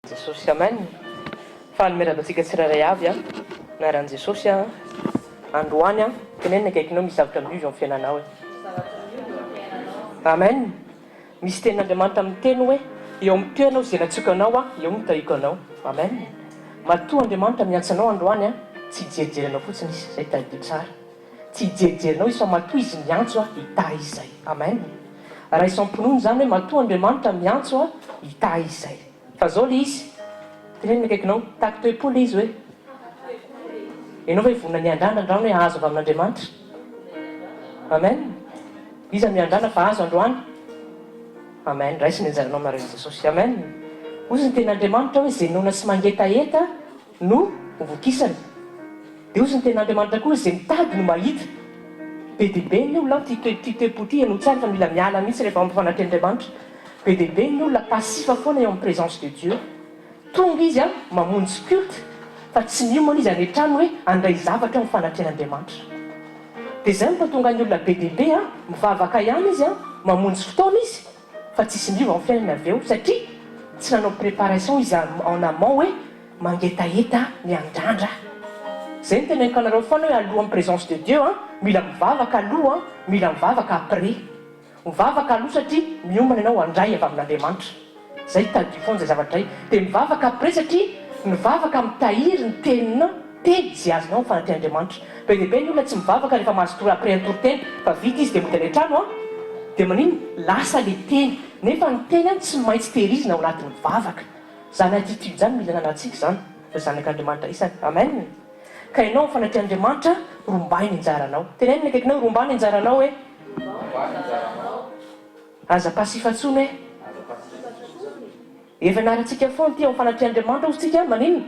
Jesosy amen. Fahameradatsika tsiraray avy naran'i Jesosy androany tenenina akaikinao misy zavatra miovy amin'ny fiainanao amen. Misy tenin'Andriamanitra amin'ny teny hoe eo amin'ny toeranao izay natsokanao eo no tahiko anao amen. Matoa Andriamanitra miantsanao androany tsy hijerijerenao fotsiny izy zay tadio tsara, tsy hijerijerenao izy fa matoa izy miantso hita izy zay amen. Raha isam-pinono zany hoe matoa Andriamanitra miantso hita izy zay. Fa zao le izy tenenina akaikinao taky toe-po le izy hoe ianao fa vonona ny andrana andrano hoe azo avy amin'Andriamanitra amen. Iza miandrana fa azo androany amen. Raisiny anjaranao aminareo Jesosy amen. Ozy ny ten'Andriamanitra hoe zay nona sy mangetaeta no vokisany. Dia ozy ny ten'Andriamanitra koa zay mitady no mahita. Be dia be ny olona ty toe-po ty ianao tsara fa mila miala mihitsy rehefa mampifanatry be dia be ny olona passifa foana eo amin'ny présence de Dieu. Tonga izy mamonjy culte fa tsy miomana izy any an-trano hoe andray zavatra amin'ny fanatren'Andriamanitra. Dia izay mampatonga ny olona be dia be mivavaka ihany izy mamonjy fotoana izy fa tsisy miova amin'ny fiainana avy eo satria tsy nanao préparation izy en amont hoe mangetaeta miandrandra. Zay ny teneniko anareo foana hoe aloha amin'ny présence de Dieu mila mivavaka aloha mila mivavaka après. Mivavaka aloha satria miomana ianao andray avy amin'Andriamanitra. Zay tadio foana zay zavatra zay. Dia mivavaka après satria mivavaka mitahiry ny tenina teny zay azonao amin'ny fanatren'Andriamanitra. Be dia be ny olona tsy mivavaka rehefa mahazo après un tour-teny fa vita izy dia mody any an-trano dia manino lasa le teny. Nefa ny teny tsy maintsy tehirizina ao anatin'ny mivavaka. Zany attitude zany mila nanantsika zany zanak'Andriamanitra isany amen. Ka ianao amin'ny fanatren'Andriamanitra rombay ny anjaranao. Tenenina akaikinao rombay ny anjaranao hoe aza pasifatsony hoe efa narantsika foana ty amin'ny fanatren'Andriamanitra ozy tsika manino.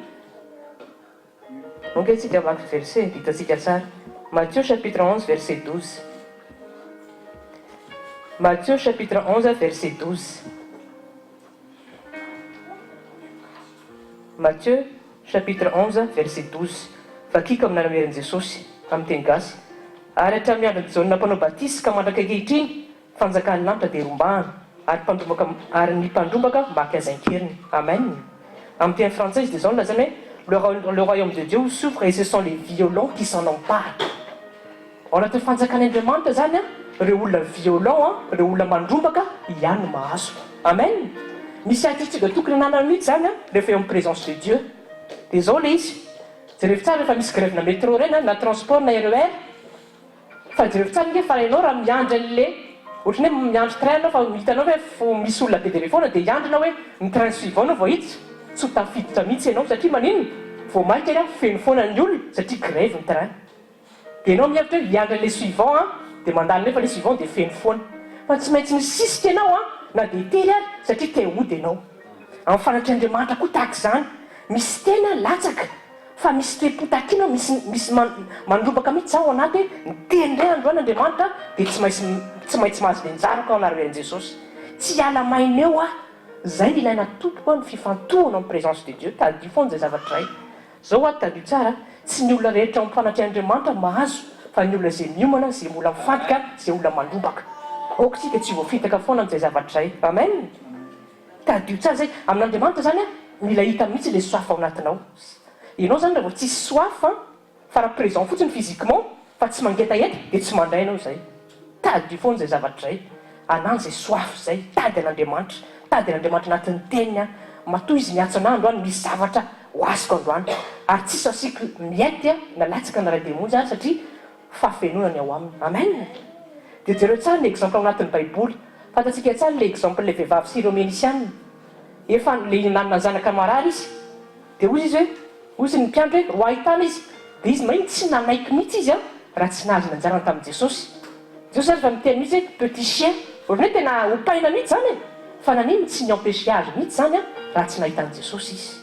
Donc tsika vaky verset vitatsika tsara. Matthieu chapitre 11 verset 12. Matthieu chapitre 11 verset 12. Matthieu chapitre 11 verset 12. Vakiko amin'anameran'i Jesosy amin'ny teny gasy. Ary hatramiandro Jaona mpanao batisa ka mandraka ankehitriny fanjakan'ny lanitra dia rombahana ary ny mpandrombaka maky azain-keriny amen. Amin'ny teny frantsay izy dia zao nolazany hoe le royaume de Dieu souffre et ce sont les violents qui s'en emparent. Ao anatin'ny fanjakan'Andriamanitra zany ireo olona violent ireo olona mandrombaka ihany no mahazo amen. Misy attitude tokony ananana mihitsy zany rehefa eo amin'ny présence de Dieu. Dia zao le izy jerevy tsara rehefa misy grève na métro reny na transport na RER fa jerevy tsara nge fa ianao raha miandry an'le ohatrany hoe miandry train anao fa hitanao hoe misy olona be dia be foana dia hiandrina hoe ny train suivant anao vao hiditra tsy ho tafiditra mihitsy ianao satria manino vao mainka feno foana ny olona satria grève ny train. Dia ianao mihevitra hoe hiandry an'le suivant dia mandalo nefa le suivant dia feno foana fa tsy maintsy misisika ianao na dia tery ary satria te hody ianao. Amin'ny fanatren'Andriamanitra koa tahaka izany misy tena latsaka fa misy toe-potakiana misy mandrombaka mihitsy zao anaty hoe ny teny ray androan'Andriamanitra dia tsy maintsy mahazo le njara ao anarean'i Jesosy. Tsy hiala maina eo zay ny ilaina tompoko ny fifantohana amin'ny présence de Dieu. Tadio foana zay zavatra iray. Zao tadio tsara tsy ny olona rehetra amin'ny fanatren'Andriamanitra mahazo fa ny olona zay miomana zay olona mifantika zay olona mandrombaka. Aokatsika tsy voafitaka foana amin'izay zavatra iray amen. Tadio tsara zay amin'Andriamanitra zany mila hita mihitsy le soif ao anatinao. Ianao zany raha vao tsisy soif fa raha présent fotsiny physiquement fa tsy mangetaeta dia tsy mandray ianao zay. Tadio foana zay zavatra iray. Anany zay soif zay tady an'Andriamanitra. Tady an'Andriamanitra anatin'ny teniny matoa izy miatso anah androany misy zavatra ho azoko androany ary tsisy asiko miety na latsaka na ray-demonjy ary satria fafenonany ao aminy amen. Dia jereo tsara le exemple ao anatin'ny baiboly. Fantatsika tsara le exemple le vehivavy syroménisiana efa le nanana zanaka marary izy dia ozy izy hoe ozy ny mpiandro hoe roi tany izy dia izy mahiny tsy nanaiky mihitsy izy raha tsy nahazo nanjarana tamin'i Jesosy. Jesosy ary fa miteny mihitsy hoe petit chien ohatrany hoe tena hopaina mihitsy zany fa naniny tsy ny empêché azy mihitsy zany raha tsy nahitan'i Jesosy izy.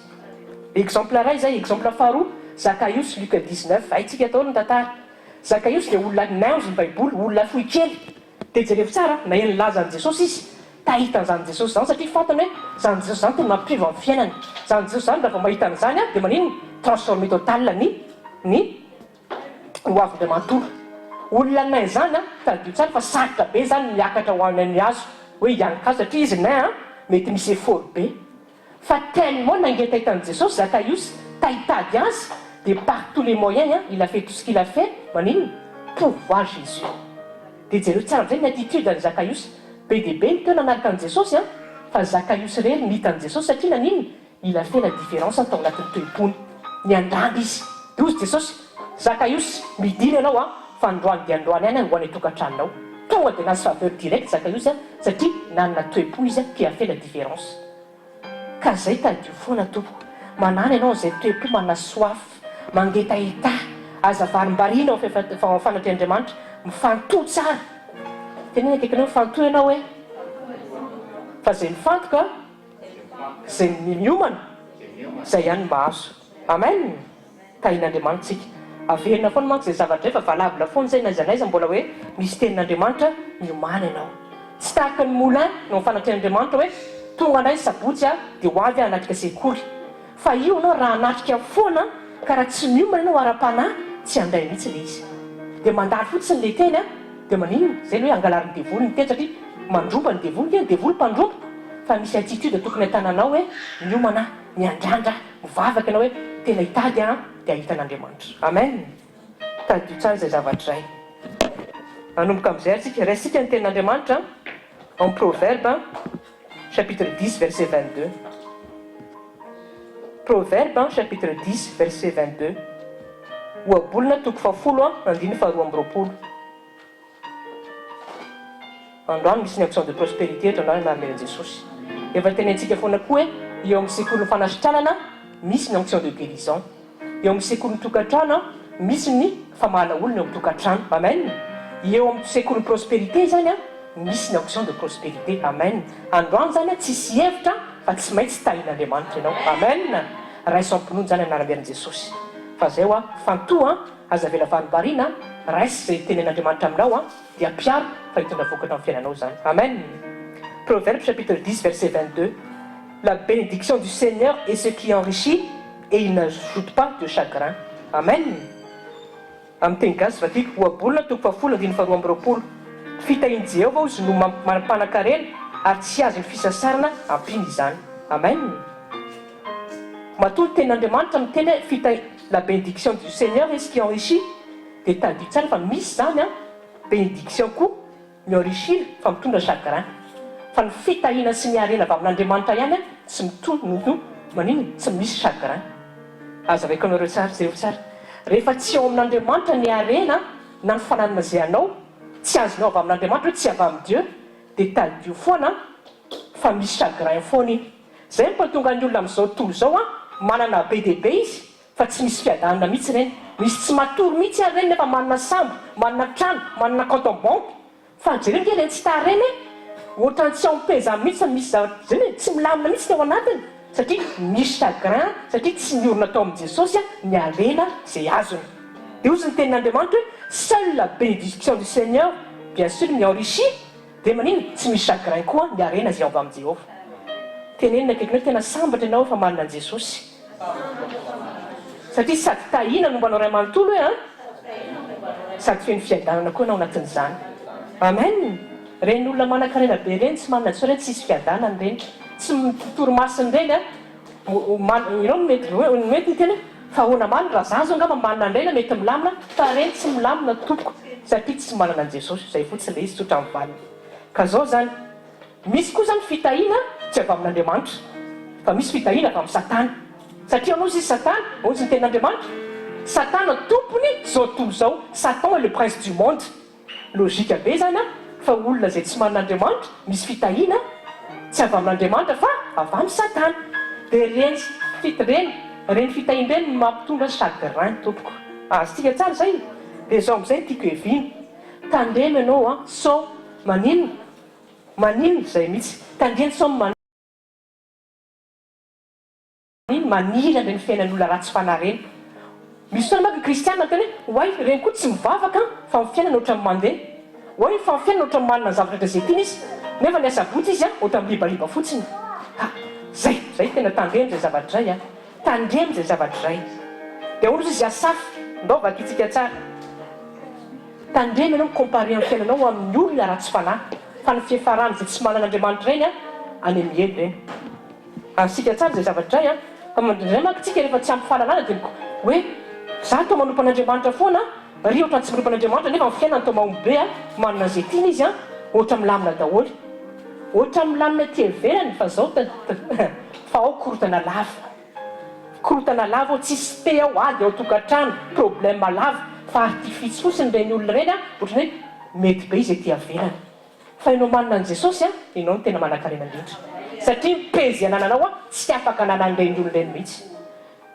Exemple ray zay exemple faharoa Zacchaeus Luc 19 haitsika atao ny tantara. Zacchaeus dia olona nainzy ny baiboly olona fohy kely dia jerevy tsara na eny lazan'i Jesosy izy tahitan'izany Jesosy zany satria fantany hoe zany Jesosy zany tena mampiova amin'ny fiainany. Zany Jesosy zany raha vao mahita an'izany dia manino transformé total ny ho avy mantolo. Olona nain zany tadio tsara fa sarotra be zany miakatra ho an'ny azo hoe hianika azy satria izy nain mety misy effort be. fa tellement nangetay tan Jesosy Zacchaeus tahitady azy de par tous les moyens il a fait tout ce qu'il a fait manino pour voir Jésus. De jereo tsara am'izay ny attitude any Zacchaeus be de be ny teo nanaraka an Jesosy fa Zacchaeus rery nihitan Jesosy satria nanino il a fait la différence tao anatin'ny toepony ny andramby izy de ozy Jesosy Zacchaeus midina ianao fa androany de androany any ho any tokantranonao tonga de nazy faveur direct Zacchaeus satria nanana toepo izy qui a fait la différence. Ka zay tadio foana tompoko manana ianao zay toepo manana soif mangetaheta azavarim-barina ao fanatreandriamanitra mifantohy tsara tenena akaikinao mifantohy ianao hoe fa zay mifantoka zay miomana zay ihany mahazo. Amen. Tahin'Andriamanitsika averina foana manko zay zavatra fa valabla foana zay naiza naiza mbola hoe misy tenin'Andriamanitra miomana ianao tsy tahaka ny moulin no fanatreandriamanitra hoe tonga anay sabotsy dia ho avy anatrika sekoly fa io anao raha anatrika foana ka raha tsy miomana ianao ara-panahy tsy andray mihitsy le izy dia mandalo fotsiny le teny dia manino zay hoe angalarin'ny devoly ny teny satria mandromba ny devoly teny devoly mpandromba fa misy attitude tokony atananao hoe miomana miandrandra mivavaka ianao hoe tena hitady dia ahitan'Andriamanitra. Amen. Tadio tsara zay zavatra zay anomboka amin'izay atsika raisika ny tenin'Andriamanitra en Proverbe chapitre 10 verset 22. Proverbe chapitre 10 verset 22. Oabolona toko fafolo andiny faharoa amby roapolo. Androany misy ny action de prospérité eto androany mahameran'i Jesosy. Efa tenentsika foana koa hoe eo amin'ny sekoly fanasitranana misy ny action de guérison. Eo amin'ny sekoly tokantrano misy ny famahala olona eo amin'ny tokantrano. Amen. Eo amin'ny sekoly prospérité zany misy ny action de prospérité. Amen. Androany zany tsisy hevitra fa tsy maintsy tahin'Andriamanitra ianao. Amen. Raisa ampinono zany anaran'i Jesosy. Fa zay fantoha aza vela varim-barina raisy zay tenen'Andriamanitra aminao dia piaro fa hitondra vokatra amin'ny fiainanao zany. Amen. Proverbe chapitre 10 verset 22. La bénédiction du Seigneur est ce qui enrichit et il n'ajoute pas de chagrin. Amen. Amin'ny teny gasy vakiako oabolona toko fafolo andiny faharoa amby roapolo. Fitahian'i Jehovah izy no manam-panan-karena ary tsy azo ny fisasarana ampiny izany. Amen. Matoa ten'Andriamanitra miteny la bénédiction du Seigneur est ce qui enrichit dia tadio tsara fa misy zany bénédiction koa mi-enrichir fa mitondra chagrin fa ny fitahiana sy ny harena avy amin'Andriamanitra ihany tsy mitondra manino tsy misy chagrin. Aza vaika anareo tsara zay tsara rehefa tsy ao amin'Andriamanitra ny harena na ny fananana zay anao tsy azonao avy amin'Andriamanitra hoe tsy avy amin'ny Dieu dia tadio foana fa misy chagrin foana iny. Zay mpahatonga ny olona amin'izao tontolo zao manana be dia be izy fa tsy misy fiadanana mihitsy ireny. Misy tsy matory mihitsy ary reny nefa manana sambo manana trano manana compte en banque fa jereo nge reny tsy tareny ohatrany tsy ampeza mihitsy misy zavatra zany tsy milamina mihitsy ny ao anatiny satria misy chagrin satria tsy niorina tao amin'i Jesosy ny harena zay azony. Dia ozy ny tenin'Andriamanitra hoe seule la bénédiction du Seigneur bien sûr mi-enrichit dia manino tsy misy chagrin koa ny harena zay avy amin'i Jehovah. Tenenina akaikinao tena sambatra ianao fa manana an'i Jesosy satria sady tahina no mbanao ray manontolo hoe sady feno fiadanana koa anao anatin'izany. Amen. Reny olona manan-karena be reny tsy manana tso reny tsisy fiadanana reny tsy mitoromasiny reny ianao mety ny tena fa ahoana marina raha zazo angamba manana an'ireny mety milamina fa reny tsy milamina tompoko satria tsy manana an'i Jesosy zay fotsiny le izy tsotra amin'ny valiny. Ka zao zany misy koa zany fitahiana tsy avy amin'Andriamanitra fa misy fitahiana avy amin'ny Satana satria anao izy Satana ozy ny tenin'Andriamanitra Satana tompony zao tontolo zao. Satan est le prince du monde. Logika be zany fa olona zay tsy manan'Andriamanitra misy fitahiana tsy avy amin'Andriamanitra fa avy amin'ny Satana dia reny fitahiana reny mampitondra chagrin tompoko. Azontsika tsara zay dia zao amin'izay tiako evina tandrema ianao sao manino zay mihitsy tandreny sao maniry andreny fiainan'olona ratsy fanahy reny. Misy foana manko kristianina teny hoe oay reny koa tsy mivavaka fa mifiainana ohatran'ny mandeha oay fa mifiainana ohatran'ny manana ny zavatra zay tiana izy nefa ny asabotsy izy ohatran'ny libaliba fotsiny. Zay tena tandremy zay zavatra zay tandremy zay zavatra zay dia olo izy asafy ndaovaka itsika tsara tandremy ianao mikompare amin'ny fiainanao amin'ny olona ratsy fanahy fa ny fiafarany zay tsy manan'Andriamanitra reny any amiely reny. Ansika tsara zay zavatra zay fa mandray mantsika rehefa tsy ampy fahalalana dia hoe za to manompo an'Andriamanitra foana ry ohatra tsy manompo an'Andriamanitra nefa amin'ny fiainany to mahombe manana an'izay tiany izy ohatra milamina daholo ohatra milamina ty ivelany fa zao fa ao korotana lava tsisy te ao ady ao tokantrano problème lava fa artifitsy fosiny reny olona reny ohatrany hoe mety be izy ty avelany fa ianao manana an' Jesosy ianao no tena manan-karena indrindra satria mipezy anananao tsy afaka ananan'ireny olona reny mihitsy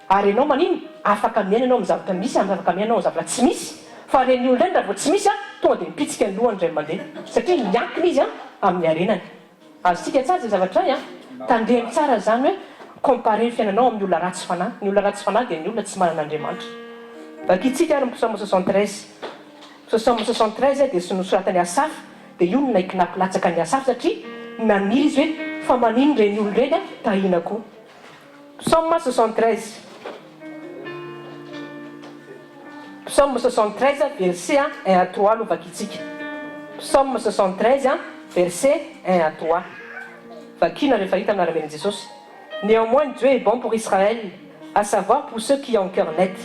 ary ianao manino afaka miaina ianao amin'ny zavatra misy afaka miaina amin'ny zavatra tsy misy fa reny olona reny raha vao tsy misy tonga dia mipitsika ny lohany ray mandeha satria miankina izy amin'ny arenany azontsika tsara zay zavatra tandremy tsara zany hoe comparé ny fiainanao amin'ny olona ratsy fanahy ny olona ratsy fanahy dia ny olona tsy manan'Andriamanitra vakitsika ary psaume 73 psaume 73 dia sy nosoratany Asafy dia io no naiky nampilatsaka ny Asafy satria naniry izy hoe fa manino reny olona reny tahinako psaume 73 psaume 73 verset 1 à 3 no vakitsika psaume 73 verset 1 à 3 vakina rehefa hita amin'ny ara-men'i Jesosy. Néanmoins Dieu est bon pour Israël, à savoir pour ceux qui ont cœur net.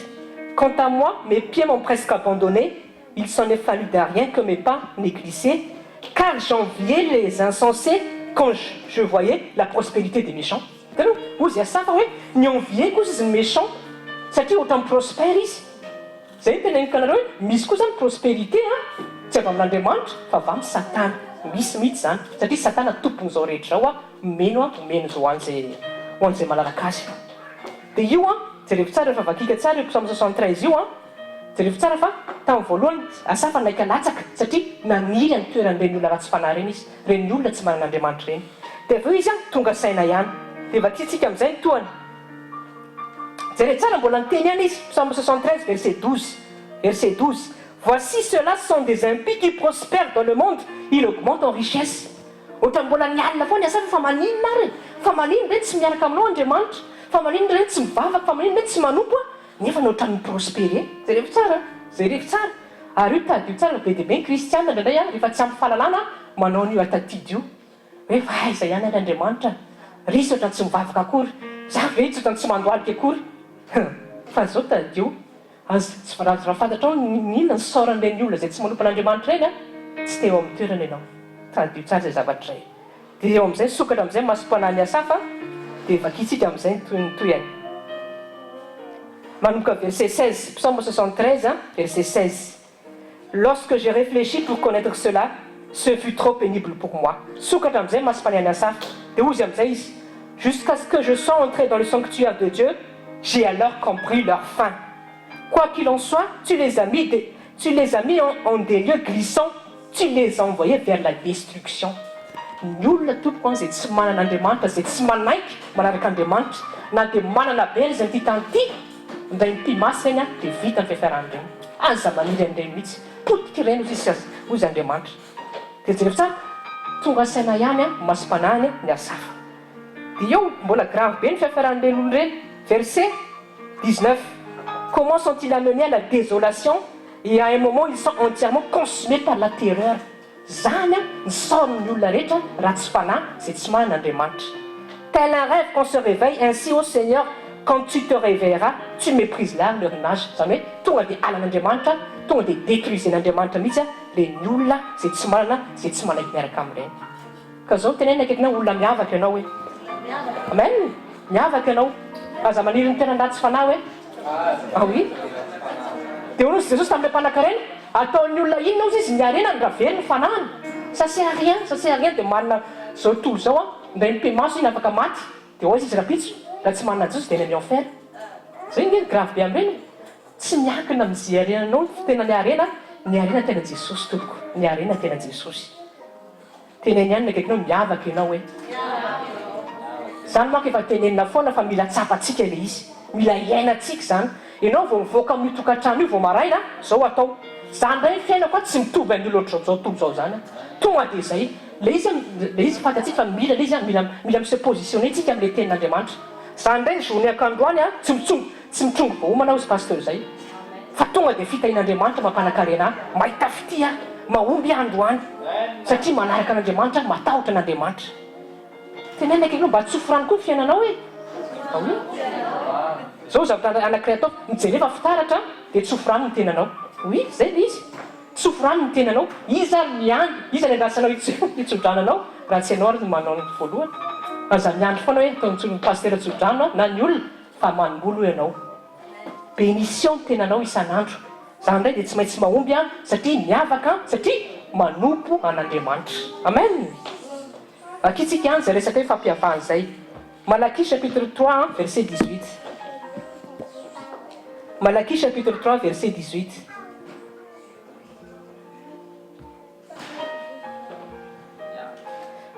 Quant à moi, mes pieds m'ont presque abandonné, il s'en est fallu de rien que mes pas n'aient glissé, car j'enviais les insensés quand je voyais la prospérité des méchants. Ozy Asafa hoe nienvier kosa izy ny méchant satria ohatra miprospère izy zay teneniko anareo hoe misy koa zany prospérité tsy avy amin'Andriamanitra fa avy amin'ny Satana misy mihitsy zany satria Satana tompon'izao rehetra zao meno zao ho an'izay malalaka azy dia io jerevy tsara rehefa vakika tsara io psaume 73 io jerevy tsara fa tamin'ny voalohany Asafa naika latsaka satria naniry any toeran'ireny olona ratsy fanahy reny izy reny olona tsy manan'Andriamanitra reny dia avy eo izy tonga saina ihany dia vakitsika amin'izay ny toany jerevy tsara mbola niteny ihany izy psaume 73 verset 12 voici ceux-là sont des impies qui prospèrent dans le monde ils augmentent en richesse ohatra mbola nialina foana Asafa fa maninona ary fa maninona reny tsy miaraka aminao Andriamanitra fa maninona reny tsy mivavaka fa maninona reny tsy manompo nefa nohatra ny prospéré jerevy tsara ary io tady io tsara be dia be ny kristiana indray rehefa tsy ampy fahalalana manao an'io atatidy io hoe fa aiza ihany an'Andriamanitra risy ohatrany tsy mivavaka akory za ve tsy ohatrany tsy mandoalika akory fa zao tady io azo raha fantatra ao ninona ny soran'ireny olona zay tsy manompo an'Andriamanitra reny tsy teo amin'ny toerana ianao tady io tsara zay zavatra zay dia eo amin'izay sokatra amin'izay masom-panahy Asafa dia vakitsika amin'izay toy any manomboka verset 16 psaume 73 verset 16 lorsque j'ai réfléchi pour connaître cela ce fut trop pénible pour moi sokatra amin'izay masom-panahy Asafa dia ozy amin'izay izy jusqu'à ce que je sois entré dans le sanctuaire de Dieu j'ai alors compris leur fin quoi qu'il en soit tu les as mis en des lieux glissants tu les as envoyés vers la destruction ny olona tompoko zay tsy manan'Andriamanitra zay tsy manaiky manaraka Andriamanitra na dia manana be zay ty tany ty ndray nypimasy reny dia vita ny fiafiaran'ireny aza maniry an'ireny mihitsy potika ireny ozy Andriamanitra dia jerevy tsara tonga saina ihany masom-panahy ny Asafa dia eo mbola grave be ny fiafiaran'ireny olo ireny verset 19 comment sont-ils amenés à la désolation et à un moment ils sont entièrement consumés par la terreur zany ny saorin'ny olona rehetra ratsy fanahy zay tsy manan'Andriamanitra tel un rêve qu'on se réveille ainsi ô Seigneur quand tu te réveilleras tu méprises là leur image zany hoe tonga dia alan'Andriamanitra tonga dia détruisen'Andriamanitra mihitsy reny olona zay tsy manana zay tsy manaiky miaraka amin'ireny ka zao tenena akaikinao olona miavaka ianao hoe amen miavaka ianao aza maniry ny tena ratsy fanahy hoe oui dia onosy Jesosy tamin'ilay mpanan-karena ataon'ny olona inona ozy izy niarenany raha very ny fanahany ça sert à rien dia manana zao tontolo zao ndray ny mpimaso iny afaka maty dia ozy izy rapitso raha tsy manana Jesosy dia eny amin'ny enfer zay ngeny grave be amin'ireny tsy miankina amin'izay arenanao tena ny arena tena Jesosy tompoko ny arena tena Jesosy teneny ihany nakaikinao miavaka ianao hoe zany manko efa tenenina foana fa mila tsapatsika ilay izy mila iainantsika zany ianao vao mivoaka amin'ny tokantrano io vao maraina zao atao zany ndray fiainako tsy mitovy an'olo ohatrao tontolo zao zany tonga dia zay le izy fantatsika fa mila le izy mila mise positionné tsika amin'ilay tenin'Andriamanitra zany ndray ny journée akandroany tsy mitrongo vahoamana ozy pasteur zay fa tonga dia fitahin'Andriamanitra mampanankarena mahita fity mahomby androany satria manaraka an'Andriamanitra matahotra an'Andriamanitra tenenaka ianao mba tsofrany koa fiainanao e zao zavatra anankiray atao mijerefa fitaratra dia tsofrany ny tenanao oy zay le izy tsofrany ny tenanao iza miandry iza ny andrasanao itsodrananao raha tsy ianao ary manao voalohany aza miandry foana hoe ataony pastera tsodrano na ny olona fa manomboly ho ianao bénition ny tenanao isan'andro zany indray dia tsy maintsy mahomby a satria miavaka satria manompo an'Andriamanitra amen akitsika any zay resaka hoe fampiavahana izay Malachie chapitre 3 verset 18 Malachie chapitre 3 verset 18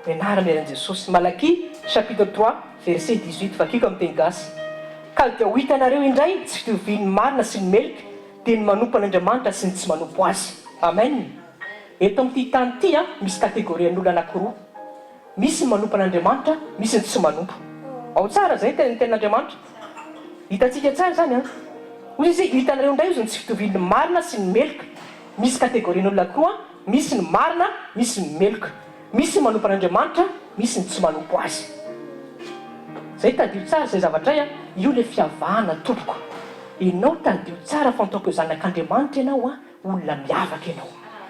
menarana eran Jesosy Malachie chapitre 3 verset 18 fakiko amin'ny teny gasy ka dia ho hitanareo indray tsy fitoviny marina sy ny melika dia ny manompo an'Andriamanitra sy ny tsy manompo azy amen eto amin'ity tany ity a misy kategorian'olona anankiroa misy ny manompo an'Andriamanitra misy ny tsy manompo ao tsara zay ny ten'Andriamanitra hitantsika tsara zany a ozy izy hitanareo indray izy ny tsy fitoviny marina sy ny melika misy kategorian'olona anankiroa misy ny marina misy ny melika misy ny manompo an'Andriamanitra misy ny tsy manompo azy zay tadio tsara zay zavatray a io le fiavahana tompoko ianao tadio tsara fantaoko zanak'Andriamanitra ianao a olona miavaka ianao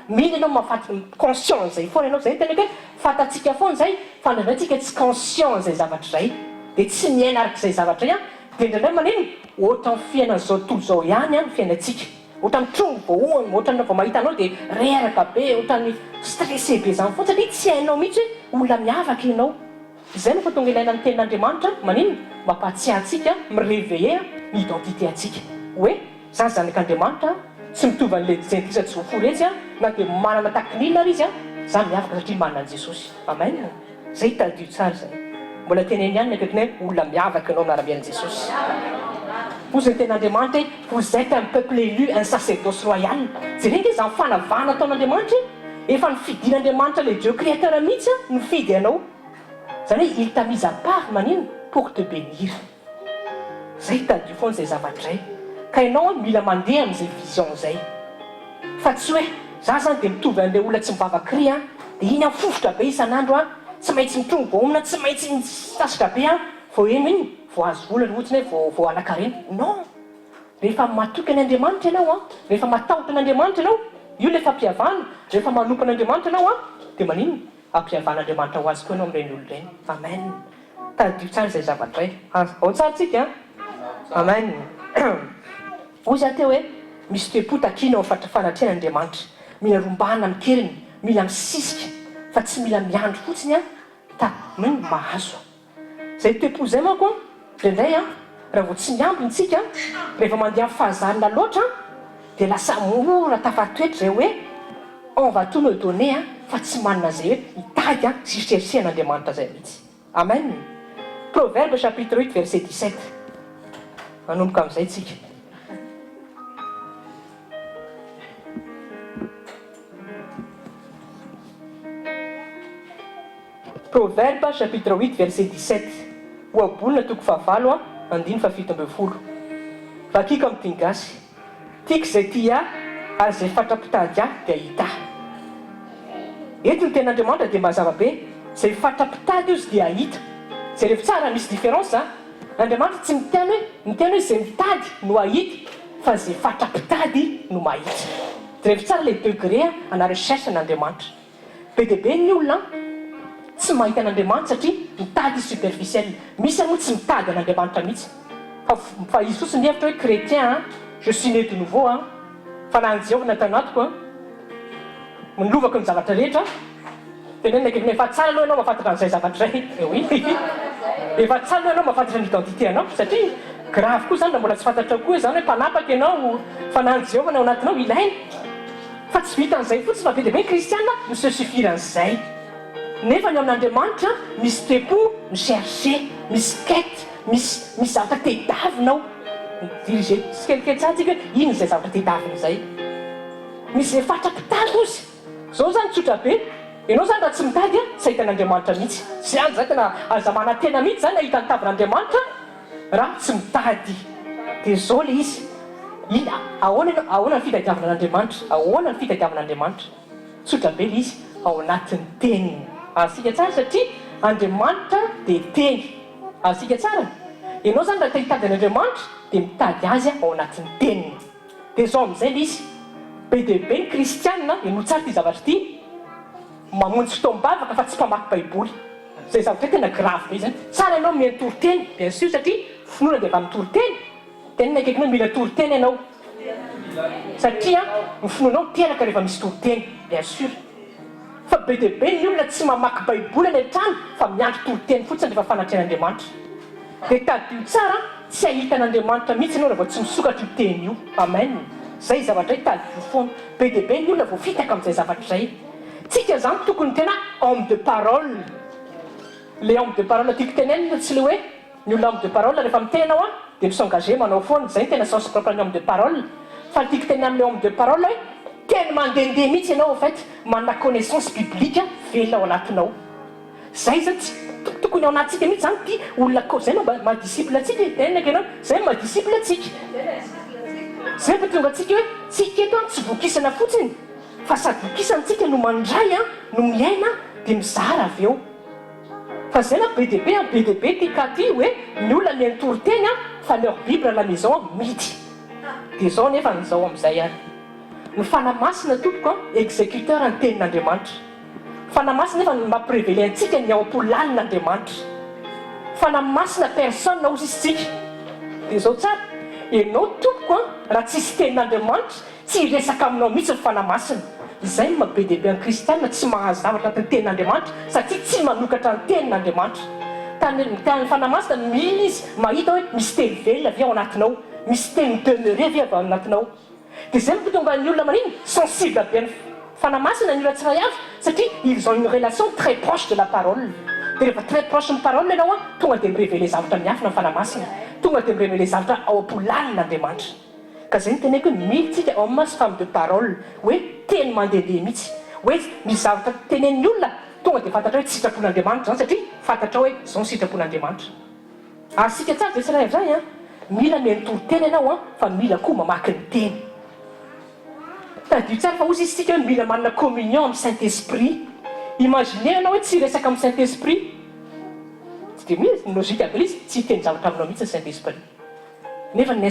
mila ianao mahafaty conscience zay foana ianao zay tenaka hoe fatatsika foana zay fa ndraindraytsika tsy conscience zay zavatra zay dia tsy miaina arak'izay zavatra zay a dia indraindray maneno ohatra ny fiainan'izao tontolo zao ihany a ny fiainantsika ohatra ny trongo voahoany ohatra ny vao mahita anao dia reraka be ohatra ny stressé be zany foana satria tsy hainao mihitsy hoe olona miavaka ianao izay no fa tonga ilaina ny tenin'Andriamanitra manino mampatsiahantsika mireveiller ny identité antsika hoe zany zanak'Andriamanitra tsy mitovy an'le jentisa tsy voaforetsy a na dia manana takinina ary izy a za miavaka satria manana an'i Jesosy amen zay tadio tsara zay mbola teneny ihany ny akaikiny hoe olona miavaka ianao miara-mian'i Jesosy ozy ny ten'Andriamanitra hoe vous êtes un peuple élu un sacerdoce royal jerena izy amin'ny fanavahana ataon'Andriamanitra efa nifidin'Andriamanitra le Dieu créateur mihitsy a nifidy ianao zany hoe il t'a mis à part manino pour te bénir zay tadio foana zay zavatray ka ianao mila mandeha amin'izay vision zay fa tsy hoe za zany dia mitovy an'ilay olona tsy mivavakry a dia iny afofotra be isan'andro a tsy maintsy mitrongo voaomina tsy maintsy mitasitra be a vao eno iny vao azo volana ohatriny hoe vao anakarena non rehefa matoky an'Andriamanitra ianao a rehefa matahotra an'Andriamanitra ianao io le fampiavahana rehefa manompo an'Andriamanitra ianao a dia manino ampiavan'Andriamanitra ho azy koa ianao amin'ireny olo ireny amen tadio tsara izay zavatray ao tsara tsika amen ozy aho teo hoe misy toe-potakina ao fanatrian'Andriamanitra mila rombahana mikeriny mila misisika fa tsy mila miandro fotsiny a mino mahazo zay toe-po zay manko indraindray a raha vao tsy miambintsika rehefa mandeha amin'ny fahazarina loatra dia lasa mora tafatoetra zay hoe on va tout me donner a fa tsy manana zay hoe hitady a sy cherchean'Andriamanitra zay mihitsy amen Proverbe chapitre 8 verset 17 manomboka amin'izay tsika Proverbe chapitre 8 verset 17 oabolina toko fahavalo a andiny fa 17 vakiko amin'ny teny gasy tiako zay tia ary zay fatrapitady aho dia hita eto ny ten'Andriamanitra dia mazava be zay fatrapitady izy dia hita zay rehefa tsara misy différence a Andriamanitra tsy miteny hoe zay mitady no ahita fa zay fatrapitady no mahita rehefa tsara le degré ana recherche n'Andriamanitra be dia be ny olona tsy mahita an'Andriamanitra satria mitady superficiel misy moa tsy mitady an'Andriamanitra mihitsy fa izy fotsiny mihevitra hoe chrétien je suis né de nouveau fa na ny Jéhovah natanatoko milovako ny zavatra rehetra tenenina akeny efa tsara aloha ianao mahafantatra an'izay zavatra zay oui efa tsara aloha ianao mahafantatra ny identité anao satria grave koa zany na mbola tsy fantatra koa zany hoe mpanapaka ianao fa na ny Jéhovah na ao anatinao ilaina fa tsy vita an'izay fotsiny fa be dia be kristiana no se suffire an'izay nefa ny amin'Andriamanitra misy toe-po micherche misy quête misy zavatra tedavinao dirige tsikelikely tsara tsika hoe ino izay zavatra tedavina izay misy zay fatrapitady ozy zao zany tsotra be ianao zany raha tsy mitady a tsy ahitan'Andriamanitra mihitsy zany zay tena aza manantena mihitsy zany ahita ny tavin'Andriamanitra raha tsy mitady dia zao le izy ahoana ny fitadiavanan'Andriamanitra ahoana ny fitadiavan'Andriamanitra tsotra be le izy ao anatin'ny teniny asika tsara satria Andriamanitra dia teny. Asika tsara. Ianao zany raha tahitady an'Andriamanitra dia mitady azy ao anatin'ny teniny. Dia izao amin'izay ilay izy be dia be ny kristianina ino tsara ity zavatra ity, mamonjy fotoam-bavaka fa tsy mpamaky baiboly. Izay zavatra hoe tena grave be zany. Tsara ianao miheno toriteny, bien sûr, satria finoana dia avy amin'ny toriteny. Tenina akaikinao mila toriteny ianao. Satria ny finoanao teraka rehefa misy toriteny, bien sûr. Fa be dia be ny olona tsy mamaky baiboly any an-trano fa miandry toriteny fotsiny rehefa fanatrehan'Andriamanitra. Dia tadio tsara tsy ahitan'Andriamanitra mihitsy ianao raha vao tsy misokatra io teny io. Amen. Zay zavatra hoe tadio foana. Be dia be ny olona voafitaka amin'izay zavatra izay. Tsika zany tokony tena homme de parole. Le homme de parole tiako tenenina tsy le hoe ny olona homme de parole rehefa mitenao dia misengagé manao foana. Zay tena sens propre ny homme de parole. Fa tiako tenena amin'ny homme de parole hoe tena mandehandeha mihitsy ianao en fait manana connaissance biblique velona ao anatinao. Zay zany tokony ao anatsika mihitsy zany ty olona zay madisiple atsika tenenaka ianao zay madisiple atsika. Zay fa tonga atsika hoe tsika eto tsy vokisana fotsiny fa sady vokisantsika no mandray no miaina dia mizara avy eo. Fa zay na be dia be ty katy hoe ny olona mihaino toriteny fa leur bible à la maison mity. Dia zao nefa nizao amin'izay ihany. Ny fanamasina tompoko exécuteur ny tenin'Andriamanitra. Fanamasina nefa mampirévélé antsika ny ao am-polanin'Andriamanitra. Fanamasina personne ozy isitsika. Dia zao tsara ianao tompoko raha tsisy tenin'Andriamanitra tsy resaka aminao mihitsy ny fanamasina. Izay mabe dia be ny kristianina tsy mahazo zavatra ny tenin'Andriamanitra satria tsy manokatra ny tenin'Andriamanitra. Tany fanamasina mila izy mahita hoe misy teny velona avy ao anatinao, misy teny demeuré avy ao anatinao. Dia zay mampitonga ny olona manino sensible be ny fanamasina ny olona tsiraiavy satria ils ont une relation très proche de la parole. Dia rehefa très proche ny parole ianao tonga dia mirévélé zavatra miafina ny fanamasina, tonga dia mirévélé zavatra ao am-polanin'Andriamanitra. Ka zay ny teneko hoe mila tsika homme sy femme de parole hoe teny mandehandeha mihitsy hoe misy zavatra tenen'ny olona tonga dia fantatra hoe tsy sitrapon'Andriamanitra zany satria fantatra hoe zao ny sitrapon'Andriamanitra. Asika tsara dia tsiraiavy zany mila mihaino toriteny ianao fa mila koa mamaky ny teny. Tadio tsara fa ozy isika hoe mila manana communion amin'ny Saint-Esprit. Imaginez ianao hoe tsy resaka amin'ny Saint-Esprit, tsy dia misy logika be izy tsy hiteny zavatra aminao mihitsy ny Saint-Esprit. Nefa ny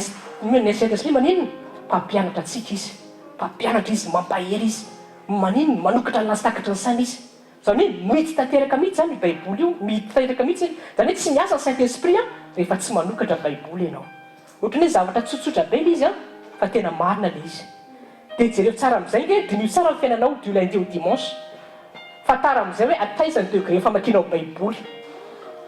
Saint-Esprit manino mpampianatra atsika izy, mpampianatra izy, mampahery izy, manino manokatra ny lasi-takatry ny saina izy. Zany hoe mity tanteraka mihitsy zany ny baiboly io, mity tanteraka mihitsy zany hoe tsy miasa ny Saint-Esprit rehefa tsy manokatra baiboly ianao. Ohatran'ny hoe zavatra tsotsotra be ilay izy fa tena marina ilay izy. Dia jereo tsara amin'izay hoe dinio tsara ny fiainanao du lundi au dimanche. Fatara amin'izay hoe ataizany degré famakianao baiboly.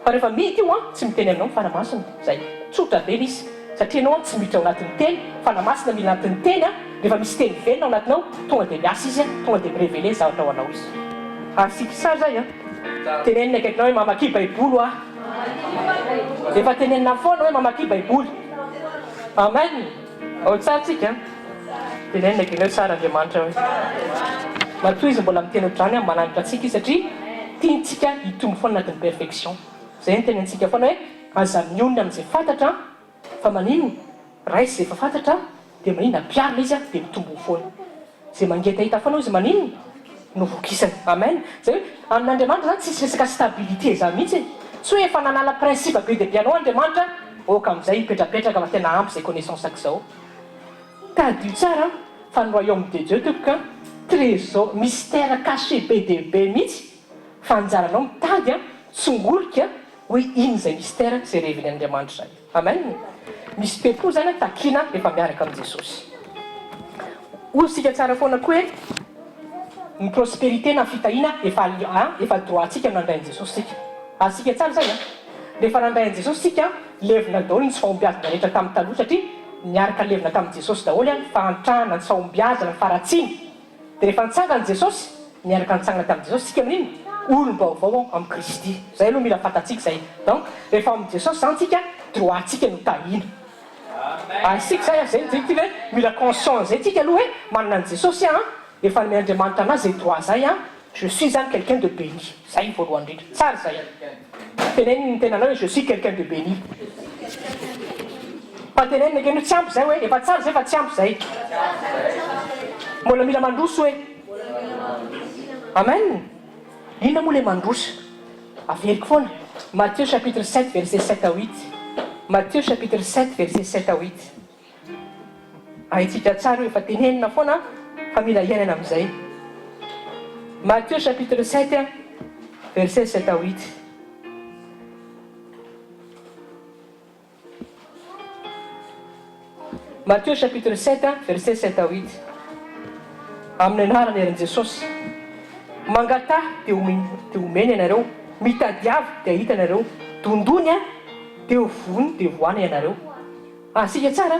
Fa rehefa mity io tsy miteny aminao ny fanamasina. Zay tsotra be ilay izy. Satria ianao tsy miditra ao anatin'ny teny, fanamasina mila anatin'ny teny rehefa misy teny velona ao anatinao tonga dia miasa izy tonga dia mirévélé zavatra ao anao izy. Asika sara zay tenenina akaikinao hoe mamaky baiboly efa tenenina foana hoe mamaky baiboly. Amen. Ao tsara tsika tenenina akaikinao tsara Andriamanitra hoe matoa izy mbola miteny ohatrany mananitra atsika izy satria tiantsika hitombo foana anatin'ny perfection. Zay ny tenentsika foana hoe aza mionona amin'izay fantatra fa manino raisy zay efa fantatra dia manino ampiarina izy dia mitombo foana. Zay mangetahita foana izy manino no vokisany. Amen. Zay hoe amin'Andriamanitra zany tsisy resaka stabilité zany mihitsy. Tsy hoe efa nanala principe be dia be anao Andriamanitra oka amin'izay hipetrapetraka fa tena ampy zay connaissance ak'izao. Tadio tsara fa ny royaume de Dieu tokoka trésor mystère caché be dia be mihitsy fa anjaranao mitady tsongolika hoe ino zay mystère zay révélé Andriamanitra zay. Amen. Misy pepo zany takina efa miaraka amin'i Jesosy. Osika tsara foana koa hoe ny prospérité na fitahiana efa droitsika nandrain'i Jesosy sika. Asika tsara zay rehefa nandrain'i Jesosy sika levina daholo ny fahombiazana rehetra tamin'ny taloha satria niaraka levina tamin'i Jesosy daholo ny fahantrahana ny fahombiazana ny faratsiny. Dia rehefa nitsangana Jesosy niaraka nitsangana tamin'i Jesosy sika amin'iny olom-baovao amin'ny Kristy. Zay aloha mila fantatsika zay. Donc rehefa amin'ny Jesosy zany tsika droitsika no tahina. Asika zay zay ty hoe mila conscience zay tsika aloha hoe manana an'i Jesosy efa ny Andriamanitra anazy zay droit zay je suis zany quelqu'un de béni. Zay voalohany indrindra. Tsara zay. Teneniny ny tenanao hoe je suis quelqu'un de béni. Fa teneniny akeno tsy ampy zay hoe efa tsara zay fa tsy ampy zay. Mbola mila mandroso hoe. Amen. Inona moa le mandroso? Aveliko foana. Matthieu chapitre 7 verset 7 à 8. Matthieu chapitre 7 verset 7 à 8. Haitsika tsara hoe efa tenenina foana fa mila iainana amin'izay. Matthieu chapitre 7 verset 7 à 8. Matthieu chapitre 7 verset 7 à 8. Amin'ny anarany eran'i Jesosy. Mangatahy dia omeny ianareo, mitadiavy dia hita ianareo, dondony dia vony dia voana ianareo. Asika tsara.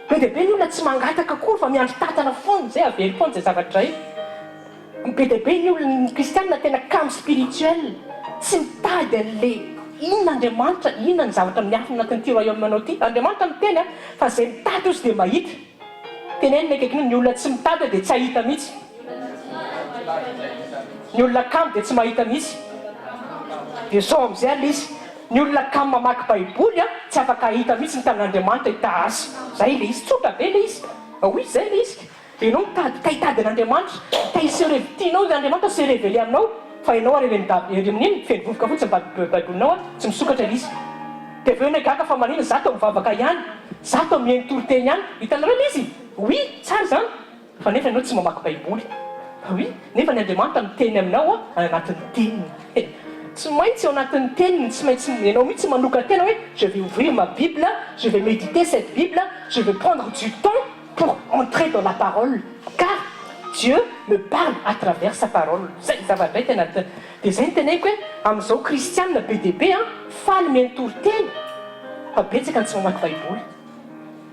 Be dia be ny olona tsy mangataka akory fa miandry tatana foana, zay avery foana zay zavatra io. Be dia be ny olona kristianina tena kamo spirituel, tsy mitady an'le inona Andriamanitra, inona ny zavatra miafina anatin'ity royaume-manao ity. Andriamanitra miteny fa zay mitady ozy dia mahita. Tenenina akaiky ny olona tsy mitady dia tsy hahita mihitsy. Ny olona kamo dia tsy mahita mihitsy. Dia sao amin'izay ala izy. Ny olona kamo mamaky baiboly tsy afaka hahita mihitsy ny tamin'Andriamanitra hita azy. Zay le izy, tsotra be le izy. Oui, zay le izy. Dia ianao mitady, tahitady an'Andriamanitra, tianao Andriamanitra se révélé aminao, fa ianao amin'iny feno vovoka fotsiny baibolinao tsy misokatra izy. Dia aveo ny gaga fa manina zato mivavaka ihany, zato mihaino toroteny ihany. Hitanareo le izy? Oui, tsara zany. Fa nefa ianao tsy mamaky baiboly. Oui, nefa ny Andriamanitra miteny aminao anatin'ny teniny. Tsy maintsy ao anatin'ny teniny, tsy maintsy ianao mihitsy manoka tena hoe je vais ouvrir ma Bible, je vais méditer cette Bible, je vais prendre du temps pour entrer dans la parole, car Dieu me parle à travers sa parole. Zay zavatra tena dia zay ny teneniko hoe amin'izao kristianina be dia be faly miantoroteny fa betsaka ny tsy mamaky baiboly.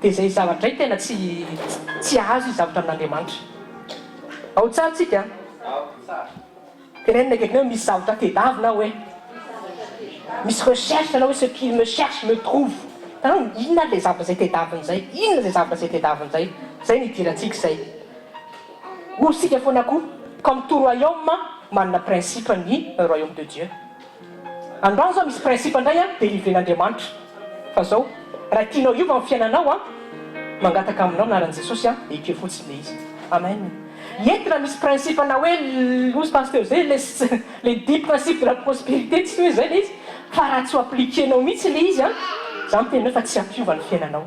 Dia zay zavatra tena tsy azo io zavatra amin'Andriamanitra. Ao tsara tsika. Tenenina akaiky hoe misy zavatra tedavina hoe misy recherche na hoe ce qui me cherche me trouve. Tanao inona le zavatra zay tedavina zay? Inona zay zavatra zay tedavina zay? Zay ny idirantsika zay. Osika foana koa comme tout royaume manana principe ny royaume de Dieu. Androany zao misy principe indray délivren'Andriamanitra. Fa zao raha tianao io amin'ny fiainanao mangataka aminao anaran'i Jesosy ekeo fotsiny le izy. Amen. Entina misy principe na hoe lozy pasteur zay les 10 principes de la prospérité tsy hoe zay le izy. Fa raha tsy ho appliquenao mihitsy le izy za miteny fa tsy ampiova ny fiainanao.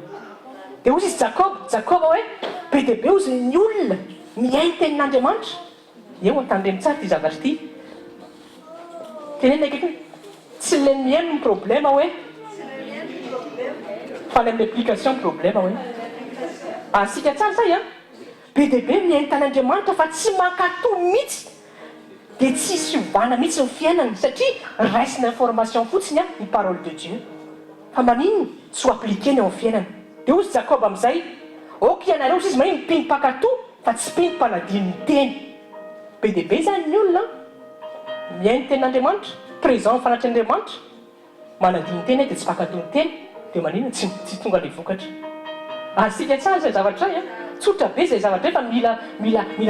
Dia ozy izy Jacob hoe be dia be ozy ny olona mihaino tenin'Andriamanitra. Eo antandreny tsara ty zavatra ity. Tenenina akaiky tsy le mihaino ny problème hoe fa le amin'ny application problème hoe asika tsara zay be dia be mihaino tan'Andriamanitra fa tsy mankatoy mihitsy dia tsisy ovana mihitsy ny fiainany satria raisina information fotsiny ny parole de Dieu fa maninony tsy ho appliqueny ao amin'ny fiainany. Dia ozy Jacob amin'izay ok ianareo izy manino mpino mpakatoy fa tsy mpino mpanadino ny teny. Be dia be zany ny olona mihaino tenin'Andriamanitra, présent fanatrin'Andriamanitra, manadino ny teny dia tsy mpakatoy ny teny dia maninona tsy tonga le vokatra. Asika tsara zay zavatra zay tsotra be zay zavatra fa mila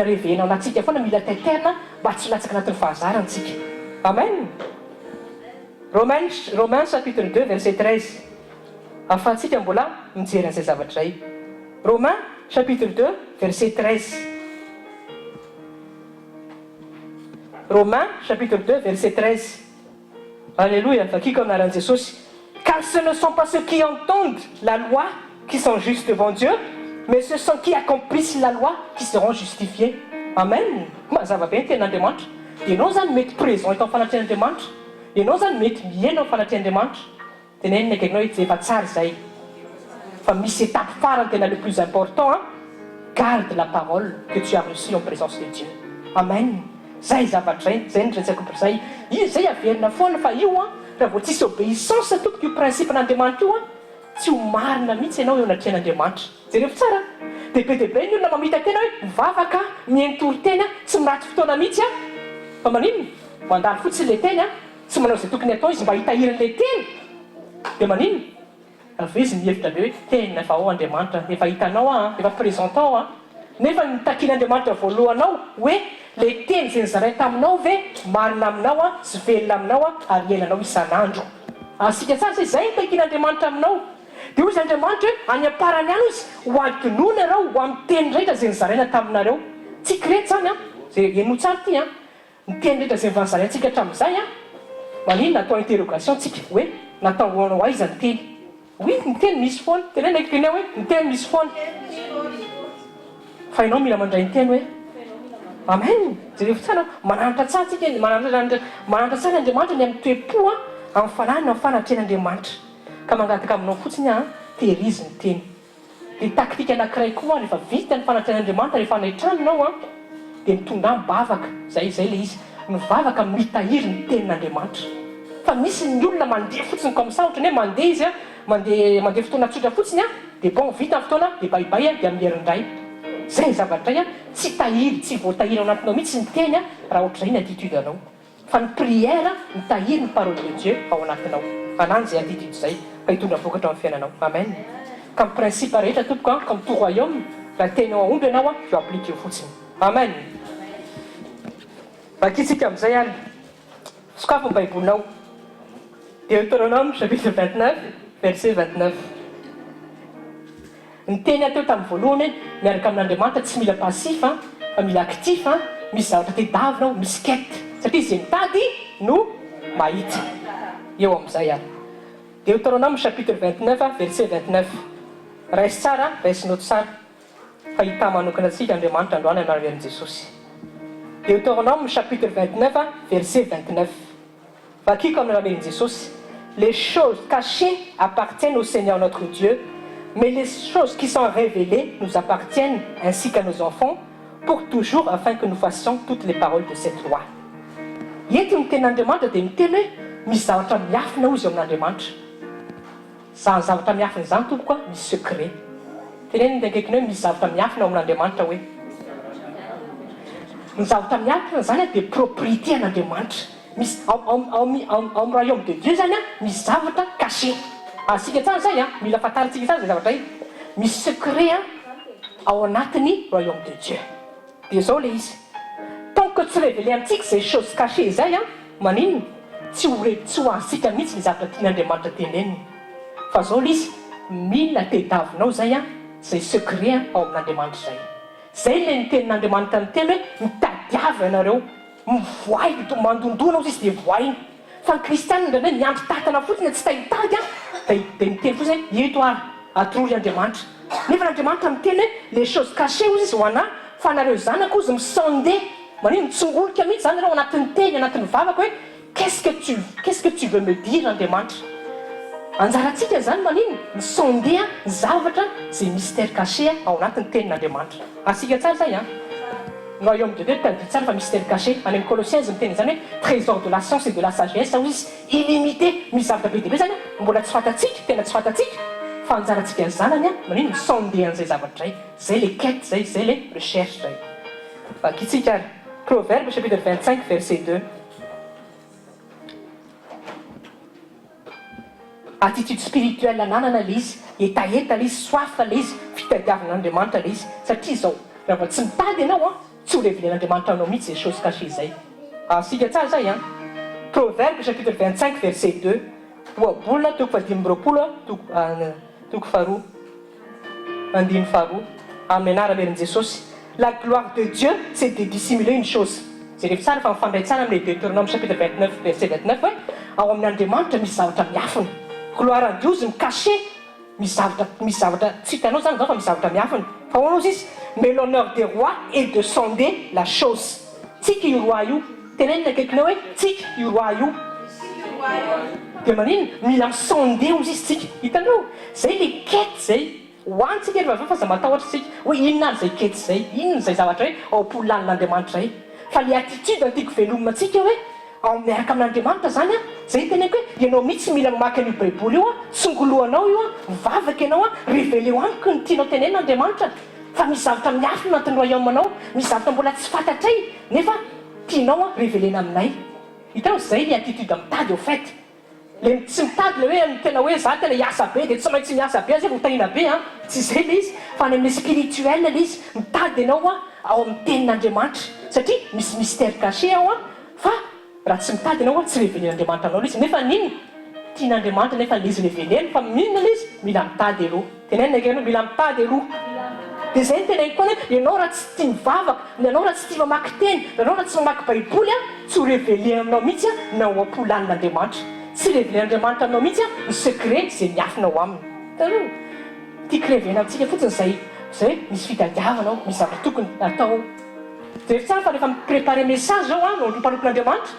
réveillena anatsika foana, mila taiterina mba tsy latsaka anatin'ny fahazarantsika. Amen. Romains chapitre 2 verset 13. Ahafahantsika mbola mijery an'izay zavatra zay. Romains chapitre 2 verset 13. Romains chapitre 2 verset 13. Alléluia, vakiko anaran'i Jesosy. Car ce ne sont pas ceux qui entendent la loi qui sont justes devant Dieu, mais ce sont qui accomplissent la loi qui seront justifiés. Amen. Mazava be ny tenin'Andriamanitra. Ianao zany mety présent eto amin'ny fanatrehan'Andriamanitra. Ianao zany mety miaina amin'ny fanatrehan'Andriamanitra. Tenenina akaikinao hoe efa tsara zay. Fa misy étape farany tena le plus important garde la parole que tu as reçue en présence de Dieu. Amen. Zay zavatra zay ny resaka zay. Zay averina foana fa io raha vao tsisy obéissance tompoko io principe-n'Andriamanitra io tsy ho marina mihitsy ianao eo anatrehan'Andriamanitra. Jereo tsara. Dia be dia be ny olona mamita tena hoe mivavaka mihaino toroteny tsy miraty fotoana mihitsy fa maninona mandalo fotsiny le teny tsy manao izay tokony atao izy mba hitahiran'le teny. Dia maninona avy izy mihevitra be hoe tena efa ao Andriamanitra, efa hitanao efa présentant nefa nitakian'Andriamanitra voalohanao hoe le teny zay nizaray taminao ve marina aminao sy velona aminao ary iainanao isan'andro. Asika tsara zay nitakian'Andriamanitra aminao. Dia hoy izy Andriamanitra hoe any am-parany any izy ho adinoina ianao ho amin'ny teny rehetra izay nizaraina taminareo. Tsy kirety zany zay eno tsara ity ny teny rehetra izay efa nizaraintsika hatramin'izay manino natao interrogation tsika hoe natao aiza ny teny oy ny teny misy foana tenena teny hoe ny teny misy foana fa ianao mila mandray ny teny hoe amen jereo tsara mananatra tsara tsika mananatra tsara Andriamanitra ny amin'ny toe-po amin'ny fananina amin'ny fanatren'Andriamanitra ka mangataka aminao fotsiny tehirizy ny teny dia taktika anankiray koa rehefa vita ny fanatren'Andriamanitra rehefa anatranonao dia mitondra mibavaka zay le izy mivavaka mitahiry ny tenin'Andriamanitra fa misy ny olona mandeha fotsiny comme ça ohatrany hoe mandeha izy mandeha fotoana tsotra fotsiny dia bon vita ny fotoana dia baibay dia miherindray zay zavatra tsy tahiry tsy voatahiry ao anatinao mihitsy ny teny raha ohatra iny attitude anao fa ny prière mitahiry ny parole de Dieu ao anatinao anany zay attitude zay ka hitondra vokatra amin'ny fiainanao amen ka my principe rehetra tompoko comme tout royaume raha tenao aomby ianao tu applique eo fotsiny amen vakitsika amin'izay any sokafo ny baibolinao Deutéronome chapitre 29 verset 29 ny teny ateo tamin'ny voalohany miaraka amin'Andriamanitra tsy mila passif fa mila actif misy zavatra tedavinao misy quête satria izay mitady no mahita eo amin'izay Deutéronome chapitre 29 verset 29 raisy tsara raisinao tsara fa hita manokana antsika Andriamanitra androany anaran'i Jesosy Deutéronome chapitre 29 verset 29 vakiko amin'ny anaran'i Jesosy les choses cachées appartiennent au Seigneur notre Dieu mais les choses qui sont révélées nous appartiennent ainsi qu'à nos enfants pour toujours afin que nous fassions toutes les paroles de cette loi. Eto ny tenin'Andriamanitra dia miteny hoe misy zavatra miafina izy eo amin'Andriamanitra. Zany zavatra miafina izany tompoko misy secret. Teneniny akaikinao hoe misy zavatra miafina ao amin'Andriamanitra hoe ny zavatra miafina zany dia propriété an'Andriamanitra. Misy ao royaume de Dieu zany misy zavatra caché. Asika tsara zay mila fantaritsika tsara zay zavatra iny misy secret ao anatin'ny royaume de Dieu dia zao le izy tant que tsy révélé amintsika zay chose cachée zay maninona tsy ho azitsika mihitsy ny zavatra tian'Andriamanitra teneniny fa zao le izy mila tedavinao zay zay secret ao amin'Andriamanitra zay le ny tenin'Andriamanitra miteny hoe mitadiavy ianareo mivoay mandondona izy dia voainy fa ny kristianina ndraindray miandry tatana fotsiny tsy tahitady dia miteny fotsiny hoe eto atorory Andriamanitra nefa n'Andriamanitra miteny hoe les choses cachées ozy izy ho ana fa anareo zanako ozy misonde manino mitsongolika mihitsy zany reo anatin'ny teny anatin'ny vavaka hoe qu'est-ce que tu veux me dire Andriamanitra anjarantsika zany manino misonde ny zavatra zay mystère caché ao anatin'ny tenin'Andriamanitra asika tsara zay royaume de Dieu tadi tsara fa mystère caché any amin'ny Colossiens miteny zany hoe trésor de la science et de la sagesse ao izy illimité misy zavatra be deaibe zany mbola tsy fantatsika tena tsy fantatsika fa anjarantsika zanany manino misonde an'izay zavatra zay le quête zay le recherche zay vakitsika Proverbe chapitre 25 verset 2 attitude spirituelle ananana le izy etaeta le izy soif le izy fitadiavan'Andriamanitra le izy satria zao raha tsy mitady ianao tsy ho révélen'Andriamanitra anao mihitsy zay chose cachée zay asika tsara zay Proverbe chapitre 25 verset 2 oabolona toko 5 toko faharoa andiny faharoa amin'ny anaran'i Jesosy la gloire de Dieu c'est de dissimuler une chose jereo tsara fa mifandray tsara amin'ny Deutéronome chapitre 29 verset 29 hoe ao amin'Andriamanitra misy zavatra miafina gloire en Dieu izy micaché misy zavatra tsy hitanao zany zao fa misy zavatra miafina fa hoanao izy mais l'honneur des rois est de sonder la chose tsika io roi io tenenina akaikinao hoe tsika io roi io dia manino mila misonde ozy izy tsika hitanao zay le quête zay hoantsika rehefa aveo fa za matahotra tsika hoe inona ary zay quête zay inona zay zavatra hoe ao am-pololan'Andriamanitra zay fa le attitude antiako velominantsika hoe ao miaraka amin'Andriamanitra zany zay teneko hoe ianao mihitsy mila mamaky an'io baiboly io tsongoloanao io mivavaka ianao révélé ho amiko ny tianao tenen'Andriamanitra fa misy zavatra miafina anatin'ny royaume anao misy zavatra mbola tsy fantatray nefa tianao révélena aminay hitanao zay le attitude mitady au fait le tsy mitady le hoe tena hoe za tena hiasa be dia tsy maintsy miasa be zay votahina be tsy zay le izy fa ny amin'ny spirituel le izy mitady ianao ao amin'ny tenin'Andriamanitra satria misy mystère caché ao fa raha tsy mitady ianao tsy révélen'Andriamanitra anao le izy nefa nino tian'Andriamanitra nefa le izy révéleny fa minona le izy mila mitady aloha tenenina ianao mila mitady aloha dia izay ny tena iko koa ianao raha tsy tia mivavaka, ianao raha tsy tia mamaky teny, ianao raha tsy mamaky baiboly tsy ho révélé aminao mihitsy na ho ampolan'Andriamanitra. Tsy révélé-Andriamanitra aminao mihitsy ny secret izay miafinao aminy. Hitanao tiako révélé amintsika fotsiny zay hoe misy fitadiavanao, misy zavatra tokony atao. Dia tsara fa rehefa miprépare message zao no mpanompon'Andriamanitra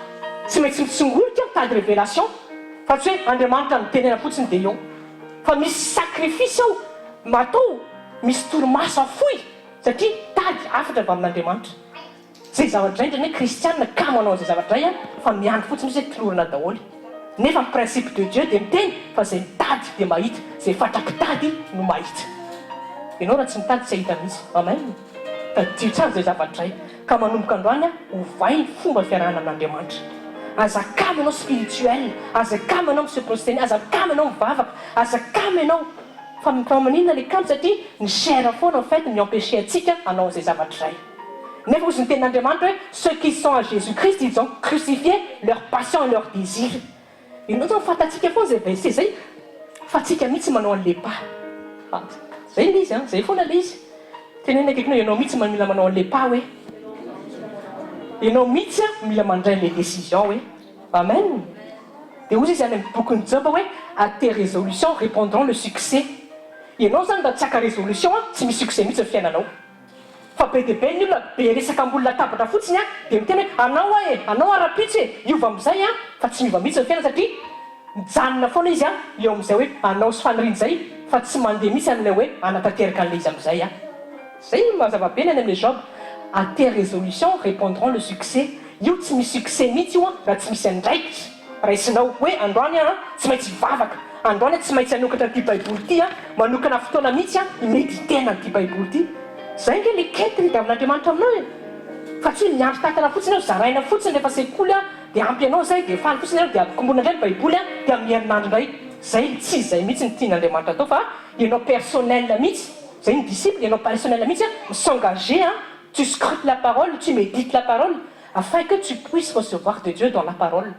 tsy maintsy mitsongolika mitady révélation fa tsy hoe Andriamanitra mitenena fotsiny dia eo, fa misy sacrifice ao matao, misy torimaso afoy satria tady afatra avy amin'Andriamanitra. Zay zavatra zay ndreny hoe kristianina ka manao zay zavatra zay fa miandry fotsiny hoe tolorana daholo. Nefa ny principe de Dieu dia miteny fa zay mitady dia mahita, zay fatraky tady no mahita. Ianao raha tsy mitady tsy ahita mihitsy. Amen. Tadio tsara zay zavatra zay. Ka manomboka androany hovay ny fomba fiarahana amin'Andriamanitra. Azakamy ianao spirituel, azakamy ianao monsieur prosteny, azakamy ianao mivavaka, azakamy ianao fa maninona le kamo satria ny chair foana en fait ny empêché antsika hanao zay zavatra zay. Nefa ozy ny tenin'Andriamanitra hoe ceux qui sont à Jésus-Christ ils ont crucifié leur passion et leur désir. Ianao zao fatatsika foana zay verset zay fa tsika mihitsy manao an'le pas. Zay le izy zay foana le izy. Tenena akaikinao ianao mihitsy mila manao an'le pas hoe ianao mihitsy mila mandray les décisions hoe amen. Dia ozy izy any amin'ny bokin'ny Job hoe à tes résolutions répondront le succès. Ianao zany mba tsy haka résolution tsy misy succès mihitsy ny fiainanao. Fa be dia be ny olona be resaka ambony latabatra fotsiny dia miteny hoe anao ara-pitsy iova amin'izay fa tsy miova mihitsy ny fiaina satria mijanona foana izy eo amin'izay hoe anao sy fanirian'izay fa tsy mandeha mihitsy amin'ilay hoe anatanteraka an'ilay izy amin'izay zay mazava be ny any amin'ilay Job. À tes résolutions répondront le succès. Io tsy misy succès mihitsy io raha tsy misy andraikitra raisinao hoe androany tsy maintsy hivavaka, androany tsy maintsy hanokatra n'ity baiboly ity manokana fotoana mihitsy himéditena n'ity baiboly ity. Zay nge le quête ny davin'Andriamanitra aminao fa tsy miandry tatana fotsiny zaraina fotsiny rehefa sekoly dia ampy anao zay dia faly fotsiny dia akombona indray ny baiboly dia amin'ny herinandro indray. Zay tsy zay mihitsy ny tian'Andriamanitra atao fa ianao personnel mihitsy. Zay ny disciple ianao personnel mihitsy s'engager. Tu scrutes la parole, tu médites la parole, afin que tu puisses recevoir de Dieu dans la parole.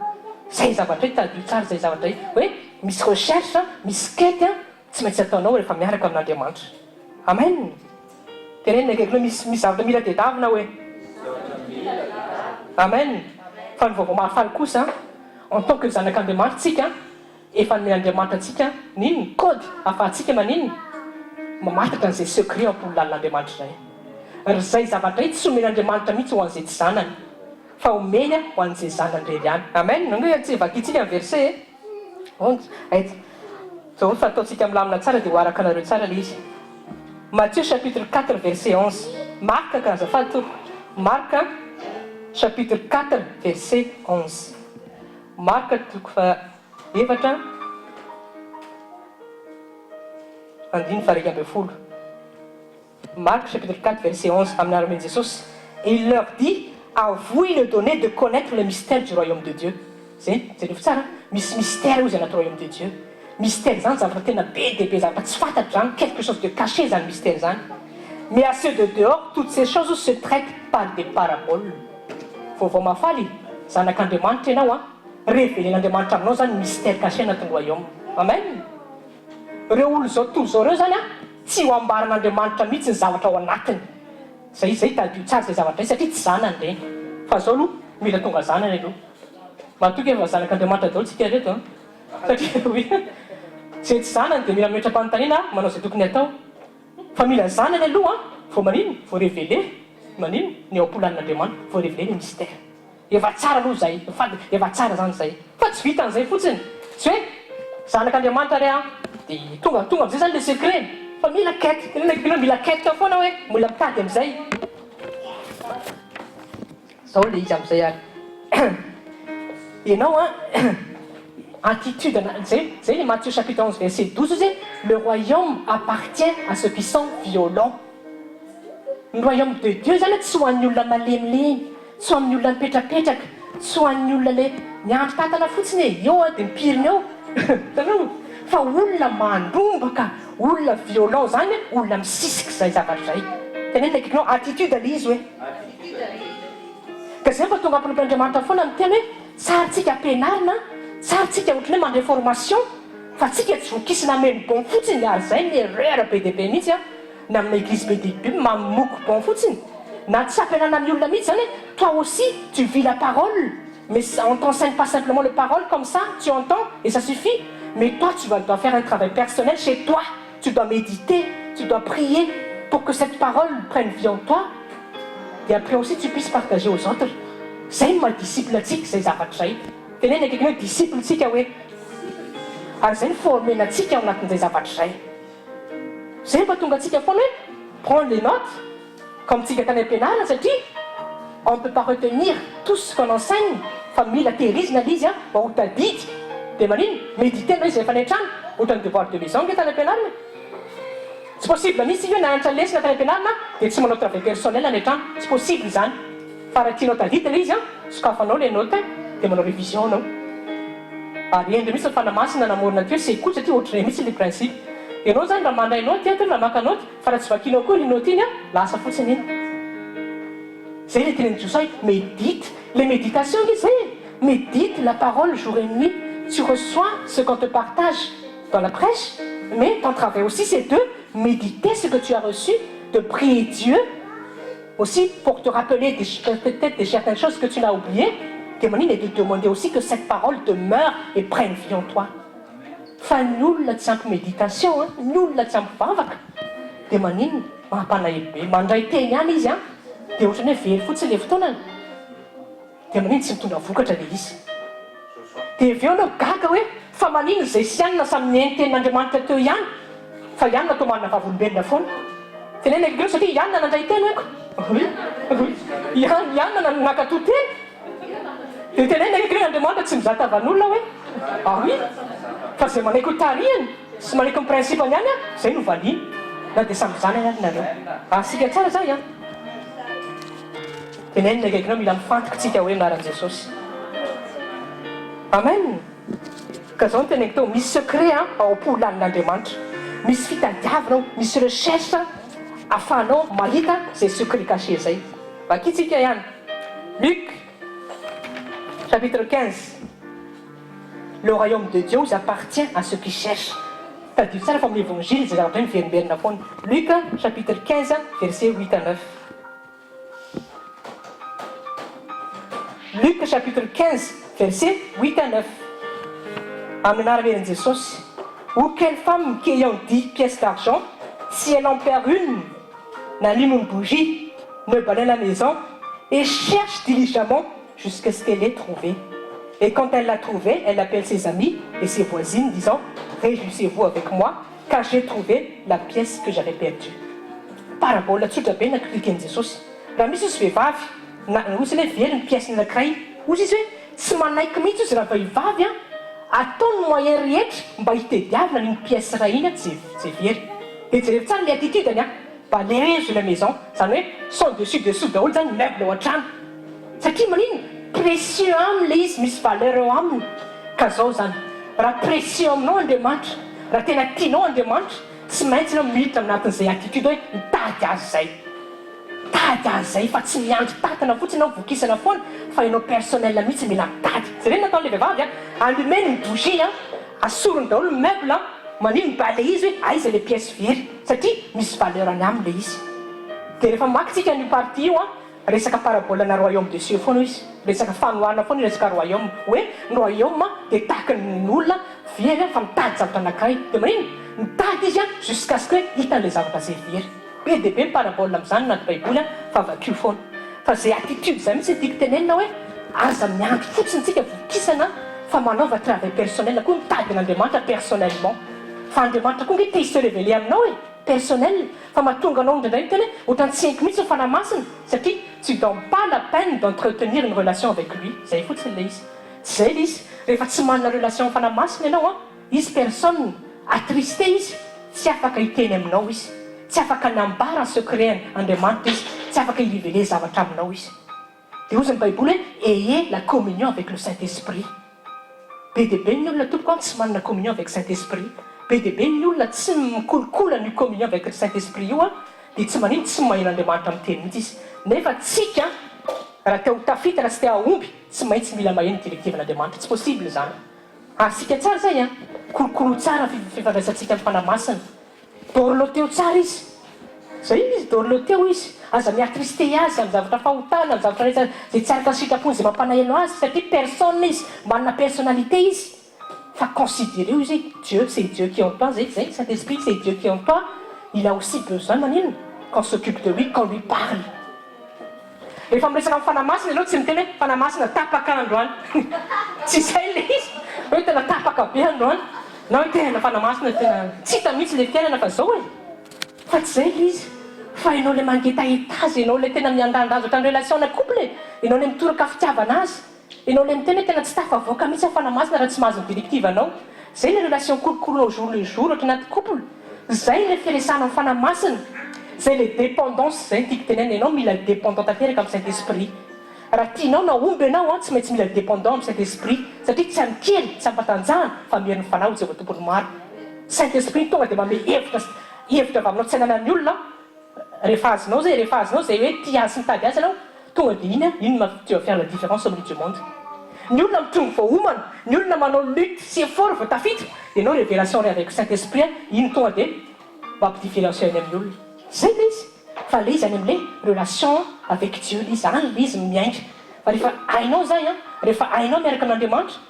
Zay zavatra tadio tsara zay zavatra hoe misy recherche, misy quête tsy maintsy ataonao rehefa miaraka amin'Andriamanitra. Amen. Tenenina akaikinao misy zavatra mila tedavina hoe amen. Fa ny vaovao mahafaly kosa en tant que zanak'Andriamanitra tsika efa ny Andriamanitra antsika ninony code afahantsika maninony mamatatra an'izay secret ampolan'Andriamanitra zay. Ry zay zavatra tsy omen'Andriamanitra mihitsy ho an'izay tsy zanany fa omeny ho an'izay zanany rery ihany. Amen. Nange tsy vakitsika amin'ny verset zao fa ataontsika milamina tsara dia ho araka anareo tsara le izy. Matthieu chapitre 4 verset 11. Marc ka azafady toko. Marc chapitre 4 verset 11. Marc toko fa efatra andiny fa raika ambin'ny folo. Marc chapitre 4 verset 11 amin'ny aramin'i Jesosy. Et il leur dit à vous il est donné de connaître le mystère du royaume de Dieu. Zay jereo tsara misy mystère io zay anaty royaume de Dieu. Mystère zany zavatra tena be dia be zavatra tsy fantatro zany quelque chose de caché zany mystère zany. Mais à ceux de dehors toutes ces choses se traitent par des paraboles. Vaovao mafaly zanak'Andriamanitra ianao révélen'Andriamanitra aminao zany mystère caché anatin'ny royaume. Amen. Reo olo zao toy zao reo zany tsy ho ambaran'Andriamanitra mihitsy ny zavatra ao anatiny. Zay tadio tsara zay zavatra satria tsy zanany reny. Fa zao aloha mila tonga zanany aloha. Matoky efa zanak'Andriamanitra daholo tsika reto satria zay tsy zanany dia mila mihoatra-panontaniana manao zay tokony atao. Fa mila zanany aloha vao manino vao révélé manino ny ao ampolan'Andriamanitra vao révélé ny mystère. Efa tsara aloha zay efa tsara zany zay fa tsy vita an'izay fotsiny tsy hoe zanak'Andriamanitra re dia tonga amin'izay zany le secret fa mila quête mila quête foana hoe mila mitady amin'izay zao le izy amin'izay ary ianao attitude zay le Matthieu chapitre 11 verset 12 zay le royaume appartient à ceux qui sont violents. Ny royaume de Dieu zany tsy ho an'ny olona malemilemy, tsy ho amin'ny olona mipetrapetraka, tsy ho an'ny olona le miandry tantana fotsiny eo dia mipirina eo tanao fa olona mandombaka, olona violent zany olona misisika zay zavatra zay. Tenenina akaikinao attitude le izy hoe ka zay fa tonga ampolan'Andriamanitra foana miteny hoe tsara tsika ampianarina, tsara tsika ohatrany hoe mandray formation fa tsika tsy voakisina menybon fotsiny ary zay ny erreur be dia be mihitsy na amina église be dehibe mamoko bon fotsiny na tsy ampianana ny olona mihitsy zany toi aussi tu vis la parole mais on t'enseigne pas simplement les paroles comme ça tu entends et ça suffit mais toi tu dois faire un travail personnel chez toi tu dois méditer tu dois prier pour que cette parole prenne vie en toi et après aussi tu puisses partager aux autres zay no maha-disciple atsika zay zavatra zay teneny akaiky hoe disciple tsika hoe ary zay ny formenatsika ao anatin'izay zavatra zay zay mba tonga atsika foana hoe prendre les notes comme tsika tany am-pianarana satria on ne peut pas retenir tout ce qu'on enseigne fa mila tehirizina l'izy a mba ho tadidy dia manino méditer anao izy rehefa any an-trano ohatrany devoir de maison nge tany am-pianarana tsy possible misy hoe nahantra lesina tany am-pianarana dia tsy manao travail personnel any an-trano tsy possible zany fa raha tianao tadidy le izy a sokafanao le note dia manao révision anao ary endre misy fanamasina namorona ty hoe sekoly satria ohatrany misy le principe ianao zany raha mandray note ty na maka note fa raha tsy vakinao koa le note iny a lasa fotsiny iny zay le teneny Jiosy hoe médite les méditations izy zay médite la parole jour et nuit tu reçois ce qu'on te partage dans la prêche mais ton travail aussi c'est de méditer ce que tu as reçu de prier Dieu aussi pour te rappeler peut-être des certaines choses que tu l'as oubliées et de demander aussi que cette parole demeure et prenne vie en toi fa ny olona tsy ampy méditation ny olona tsy ampy vavaka dia manino mampanahibe mandray teny any izy dia ohatrany hoe very fotsiny le fotoanany dia manino tsy mitondra vokatra le izy dia avy eo anao gaga hoe fa manino zay sy anina samy eny tenin'Andriamanitra teo ihany fa ianona atao manana vavolombelona foana teneny akeo satria ianona nandray teny hoeko ianona nakatoa teny dia teneny akeo Andriamanitra tsy mizata avan'olona hoe oui fa zay manaiky ho tarihany sy manaiky ny principe any any zay no valiny na dia samy zany any nareo asika tsara zay teneny akaikinao mila mifantokytsika hoe anaran'i Jesosy amen ka zao no teneniko tao misy secret ao am-polanin'Andriamanitra misy fitadiavanao misy recherche ahafahanao mahita zay secret caché zay vakitsika ihany Luc chapitre 15 le royaume de Dieu vous appartient à ceux qui cherchent tadio tsara fa amin'ny évangile zay zavatra miverimberina foana Luc chapitre 15 verset 8 à 9 Luc chapitre 15 verset 8 à 9 amin'ny anaran'i Jesosy ou quelle femme qui ayant 10 pièces d'argent si elle en perd une n'allume une bougie ne balaie la maison et cherche diligemment jusqu'à ce qu'elle ait trouvé. Et quand elle l'a trouvé, elle appelle ses amis et ses voisines, disant « Réjouissez-vous avec moi, car j'ai trouvé la pièce que j'avais perdue. » Parabole tsotra be nakrikan'i Jesosy. Raha misy izy vehivavy, ozy ilay very ny pièce anankiray, ozy izy hoe tsy manaiky mihitsy izy raha vehivavy ataony moyen rehetra mba hitadiavina ny pièce ray iny tsy very. Dia jereo tsara le attitude-any balayer la maison, zany hoe son dessus dessous daholo zany meuble ao an-trano. Satria manino précieux aminy le izy misy valeur eo aminy ka zao zany raha précieux aminao Andriamanitra raha tena tianao Andriamanitra tsy maintsy anao militra aminatin'izay attitude hoe mitady azy zay fa tsy miandry tatana fotsiny anao vokisana foana fa ianao personnel mihitsy mila mitady zay nataon'le vehivavy allumeny ny bougie asorony daholo ny meuble manino bale izy hoe aiza le pièce very satria misy valeur any aminy le izy dia rehefa makitsika ny partie io resaka parabolana royaume de cieux foana izy resaka fanoharana foana resaka royaume hoe ny royaume dia tahaka ny olona very fa mitady zavatra anankiray dia manino mitady izy jusqu'à ce que hitan'le zavatra zay very be dia be ny parabola amin'izany anaty baiboly fa vakio foana fa zay attitude zay mihitsy tiako tenenina hoe aza miandry fotsiny tsika vokisana fa manaova travail personnel koa mitady an'Andriamanitra personnellement fa Andriamanitra koa nge te se révéler aminao personnel fa mahatonga anao indraindray tena ohatrany 5 mihitsy ny fanamasina satria tu donnes pas la peine d'entretenir une relation avec lui zay fotsiny le izy tsy zay le izy rehefa tsy manana relation fanamasina ianao izy personne attristé izy tsy afaka hiteny aminao izy tsy afaka nambara secret Andriamanitra izy tsy afaka hirevele zavatra aminao izy dia ozy ny baiboly hoe ayez la communion avec le Saint-Esprit be dia be ny olona tompoko tsy manana communion avec Saint-Esprit be dia be ny olona tsy mikolokola ny communion avec le Saint-Esprit io dia tsy manino tsy maheno Andriamanitra amin'ny teny mihitsy izy nefa tsika raha te ho tafita raha tsy te hahomby tsy maintsy mila maheno directiven'Andriamanitra tsy possible zany asika tsara zay kolokolo tsara fifandraisantsika amin'ny fanamasina dorlo teo tsara izy zay izy dolo teo izy aza miatriste azy amin'ny zavatra fahotana amin'ny zavatra rehetra zay tsy araka sitrapony zay mampalahelo azy satria personne izy manana personnalité izy fa considéré izy Dieu c'est Dieu qui est en toi zay Saint-Esprit c'est Dieu qui est en toi il a aussi besoin manino qu'on s'occupe de lui qu'on lui parle rehefa miresaka amin'ny fanamasina aloha tsy miteny hoe fanamasina tapaka androany tsy zay le izy hoe tena tapaka be androany na hoe tena fanamasina tena tsy hita mihitsy le fiainana fa zao e fa tsy zay izy fa ianao le mangetahitazy ianao le tena miandandazo ohatran'ny relation na couple ianao le mitoraka fitiavana azy ianao le miteny hoe tena tsy tafavoaka mihitsy ny fanamasina raha tsy mahazo ny directive anao zay le relation kolokolo au jour le jour ohatra anaty couple zay le firesana amin'ny fanamasina zay le dépendance zay tiako tenena ianao mila dépendant tanteraka amin'ny Saint-Esprit raha tianao na omby ianao tsy maintsy mila dépendant amin'ny Saint-Esprit satria tsy amikely tsy ampatanjahana fa mieriny fanahy Jehovah tompony maro Saint-Esprit tonga dia manome hevitra avy aminao tsy hananan'ny olona rehefa azonao zay hoe tia azy sy mitady azy ianao tonga dia iny tu vas faire la différence au milieu du monde ny olona mitongo vao homana ny olona manao lutte sy effort vao tafita dia ianao révélation avec Saint-Esprit iny tonga dia mampidiférencier any amin'ny olona zay le izy fa le izy any amin'ilay relation avec Dieu le izy any le izy miainga fa rehefa hainao zay rehefa hainao miaraka amin'Andriamanitra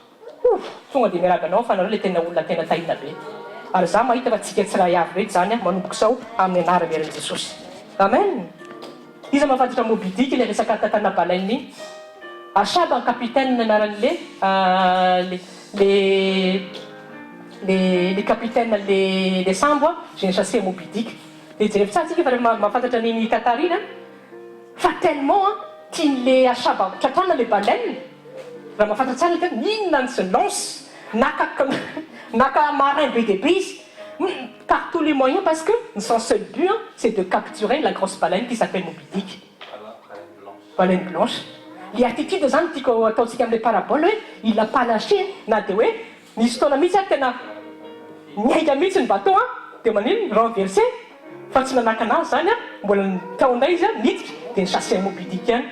tonga dia miaraka anao fa nareo le tena olona tena tahina be ary za mahita fa tsika tsy raha iavy rehetra zany manomboka sao amin'ny anara-miaran'i Jesosy amen izy mahafantatra Moby Dick ilay resaka tantana baleine Achab capitaine anaran'le les capitaines les sambo j'ai chassé Moby Dick dia jerevy tsara tsika fa rehefa mahafantatra niny tantarina fa tellement tian'le Achab tratrana le baleine raha mahafantatra tsara le tena inona ny se lance naka marin be dia be izy par tous les moyens parce que son seul but c'est de capturer la grosse baleine qui s'appelle Moby Dick baleine blanche les attitudes zany tiako ataontsika amin'ilay parabole hoe il n'a pas lâché na dia hoe nisy fotoana mihitsy tena miainga mihitsy ny bateau dia manino renversé fa tsy nanaka anazy zany mbola taonay izy midika dia nichassé Moby Dick ihany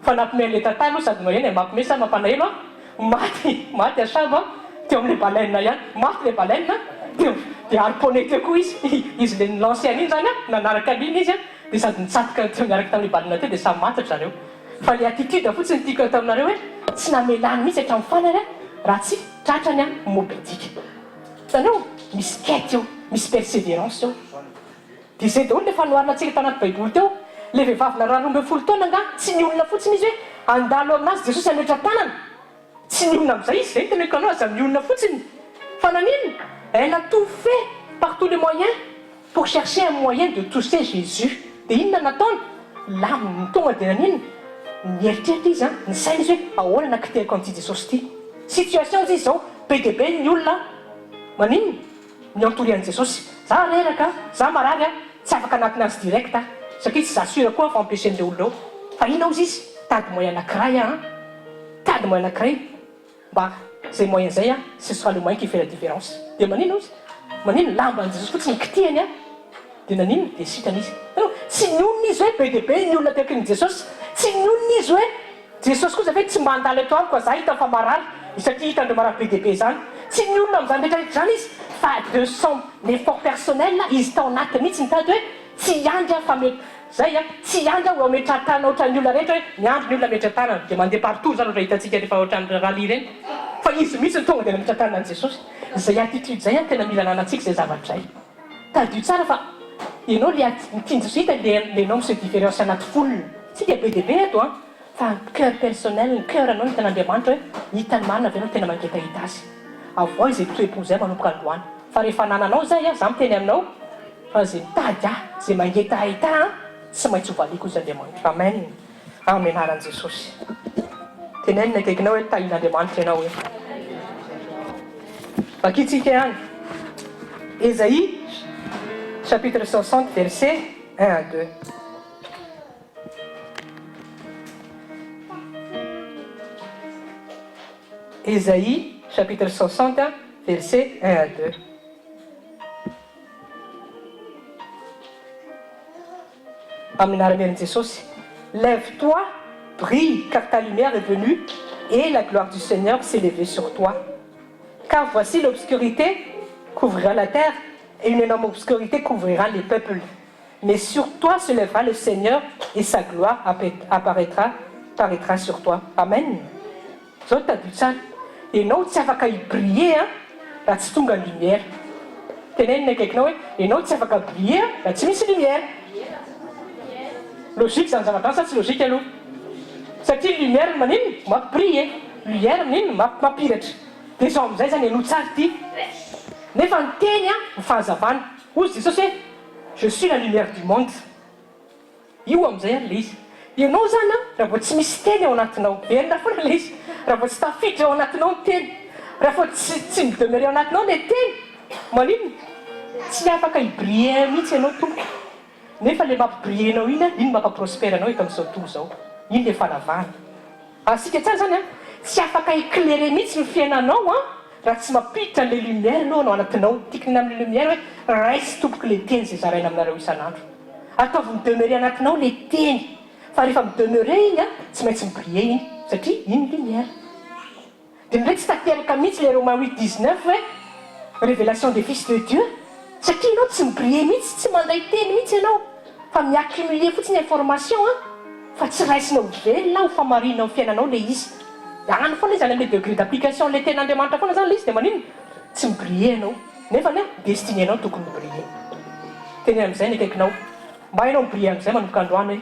fa nampimeny le tantara aloha sady moyenne mampimeny sa mampalahelo maty Achab teo amin'le baleine ihany maty le baleine dia harponné teo koa izy le nilancé an'iny zany nanaraka an'iny izy dia sady nitsatoka teo miaraka tamin'le baleine teo dia samy matatra zareo fa le attitude fotsiny tiako atao aminareo hoe tsy namelany mihitsy hatramin'ny fanany raha tsy tratrany Moby Dick hitanao misy quête eo misy persévérance eo dia zay daholo le fanoharina antsika tao anaty baiboly teo le vehivavy narano 12 taona nga tsy ny olona fotsiny izy hoe andalo aminazy Jesosy hametra tanana tsy ny olona amin'izay izy zay tena hoe kanao aza amin'ny olona fotsiny fa nanino elle a tout fait par tous les moyens pour chercher un moyen de toucher Jésus dia inona nataony laminy tonga dia nanino nieritreritra izy nisaina izy hoe ahoana nakiteriko an'ity Jesosy ity situation izy zao be dia be ny olona manino ny entouré an'i Jesosy za reraka za marary tsy afaka anatina azy direct satria tsy zasura koa fa empêcher-n'le olona eo fa inao izy tady moyen anankiray tady moyen anankiray mba zay moyen zay ce sera le moyen qui fait la différence dia manino izy manino lamba an'i Jesosy fotsiny kitihany dia nanino dia sitany izy tsy ny olona izy hoe be dia be ny olona tekin'i Jesosy tsy ny olona izy hoe Jesosy kosa hoe tsy mandalo eto amiko za hita fa marary satria hitandreo marary be dia be zany tsy ny olona amin'izany rehetrarehetra zany izy fa de son effort personnel izy tao anaty mihitsy nitady hoe tsy andra fa zay tsy andra ho ametratanana ohatran'ny olona rehetra hoe miandro ny olona ametratanana dia mandeha partout zany ohatra hitantsika rehefa ohatran'ny rally reny fa izy mihitsy ny tonga dia nametratanana an'i Jesosy zay attitude zay tena mila nanantsika zay zavatra zay tadio tsara fa ianao le tian'Jesosy hita le nom se différence anaty folona tsy dia be dia be eto fa cœur personnel ny cœur anao ny ten'Andriamanitra hoe hitany marina avy anao tena mangetahita azy avao izy toe-po zay manomboka androany fa rehefa nananao zay za miteny aminao fa zay mitady zay mangetahita tsy maintsy hovaliko izy Andriamanitra amen amin'ny anaran'i Jesosy tenenina akaikinao hoe tahin'Andriamanitra ianao hoe vakitsika ihany Ésaïe chapitre 60 verset 1 à 2 Ésaïe chapitre 60 verset 1 à 2 amin'ny anaran'i Jesosy lève-toi brille car ta lumière est venue et la gloire du Seigneur s'est levée sur toi car voici l'obscurité couvrira la terre et une énorme obscurité couvrira les peuples Mais sur toi se lèvera le Seigneur et sa gloire paraîtra sur toi. Amen. Zao tadio tsara. Ianao tsy afaka hibriller raha tsy tonga ny lumière. Tenenina akaikinao hoe ianao tsy afaka briller raha tsy misy lumière. Logique zany zavatra sa tsy logique aloha. Satria lumière maninona mampibriller, lumière maninona mampiratra. Dia zao amin'izay zany ianao tsara ity. Nefa ny teny ny fahazavana. Ozy Jesosy hoe je suis la lumière du monde. Io amin'izay ary le izy. Ianao zany raha vao tsy misy teny ao anatinao, verina foana le izy. Raha vao tsy tafiditra ao anatinao ny teny, raha vao tsy midemeure ao anatinao le teny, maninona tsy afaka hibriller mihitsy ianao tompo. Nefa le mampibriller anao iny mampaprospère anao eto amin'izao tontolo izao. Iny le fahalavana. Asika tsara zany tsy afaka éclairer mihitsy ny fiainanao raha tsy mampiditra le lumière aloha ao anatinao. Tikina amin'ny lumière hoe raisy tompoko le teny izay zaraina aminareo isan'andro. Ataovy midemeure anatinao le teny. Fa rehefa midemeure iny tsy maintsy mibriller iny satria iny lumière. Dia ndraiky tsy tanteraka mihitsy le Romains 8:19 hoe révélation des fils de Dieu. Satria ianao tsy mibriller mihitsy, tsy manday teny mihitsy ianao. Fa miaccumuler fotsiny information fa tsy raisinao velona ho famarinao ny fiainanao le izy. Any foana izy any amin'ny degré d'application le ten'Andriamanitra foana zany le izy dia maninona tsy mibriller ianao. Nefa le destiné anao tokony mibriller. Teny amin'izay ny akaikinao. Mba hainao mibriller amin'izay manomboka androany hoe.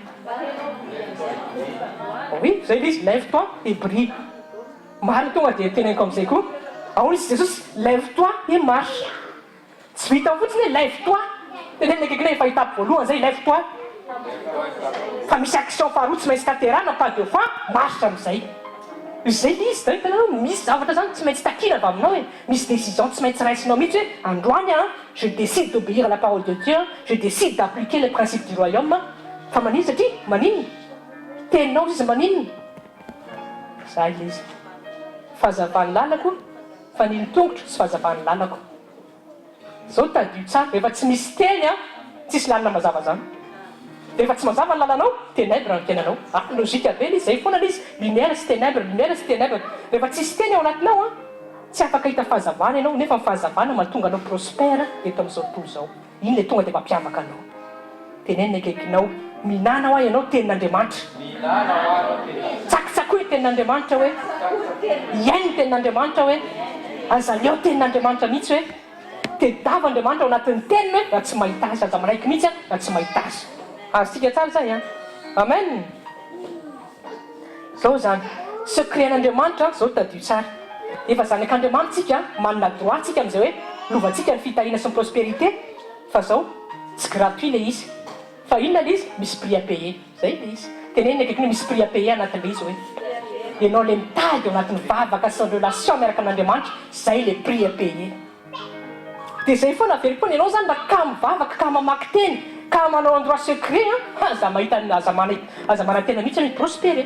Oui, zay izy lève-toi et brille. Marina tonga dia teneniko amin'izay koa. Ao izy Jesosy lève-toi et marche. Tsy vitanao fotsiny hoe lève-toi. Tenenina akaikinao efa étape voalohany zay lève-toi. Fa misy action faharoa tsy maintsy tanterahana pas deux fois marche amin'izay. Izay le izy hitanao misy zavatra zany tsy maintsy takina avy aminao hoe misy décision tsy maintsy raisinao mihitsy hoe androany je décide d'obéir à la parole de Dieu, je décide d'appliquer les principes du royaume. Fa maninona satria maninona teninao izy maninona zay le izy. Fahazavany lalako fa niny tongotra sy fahazavany lalako. Zao tadio tsara rehefa tsy misy teny tsisy lalina mazava zany. Rehefa tsy mazava ny lalanao ténèbre ny tenanao. Logika be izy zay foana le izy. Lumière sy ténèbre, lumière sy ténèbre. Rehefa tsisy teny ao anatinao tsy afaka hita fahazavana ianao nefa ny fahazavana mahatonga anao prospère eto amin'izao tontolo izao. Iny le tonga dia mampiavaka anao. Tenenina akaikinao minana ho ianao tenin'Andriamanitra. Tsakitsakoy tenin'Andriamanitra hoe iainy tenin'Andriamanitra hoe azaleo tenin'Andriamanitra mihitsy hoe tedava Andriamanitra ao anatin'ny teniny hoe raha tsy mahita azy aza manaiky mihitsy raha tsy mahita azy. Azontsika tsara zay amen. Zao zany secret n'Andriamanitra zao tadio tsara. Efa zanak'Andriamanitsika manana droit tsika amin'izay hoe lovantsika ny fitahina sy ny prospérité. Fa zao tsy gratuit le izy. Fa inona le izy misy prix à payer. Zay le izy. Tenenina akaiky misy prix à payer anatin'le izy hoe ianao le mitady ao anatin'ny vavaka sy ny relation miaraka amin'Andriamanitra zay le prix à payer. Dia zay foana avery foana ianao zany mba ka mivavaka ka mamaky teny ka manao endroit secret aza mahita aza manantena mihitsy ny prospéré.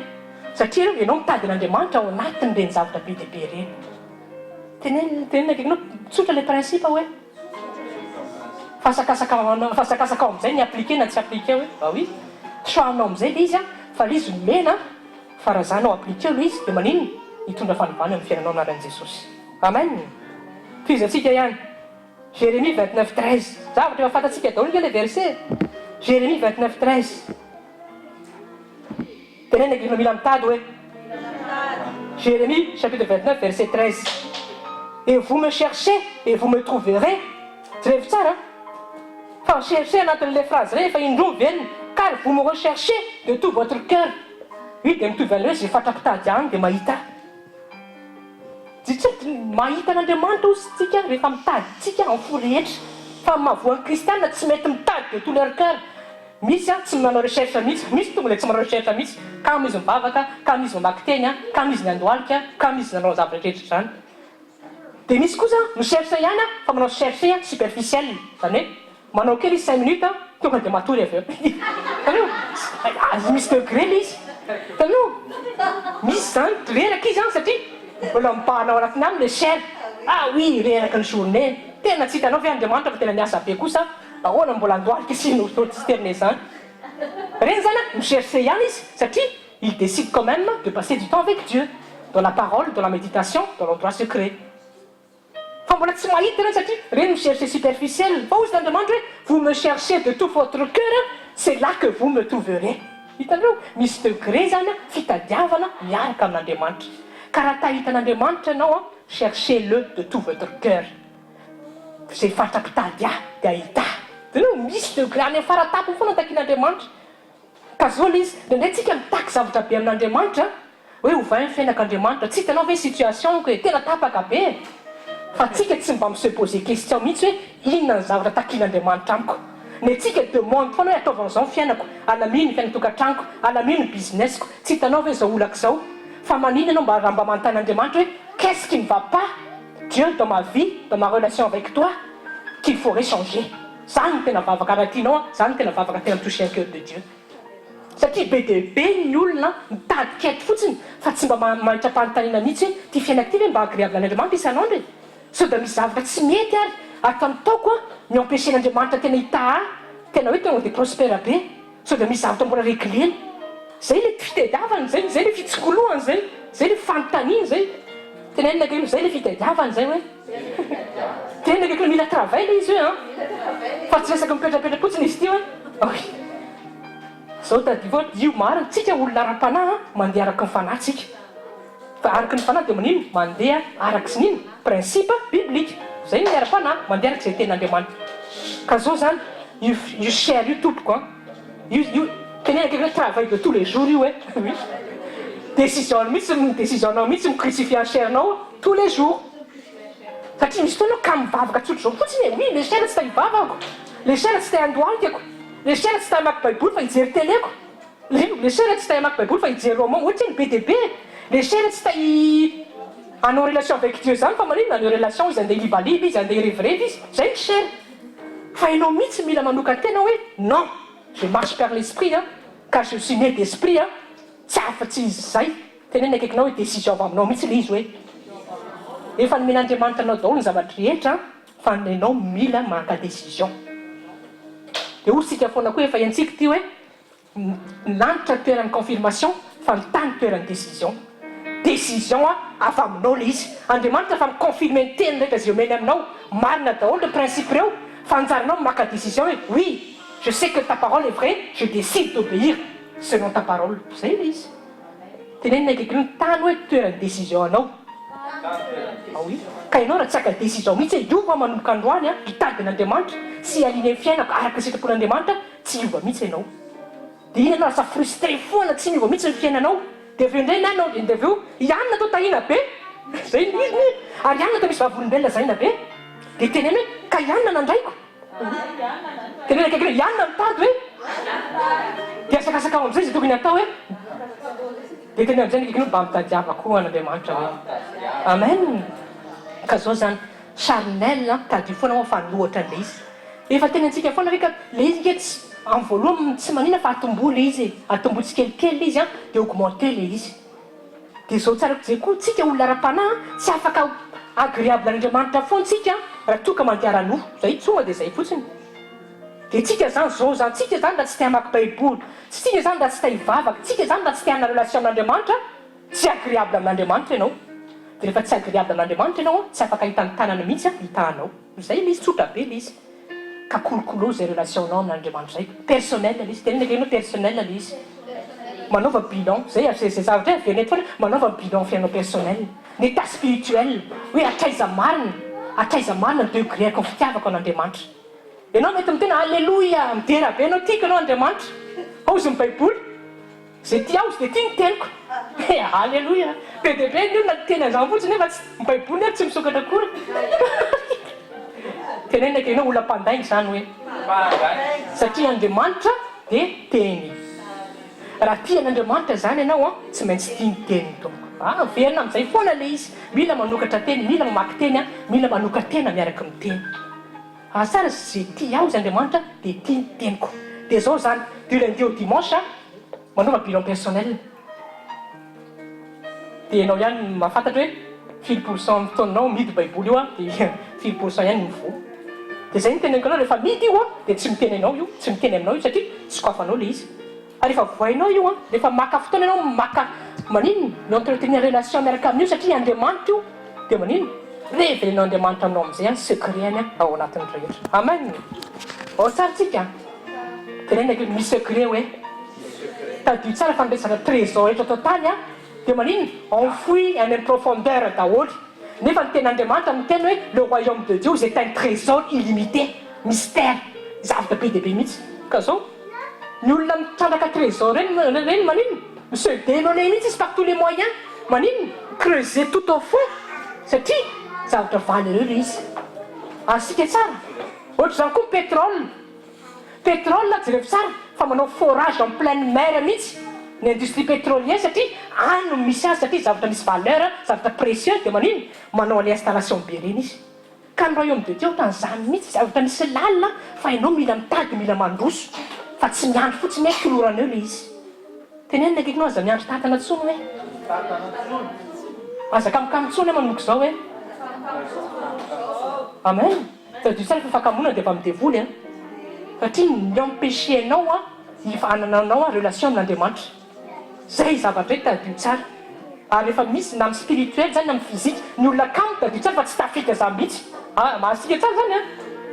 Satria ianao mitady n'Andriamanitra ao anatin'ireny zavatra be dia be ireny. Tenenina akaikinao tsotra le principe hoe fasakasaka ao amin'izay ny appliqué na tsy appliqué hoe oui soahanao amin'izay le izy fa le izy mena farazanao appliqué le izy dia maninona hitondra fanovana amin'ny fiainanao anaran'i Jesosy. Amen. Fizatsika ihany Jérémie 29:13. Zavatra efa fantatsika daholo le verset. Jérémie 29:13. Tenenina akaikinao mila mitady hoe Jérémie chapitre 29 verset 13. Et vous me cherchez et vous me trouverez. Jerevy tsara. Fa chercher anatin'ilay phrase rehefa indroa velona car vous me recherchez de tout votre cœur. Io dia mitovy an'ilay hoe zay fatrapitady any dia mahita. Mahita n'Andriamanitra ozy tsika rehefa mitady tsika amin'ny fo rehetra. Fa mahavoan'ny kristianina tsy mety mitady de tout leur cœur. Misy tsy manao recherche mihitsy, misy tonga le tsy manao recherche mihitsy. Ka izy mivavaka, ka izy mamaky teny, ka izy nandohalika, ka izy nanao zavatra rehetra zany. Dia misy kosa micherche ihany fa manao cherche superficiel. Zany hoe manao kely 5 minutes tonga dia matory avy eo. Tanao misy degré le izy. Tanao misy zany reraka izy satria mbola mipahanao anatiny any le chaîne. Ah oui reraka ny journée. Tena tsy hitanao ve Andriamanitra fa tena miasa be kosa. Ahoana mbola andohalika sy notisterné zany. Reny zany micherche ihany izy satria il décide quand même de passer du temps avec Dieu dans la parole, dans la méditation, dans l'endroit secret. fa mbola tsy mahita reny satria reny micherche superficiel fa ozy n'Andriamanitra hoe vous me cherchez de tout votre cœur c'est là que vous me trouverez. Hitanareo misy degré zany a fitadiavana miaraka amin'Andriamanitra ka raha tahitan'Andriamanitra ianao a cherchez le de tout votre cœur zay fatrapitady dia ahita denao misy degré any amin'ny faratapony foana takian'Andriamanitra ka zao le izy ndraindray tsika mitaky zavatra be amin'Andriamanitra hoe ovay ny fiainak'Andriamanitra tsy hitanao ve situation hoe tena tapaka be fa tsika tsy mba mise poser question mihitsy hoe inona ny zavatra takian'Andriamanitra amiko ne tsika demande foana hoe ataovan'izao ny fiainako alamino ny fiainatokantranoko alamino ny businessiko tsy hitanao ve zao olako zao fa manina ianao raha mba manontany hoe qu'est-ce qui ne va pas Dieu dans ma vie dans ma relation avec toi qu'il faudrait changer zany tena vavaka raha tianao zany tena vavaka tena toucher un cœur de Dieu satria be dia be ny olona mitady kety fotsiny fa tsy mba mahitra-panontaniana mihitsy hoe ty fiainako ty hoe mba agréable an'Andriamanitra isan'andro sao dia misy zavatra tsy mety ary ataon'taoko a mi-empêcher n'Andriamanitra tena hita tena hoe tena dia prospère be sao dia misy zavatra mbola régleny zay le fitadiavany zay le fitsikoloany zay le fanontaniany zay tena enina kely zay le fitadiavany zay hoe tena kely mila travail le izy hoe fa tsy resaka mipetrapetra fotsiny izy ty hoe zao tadivo io marina tsika olona ara-panahy mandeha araka ny fanahytsika fa araka ny fanahy dia manino mandeha araka sy nino principe biblique zay ny ara-panahy mandeha araka zay ten'Andriamanitra ka zao zany io cher io tompoko io tenena kely hoe travail de tous les jours io hoe décision décision-nao mihitsy micrucifie en chair-nao tous les jours satria misy fotoanao ka mivavaka tsotro zao fotsiny oui le chair tsy ta hivavako le chair tsy ta handohalykako le chair tsy ta hamaky baiboly fa hijery teleko le chair tsy ta hamaky baiboly fa hijery roman ohatsy ny be dia be le chair tsy ta hanao relation avec Dieu zany fa manino nanao relation izy andeha libaliby izy andeha revirevy izy zay ny chair fa ianao mihitsy mila manoka tena hoe non je marche par l'esprit car je suis né d'esprit tsy afa-tsy izy zay tenena akaikinao hoe décision avy aminao mihitsy le izy hoe efa nomen'Andriamanitra anao daholo ny zavatra rehetra fa nenao mila maka décision dia osika foana koa efa iantsika ty hoe lanitra toeran'ny confirmation fa mitany toeran'ny décision avy aminao le izy Andriamanitra fa miconfirme ny teny ndraika zay omeny aminao marina daholo le principe reo fa anjaranao maka décision hoe oui je sais que ta parole est vraie je décide d'obéir selon ta parole zay le izy tenenina akaiky ny tany hoe toeran'ny décision anao oui ka ianao raha tsy aka décision mihitsy hoe iova manomboka androany hitadin'Andriamanitra sy aline ny fiainako araka sitrapon'Andriamanitra tsy iova mihitsy ianao dia iny anao lasa frustré foana tsy miova mihitsy ny fiainanao dia aveo indray nanao dia aveo ianona atao tahina be zay izy ary ianona atao misy vavolombelona zaina be dia tenena hoe ka ianona nandraiko tenena akaiky hoe ianona mitady hoe dia asakasaka ao amin'izay zay tokony atao hoe dia tena amin'izay akaiky mba mitadiava koa an'Andriamanitra hoe amen ka zao zany charnel tadio foana moa fa nohatra an'le izy efa tena antsika foana hoe ka le izy ngetsy amin'ny voalohany tsy manina fa atombo le izy atombo tsy kelikely le izy dia augmente le izy dia zao tsara zay koa tsika olona ara-panahy tsy afaka agréable an'Andriamanitra foantsika raha toka mandiarano zay tsonga dia zay fotsiny dia tsika zany zao zany tsika zany raha tsy te hamaky baiboly tsika zany raha tsy te hivavaka tsika zany raha tsy te hana relation amin'Andriamanitra tsy agréable amin'Andriamanitra ianao dia rehefa tsy agréable amin'Andriamanitra ianao tsy afaka hitany tanana mihitsy hitanao zay le izy tsotra be le izy ka kolokolo zay relationnao amin'Andriamanitra zay personnel le izy tenena keinao personnel le izy manaova bilan zay zay zavatra venet foana manaova bilan fiainao personnel ny état spirituel hoe atraiza marina degré ako ny fitiavako an'Andriamanitra ianao mety mitena alleloia midera be anao tiako anao Andriamanitra aozy ny baiboly zay ty aozy dia ty ny teniko alleloia be dia be ny olona tena zany fotsiny nefa ny baiboly tsy misokatra akory tenena keinao olona mpandaingy zany hoe satria Andriamanitra dia teny raha tia an'Andriamanitra zany ianao tsy maintsy tia ny teny tompoko verina amin'izay foana le izy mila manokatra teny mila mamaky teny mila manoka tena miaraka amin'ny teny tsara zay tia aho zy Andriamanitra dia tia ny teniko dia zao zany du lundi au dimanche manova bilan personnel dia ianao ihany mahafantatra hoe 10% ny fotoananao midy baiboly io dia 10% ihany mivoa dia zay ny teneniko anao rehefa midy io dia tsy miteny anao io tsy miteny aminao io satria sokafanao le izy ary rehefa voainao io rehefa maka fotoana ianao maka manino mi-entretenir relation miaraka amin'io satria Andriamanitra io dia manino reheveren'andriamanitra aminao amin'izay secret-ny ao anatin'ny rehetra. Amen. Tsaratsika tenena misy secret hoe tadio tsara fandraisana trésor etra totaly dia manino enfouit en profondeur daholo. Nefa ny ten'andriamanitra miteny hoe le royaume de Dieu c'est un trésor illimité, mystère, zavatra be dia be mihitsy. Ka zao ny olona mitrandraka trésor reny manino se dénoner mihitsy izy par tous les moyens, manino creuser tout au fond satria zavatra valeureux le izy. Asika tsara ohatra zany koa pétrole jereo tsara fa manao forage en pleine mer mihitsy ny industrie pétrolière satria ano misy azy satria zavatra misy valeur, zavatra précieux dia manino manao any installation be reny izy. Ka ny royaume de Dieu ohatran'izany mihitsy zavatra misy lalina fa ianao mila mitady, mila mandroso fa tsy miandry fotsiny hoe kiloraneo le izy. Tenenina akaikinao aza miandry tatana tsony hoe aza kamokamo-tsony manomboka izao hoe amen. Tadio tsara fafakamonana dia efa midevoly satria miempêcher anao hifanananao relation amin'Andriamanitra. Zay zavatra hoe tadio tsara. Ary efa misy na amin'ny spirituel zany na amin'ny physique ny olona kamo tadio tsara fa tsy tafita za mihitsy. Mahasika tsara zany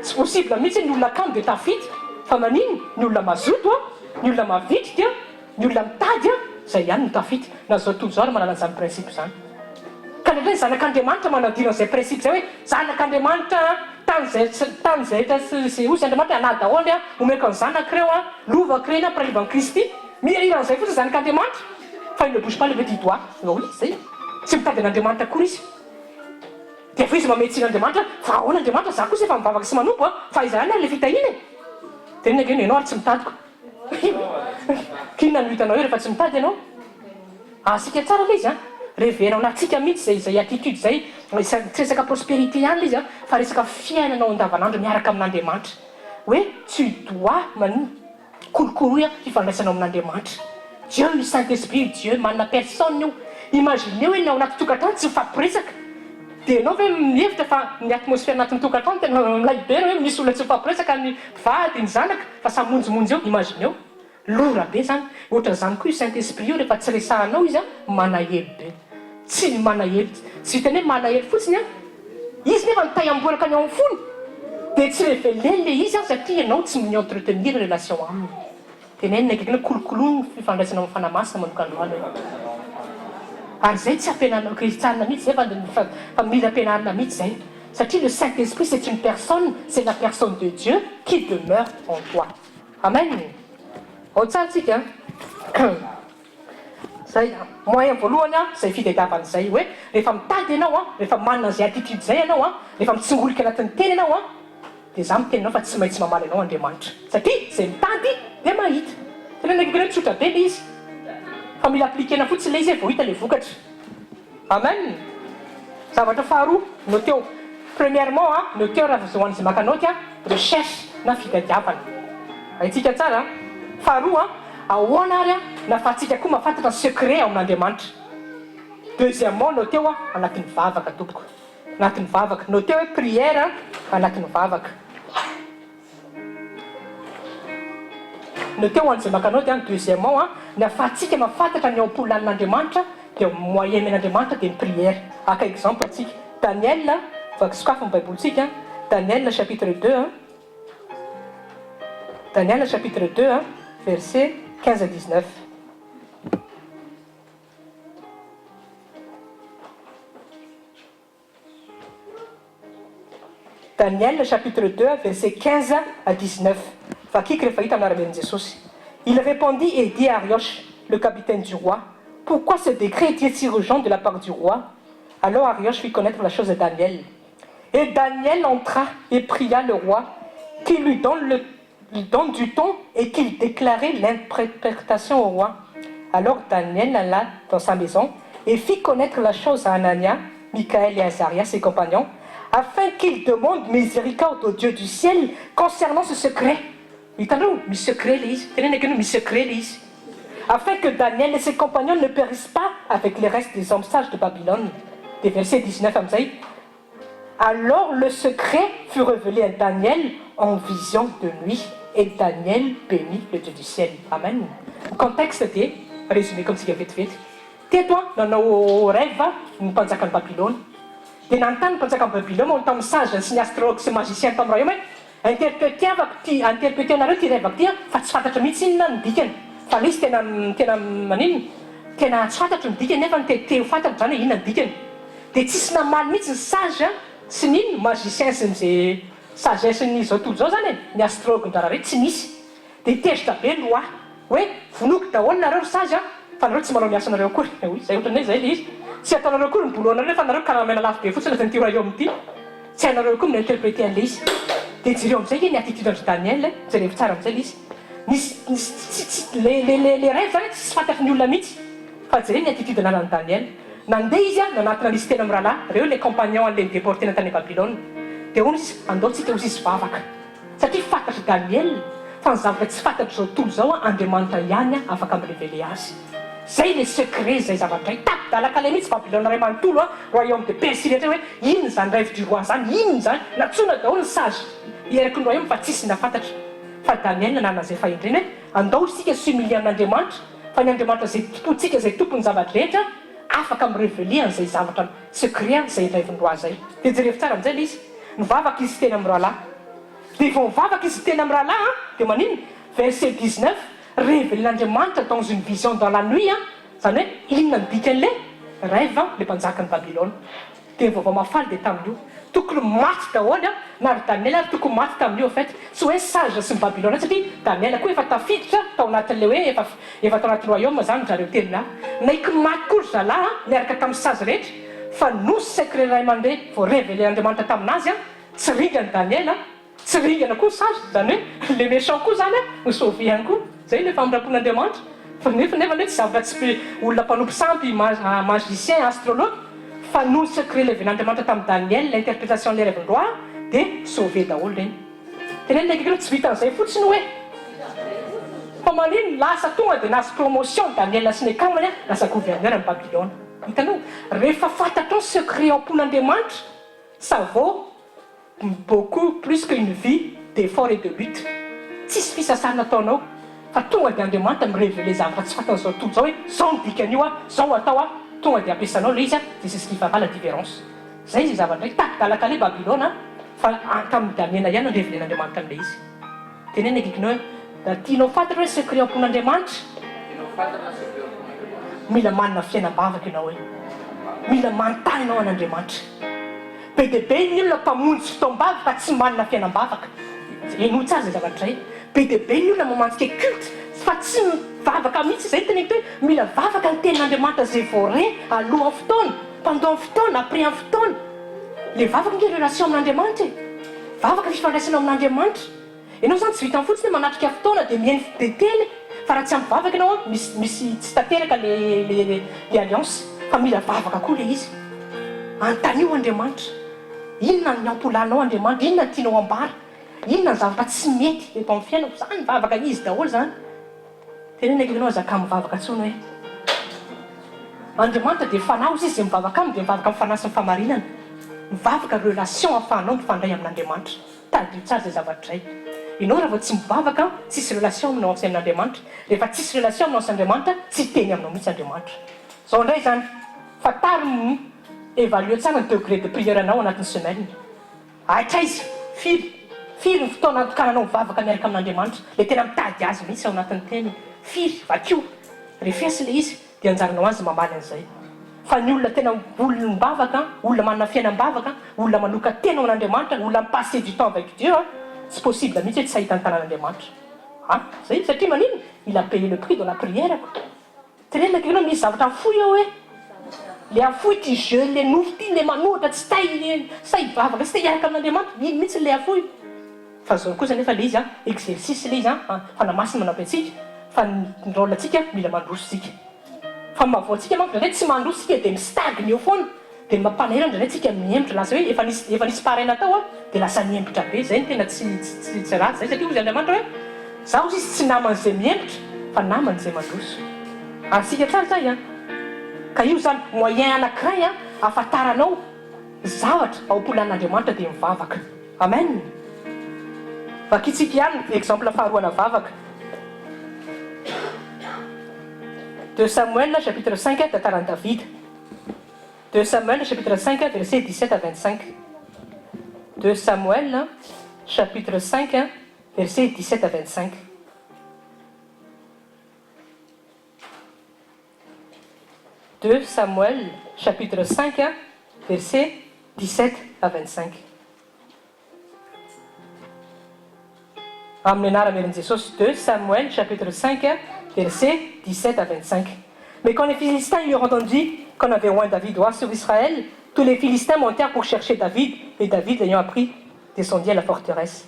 tsy possible mihitsy ny olona kamo dia tafita fa manino ny olona mazoto ny olona mavitrika ny olona mitady zay ihany no tafita. Na zao tontolo zao ary manana an'izany principe zany. Ka ndraindray zanak'Andriamanitra manadina zay principe zay hoe zanak'Andriamanitra tany zay ozy Andriamanitra ana daholo omeko ny zanak'ireo lovako ireny amparalivan'i Kristy. Mihiriran'izay fotsiny zanak'Andriamanitra fa il ne bouge pas le petit doigt. Oui, zay tsy mitady an'Andriamanitra akory izy. Dia fa izy mametsin'Andriamanitra fa ahoana Andriamanitra za kosa efa mivavaka sy manompo fa izy ihany le fitahiny. Tenina geny ianao ary tsy mitadiko. Kinona no hitanao eo rehefa tsy mitady ianao? Asika tsara le izy reveranao anatsika mihitsy zay attitude zay tsy resaka prospérité ihany le izy fa resaka fiainanao andavanandro miaraka amin'Andriamanitra hoe tu dois manino kolokoroa fifandraisanao amin'Andriamanitra. Dieu le Saint-Esprit, Dieu manana personne io. Imaginez hoe nao anaty tokantrano tsy mifampiresaka dia ianao hoe mihevitra fa ny atmosfère anatin'ny tokantrano tena milaibe hoe misy olona tsy mifampiresaka ny vady ny zanaka fa samy monjomonjy eo. Imaginez lora be zany. Ohatran'izany koa io Saint-Esprit io rehefa tsy resahanao izy manahelo be. Tsy manahelo, tsy hitany hoe manahelo fotsiny izy nefa nitay amboraka ny ao amin'ny fony dia tsy révélé le izy satria ianao tsy mi-entretenir relation aminy. Tenenina akaiky hoe kolokolono fifandraisana amin'ny fanamasina manomboka androany. Ary zay tsy ampianarina kristianina mihitsy zay fa mila ampianarina mihitsy zay satria le Saint-Esprit c'est une personne, c'est la personne de Dieu qui demeure en toi. Amen. Tsaratsika zay moyen voalohany zay fitadiavan'izay hoe rehefa mitady ianao rehefa manana zay attitude zay ianao rehefa mitsingolika anatin'ny teny ianao dia za miteninao fa tsy maintsy mamaly anao Andriamanitra satria zay mitady dia mahita. Tenena akaiky hoe tsotra be le izy fa mila appliquena fotsiny le izy vao hita le vokatra. Amen. Zavatra faharoa noteo premièrement noteo raha hoan'izay maka noty recherche na fitadiavana. Haitsika tsara faharoa ahoana ary nafahatsika koa mahafantatra secret ao amin'Andriamanitra. Deuxièmement noteo anatin'ny vavaka tompoko, anatin'ny vavaka. Noteo hoe prière anatin'ny vavaka. Noteo hoan'izay maka noty deuxièmement nafahatsika mahafantatra ny ao am-polo lanin'Andriamanitra dia moyen men'Andriamanitra dia ny prière. Aka exemple atsika Daniel vaky sokafo ny baibolitsika Daniel chapitre 2 Daniel chapitre 2 verset 15 à 19. Daniel chapitre 2 verset 15 à 19. Il répondit et dit à Arioche, le capitaine du roi, pourquoi ce décret est-il si urgent de la part du roi? Alors Arioche fit connaître la chose à Daniel. Et Daniel entra et pria le roi qu'il lui donne du temps et qu'il déclarait l'interprétation au roi. Alors Daniel alla dans sa maison et fit connaître la chose à Anania, Michaël et Azaria, ses compagnons, afin qu'ils demandent miséricorde au Dieu du ciel concernant ce secret. Afin que Daniel et ses compagnons ne périssent pas avec les restes des hommes sages de Babylone. Des versets 19 à 20. Alors le secret fut révélé à Daniel en vision de nuit. Et Daniel bénit le Dieu du ciel. Amen. Le contexte était résumé comme s'il y avait fait. Tais-toi, dans nos rêves, nous pensons à Babylone. dia nanontany mpanjaka amin'ny Babilôna ny tamin'ny sage sy ny astrologue sy magicien tamin'ny royaume hoe interprété anareo ty rêvako ty fa tsy fantatra mihitsy inona ny dikany fa le izy tena maninona tena tsy fantatro ny dikany nefa teo fantatra zany hoe inona ny dikany dia tsisy namaly mihitsy ny sage sy n'inona magicien sy n'izay sagesse ny zao tontolo zao zany ny astrologue ndrarare tsy misy dia tezitra be loa hoe vonoky daholo nareo ry sage fa nareo tsy manao miasa anareo akory zay ohatran'izay zay le izy tsy ataonareo akory ny boloanareo fa nareo karamena lafo be fotsiny ty royaume ty tsy hainareo akory min'interprété an'le izy dia jereo amin'izay ny attitude andry Daniel jereo tsara amin'izay le izy le rêve zany tsy fantatry ny olona mihitsy fa jereo ny attitude ananan'ny Daniel nandeha izy nanatina lisy tena amin'ny rahalahy reo les compagnons an'le déporté na tany Babylone dia hono izy andaotsika ozy izy vavaka satria fantatry Daniel fa ny zavatra tsy fantatry zao tontolo zao Andriamanitra ihany afaka mirévélé azy zay le secret zay zavatra tapidalaka le mihitsy Babylone ray manontolo royaume de Persie rehetra hoe inona zany rêve du roi zany inona zany natsona daholo ny sage ieraky ny royaume fa tsisy nafantatra fa Daniel nananazay fahendrena hoe andao isika s'humilie amin'Andriamanitra fa ny Andriamanitra zay tompontsika zay tompony zavatra rehetra afaka mirévélé an'izay zavatra secret zay rêve ny roi zay dia jereo tsara amin'izay le izy mivavaka izy teny amin'ny rahalahy dia vao mivavaka izy teny amin'ny rahalahy dia manino verset 19 révélen'Andriamanitra dans une vision dans la nuit zany hoe inona ny dikan'le rêve le mpanjaka ny Babylone dia vaovao mafaly dia tamin'io tokony maty daholo na ry Daniel ary tokony maty tamin'io en fait tsy hoe sage sy ny Babylone satria Daniel koa efa tafiditra tao anatin'le hoe efa tao anatin'ny royaume zany zareo terina naiky maty kory zalahy miaraka tamin'ny sage rehetra fa nosy secret ray aman-dreny vao révélé Andriamanitra taminazy tsy ringany Daniel tsy ringana koa sage zany hoe le méchant koa zany ny sauvé ihany koa zay le famirapon'Andriamanitra fa nefa le tsy zavatra tsy olona mpanompo sampy magicien astrologue fa no secret leven'Andriamanitra tamin'ny Daniel l'interprétation le rêve roi dia sauvé daholo reny tena lekakeo tsy vitan'izay fotsiny hoe fa manino lasa tonga dia nasy promotion Daniel sy ny akamany lasa gouverneur ny Babylone hitanao rehefa fantatao secret ampon'Andriamanitra ça vaut beaucoup plus qu'une vie d'effort et de lutte tsisy fisasana ataonao fa tonga dia Andriamanitra mirévélé zavatra tsy fantan'izao tontolo zao hoe zao ny dikan'io zao atao tonga dia ampiasanao le izy dia c'est ce qui fera la différence zay izy zavatra hoe tapidalaka le Babylone fa tamin'ny Daniel ihany ny révélén'Andriamanitra amin'le izy teneny akikinao da tianao fantatra hoe secret ampon'Andriamanitra mila manana fiainam-bavaka ianao hoe mila manontany ianao an'Andriamanitra be dia be ny olona mpamonjy fotoam-bavaka fa tsy manana fiainam-bavaka eno tsara zay zavatra zay be dia be ny olona mamantsika culte fa tsy mivavaka mihitsy zay tena hoe mila vavaka ny tenin'Andriamanitra zay voare alohan'ny fotoana pendant fotoana après en fotoana le vavaka nge relation amin'Andriamanitra vavaka fifandraisana amin'Andriamanitra ianao zany tsy vitany fotsiny manatrika fotoana dia mihaino fidetely fa raha tsy ampivavaka ianao misy tsy tanteraka le alliance fa mila vavaka koa le izy antanio Andriamanitra inona ny ampolanao Andriamanitra inona ny tianao ambara inona ny zavatra tsy mety eto amin'ny fiainako zany vavaka izy daholo zany tenena ianao azaka mivavaka tsony hoe Andriamanitra dia fanao izy zay mivavaka aminy dia mivavaka amin'ny fanasy ny famarinana mivavaka relation afahanao mifandray amin'Andriamanitra tadio tsara zay zavatra zay ianao raha vao tsy mivavaka tsisy relation aminao sy amin'Andriamanitra rehefa tsisy relation aminao sy Andriamanitra tsy teny aminao mihitsy Andriamanitra zao indray zany fa tary évaluer tsara ny degré de prière anao anatin'ny semaine ahitra izy firy ny fotoana antokananao mivavaka miaraka amin'Andriamanitra le tena mitady azy mihitsy ao anatin'ny teny firy vakio refesy le izy dia anjaranao azy mamaly an'izay fa ny olona tena olona mivavaka olona manana fiainam-bavaka olona manoka tena ao an'Andriamanitra olona mipasser du temps avec Dieu tsy possible mihitsy hoe tsy ahita ny tanan'Andriamanitra zay satria manino il a payé le prix de la prière tenenaka ianao misy zavatra afoy ao hoe le afoy ty jeu le nofo ty le manohatra tsy tay vavaka tsy tay hiaraka amin'Andriamanitra iny mihitsy le afoy fa zao kosa nefa le izy exercice le izy fanamasina manao atsika fa ny rôle atsika mila mandrositsika fa mahavoatsika manko ndray tsy mandrositsika dia mistagny eo foana dia mampanahirana ndray tsika miembotra lasa hoe efa nisy paraina tao dia lasa miembotra be zay ny tena tsy ratsy zay satria ozy Andriamanitra hoe zaho izy tsy naman'izay miembotra fa naman'izay mandroso ansika tsara zay ka io zany moyen anankiray afantaranao zavatra ao ampolan'Andriamanitra dia mivavaka amen vakitsika ihany exemple faharoana vavaka 2 Samuel chapitre 5 tantaran'i Davida 2 Samuel, chapitre 5, versets 17 à 25. 2 Samuel, chapitre 5, versets 17 à 25. « 2 Samuel, chapitre 5, versets 17 à 25. Amin'ny anaran'i Jesosy, 2 Samuel, chapitre 5, versets 17 à 25. Mais quand les Philistins eurent entendu qu'on avait oint David roi sur Israël, tous les Philistins montèrent pour chercher David, et David, l'ayant appris, descendit à la forteresse.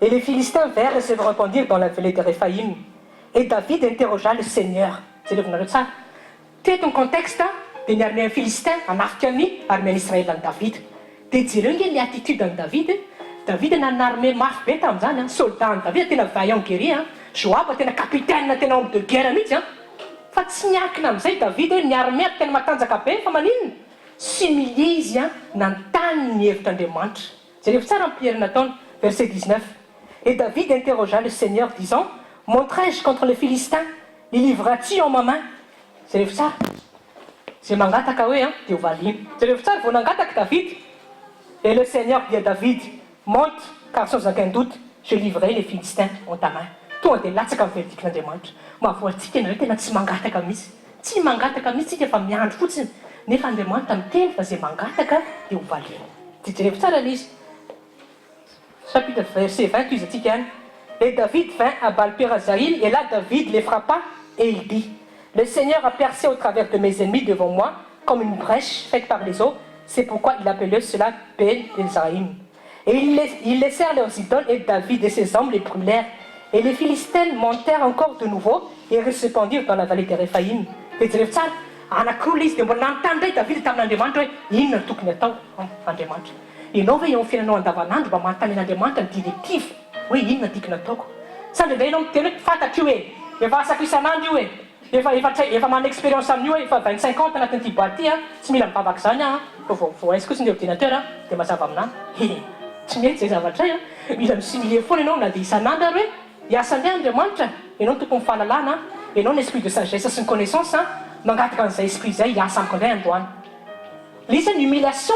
Et les Philistins vinrent et se répandirent dans la vallée de Réphaïm. Et David interrogea le Seigneur. C'est le ça. C'est un contexte de l'armée philistin en Arcanie, armée Israël en David. De dire l'attitude de David. David est une armée mafie, un soldat. David est un vaillant guerrier. Joab est un capitaine, un homme de guerre. Fa tsy miankina amin'izay David hoe niarmea tena matanjaka be fa manino sy milie izy nantany ny hevitr'Andriamanitra. Jereo tsara ny prière nataony, verset 19. Et David interrogea le Seigneur disant, monterai-je contre les Philistins, les livreras-tu en ma main? Jereo tsara zay mangataka hoe dia hovaliana. Jereo tsara vao nangataka David. Et le Seigneur dit à David, monte car sans aucun doute je livrerai les Philistins en ta main. Tonga dia latsaka amin'ny verdikan'Andriamanitra. Mahavoatsika ianareo tena tsy mangataka mihitsy. Tsy mangataka mihitsy tsika fa miandro fotsiny. Nefa Andriamanitra miteny fa zay mangataka dia hovaliana. Dia jereo tsara l'izy. Chapitre verset 20, izy atsika any. Et David vint à Baal-Pérazaïm, et là David les frappa, et il dit, le Seigneur a percé au travers de mes ennemis devant moi, comme une brèche faite par les eaux. C'est pourquoi il appelait cela Baal-Pérazaïm. Et ils laissèrent leurs idoles, et David et ses hommes les brûlèrent. Et les Philistins montèrent encore de nouveau et se répandirent dans la vallée de Réphaïm. Et jereo tsara, anankiroa l'izy dia mbola nanontany ndray David tamin'Andriamanitra hoe inona no tokony atao Andriamanitra. Ianao ve eo amin'ny fiainanao andavanandro mba manontany an'Andriamanitra ny directive hoe inona tiako nataoko. Sa ndraindray ianao miteny hoe fantatra io e, efa asako isanandro io e, efa mana expérience amin'io e, efa 25 ans tanatin'ity baty tsy mila mivavaka izany vao aizy kosa ny ordinateur dia mazava aminahy. Tsy mety zay zavatra zay mila misimile foana ianao na dia isanandro ary hoe iasa ndray Andriamanitra, ianao tokony fahalalana, ianao l'esprit de sagesse sy ny connaissance mangataka an'izay esprit zay hiasa amiko indray androany. L'izy une humiliation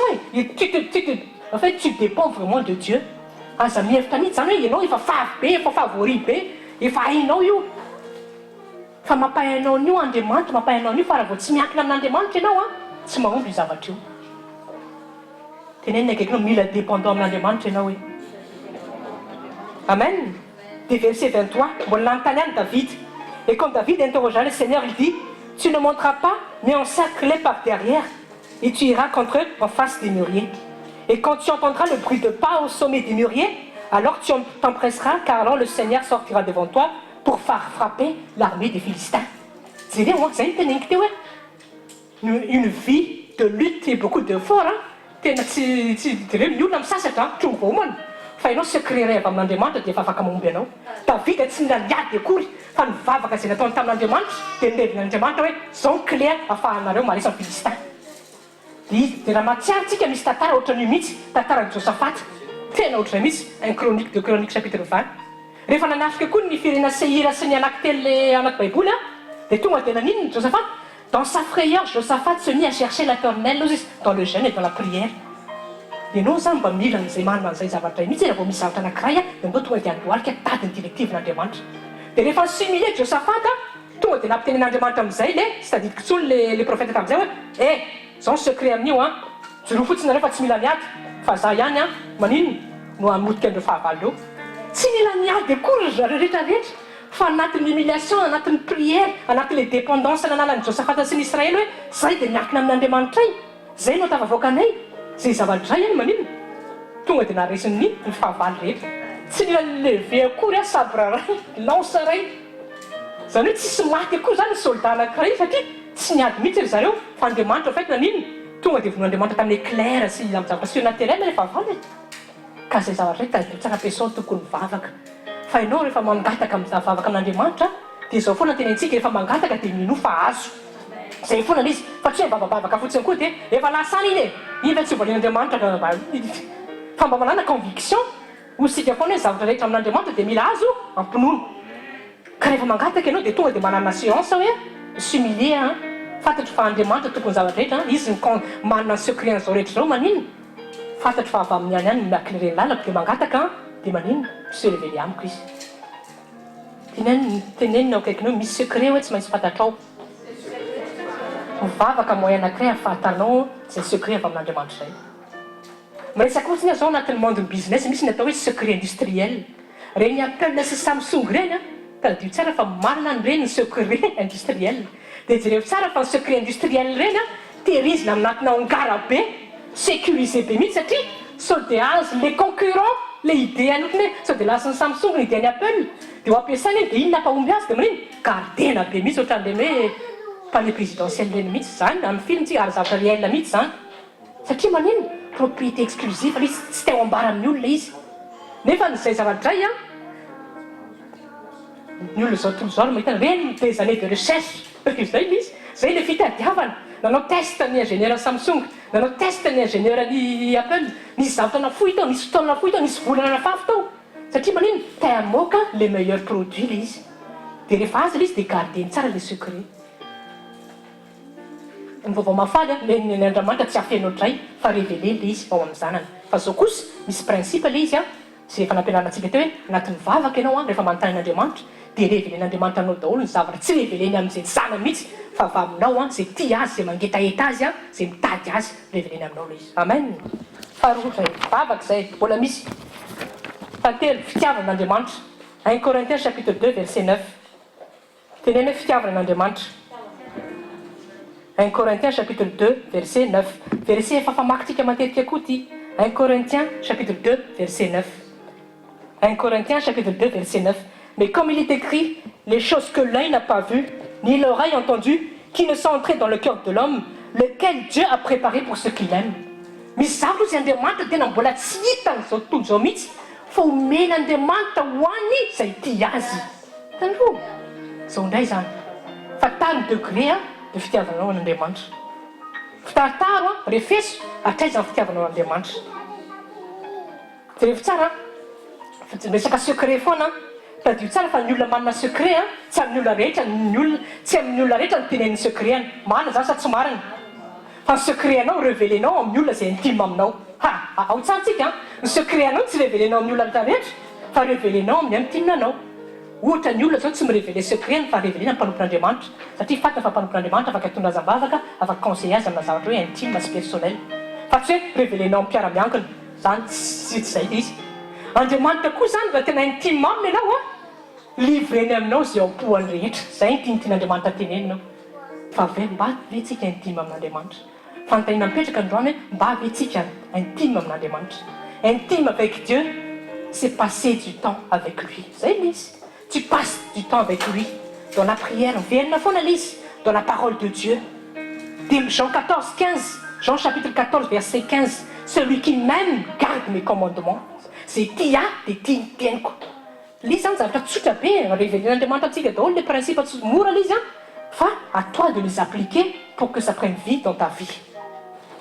en fait tu dépends vraiment de Dieu. Aza mihevitra mihitsy zany hoe ianao efa favy be, efa favori be, efa hainao io. Fa mampahainao an'io Andriamanitra, mampahainao an'io fa raha vao tsy miankina amin'Andriamanitra ianao tsy mahomby io zavatra io. Tenenina akaikinao mila dépendant amin'Andriamanitra ianao hoe. Amen. Des versets 23, bon l'entendant David. Et quand David interrogea le Seigneur, il dit, tu ne monteras pas, mais encercle-les par derrière, et tu iras contre eux en face des mûriers. Et quand tu entendras le bruit de pas au sommet des mûriers, alors tu t'empresseras, car alors le Seigneur sortira devant toi pour faire frapper l'armée des Philistins. C'est bien, moi, c'est une vie de lutte et beaucoup d'efforts. Fa ianao secret rêve amin'Andriamanitra dia efa afaka mahomby anao. David tsy naniady akory fa nivavaka izay nataony tamin'Andriamanitra dia nirevin'Andriamanitra hoe zao clé ahafahanareo marisa ny Filistin. Dia raha mahatsiarytsika misy tantara ohatran'io mihitsy tantaran'i Josaphat. Tena ohatran'izay mihitsy un chronique de chronique chapitre 20. Rehefa nanafika koa ny firena Seira sy ny anankitelo le anaty Baiboly dia tonga dia naninona Josaphat. Dans sa frayeur, Josaphat se mit à chercher l'Éternel dans le jeûne et dans la prière. Ianao zany mba mila n'izay manana an'izay zavatra mihitsy raha vao misy zavatra anankiray dia mbô tonga dia andohalika tady ny directive-n'Andriamanitra. Dia rehefa simile Josaphat tonga dia nampitenen'Andriamanitra amin'izay tsy tadidiko intsony le profeta tamin'izay hoe zao secret amin'io joroa fotsiny nareo fa tsy mila miady fa za ihany manino no hamotika andreo fahavalo reo. Tsy mila miady akory zareo rehetrarehetra fa anatin'ny humiliation, anatin'ny prière, anatin'le dépendance nananan'i Josaphat sy ny Israely hoe zay dia miankina amin'Andriamanitra zay no tavavoaka anay. Zay zavatra zay manino tonga dia naresin'ny ny fahavalo rehetra. Tsy mila levé akory sabre ray, lance ray. Zany hoe tsisy maty akory zany soldat anankiray satria tsy niady mihitsy ry zareo fa Andriamanitra fait nanino tonga dia vonin'Andriamanitra tamin'ny éclair sy amin'ny zavatra surnaturel le fahavalo. Ka zay zavatra hoe tadidiko tsara personne tokony mivavaka. Fa ianao rehefa mangataka amin'ny zavavaka amin'Andriamanitra dia izao foana tenentsika rehefa mangataka dia mino fa azo. Zay foana l'izy fa tsy hoe mivavabavaka fotsiny koa dia efa lasany iny iny fa tsy volian'Andriamanitra fa mba manana conviction ho sika foana hoe zavatra rehetra amin'Andriamanitra dia mila azo ampinono. Ka rehefa mangataka ianao dia tonga dia manana assurance hoe s'humilier fantatry fa Andriamanitra tokony zavatra rehetra izy manana ny secret an'izao rehetra zao maninona fantatry fa avy amin'ny any miaky ny reny lalako dia mangataka dia maninona se révélé amiko izy tenenina akaikinao misy secret hoe tsy maintsy fantatrao mivavaka moyen anankiray ahafantanao zay secret avy amin'Andriamanitra zay miresaka fotsiny zao anatin'ny monde business misy ny atao hoe secret industriel reny Apple sy Samsung reny taddio tsara fa marina ny reny ny secret industriel dia jereo tsara fa ny secret industriel reny tehirizina aminatina hangara be sécurisé be mihitsy satria sao de azy les concurrents le idée anokony hoe sao de lasy ny Samsung ny idéany Apple dia ho ampiasaina eny dia inona mpahomby azy dia maniny gardena be mihitsy ohatran'le hoe palais présidentiel reny mihitsy zany amin'ny film tsy ary zavatra réel mihitsy zany satria maniny propriété exclusive izy tsy teo ambara amin'ny olona izy nefa nyzay zavadray ny olona zao tontolo zao mahita reny des années de recherche zay izy zay le fitadiavana nanao test ny ingénieur Samsung nanao test ny ingénieur ny Apple nisy zavatra nafoy tao nisy fotoana nafoy tao nisy volana nafafy tao satria maniny te hamoaka les meilleurs produits le izy dia rehefa azy le izy dia gardeny tsara le secret ny vaovao mafaly ny Andriamanitra tsy afenao dray fa révélé le izy ao amin'ny zanany fa zao kosa misy principe le izy zay efa nampianarantsika teo hoe anatin'ny vavaka ianao rehefa manontany n'Andriamanitra dia révélén'Andriamanitra anao daholo ny zavatra tsy révélény amin'izay zanany mihitsy fa avy aminao zay tia azy zay mangetaeta azy zay mitady azy révélény aminao le izy amen faharoa zay vavaka zay mbola misy fahatelo fitiavan'Andriamanitra 1 Corinthiens chapitre 2 verset 9 teneny hoe fitiavan'Andriamanitra 1 Corinthiens chapitre 2 verset 9 verset efa famakytsika matetika koa ty 1 Corinthiens chapitre 2 verset 9 1 Corinthiens chapitre 2 verset 9 mais comme il est écrit les choses que l'œil n'a pas vues ni l'oreille entendues qui ne sont entrées dans le cœur de l'homme lequel Dieu a préparé pour ceux qui l'aiment misy zavatra zay Andriamanitra tena mbola tsy hitan'izao tontolo zao mihitsy fa omen'Andriamanitra ho any zay tia azy tandro zao indray zany fa tany degré de fitiavanao an'Andriamanitra fitaritaro refeso atraiza ny fitiavanao an'Andriamanitra dia rehefa tsara resaka secret foana tadio tsara fa ny olona manana secret tsy amin'ny olona rehetra tsy amin'ny olona rehetra ny tenen'ny secret any marina zany sa tsy marina fa ny secret anao révélénao amin'ny olona zay intime aminao ao tsara tsika ny secret anao tsy révélénao amin'ny olona rehetra fa révélénao amin'ny intime anao ohatra ny olona zao tsy mirévélé secret fa révélé ny mpanompon'Andriamanitra satria fatana fa mpanompon'Andriamanitra afaka hitondra azam-bavaka afaka conseiller azy amina zavatra hoe intime sy personnel fa tsy hoe révélénao amin'ny mpiara-miankina zany tsy zay izy Andriamanitra koa zany raha tena intime aminy ianao livreny aminao zay ampoany rehetra zay ny tian'Andriamanitra teneninao fa ve mba vetsika intime amin'Andriamanitra fanontaniana mipetraka androany hoe mba vetsika intime amin'Andriamanitra intime avec Dieu c'est passer du temps avec lui zay izy tu passes du temps avec lui dans la prière miverina foana l'izy dans la parole de Dieu Jean 14 15 Jean chapitre 14 verset 15 celui qui m'aime garde mes commandements zay tia dia tia ny teniko l'izy zany zavatra tsotra be révélén'Andriamanitra antsika daholo le principe mora l'izy fa à toi de les appliquer pour que ça prenne vie dans ta vie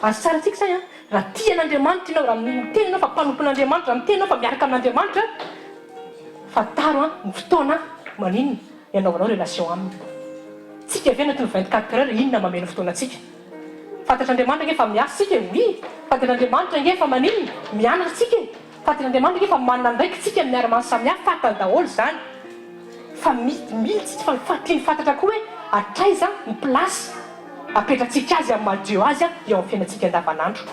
azy tsara tsika zany raha tian'Andriamanitra ianao raha mitenanao fa mpanompon'Andriamanitra raha mitenanao fa miaraka amin'Andriamanitra fa taro ny fotoana maninona ianaovanao relation aminy tsika avy anatin'ny 24 heures inona mameno fotoana atsika fantatr'Andriamanitra nge fa miasa tsika oui fantatr'Andriamanitra nge fa maninona mianatra tsika fantatr'Andriamanitra nge fa manana ndraiky tsika miara-mano samihafa fatany daholo zany fa militsy fa tiany fantatra koa hoe atraiza ny place apetratsika azy amin'ny madio azy eo amin'ny fiainantsika andavanandro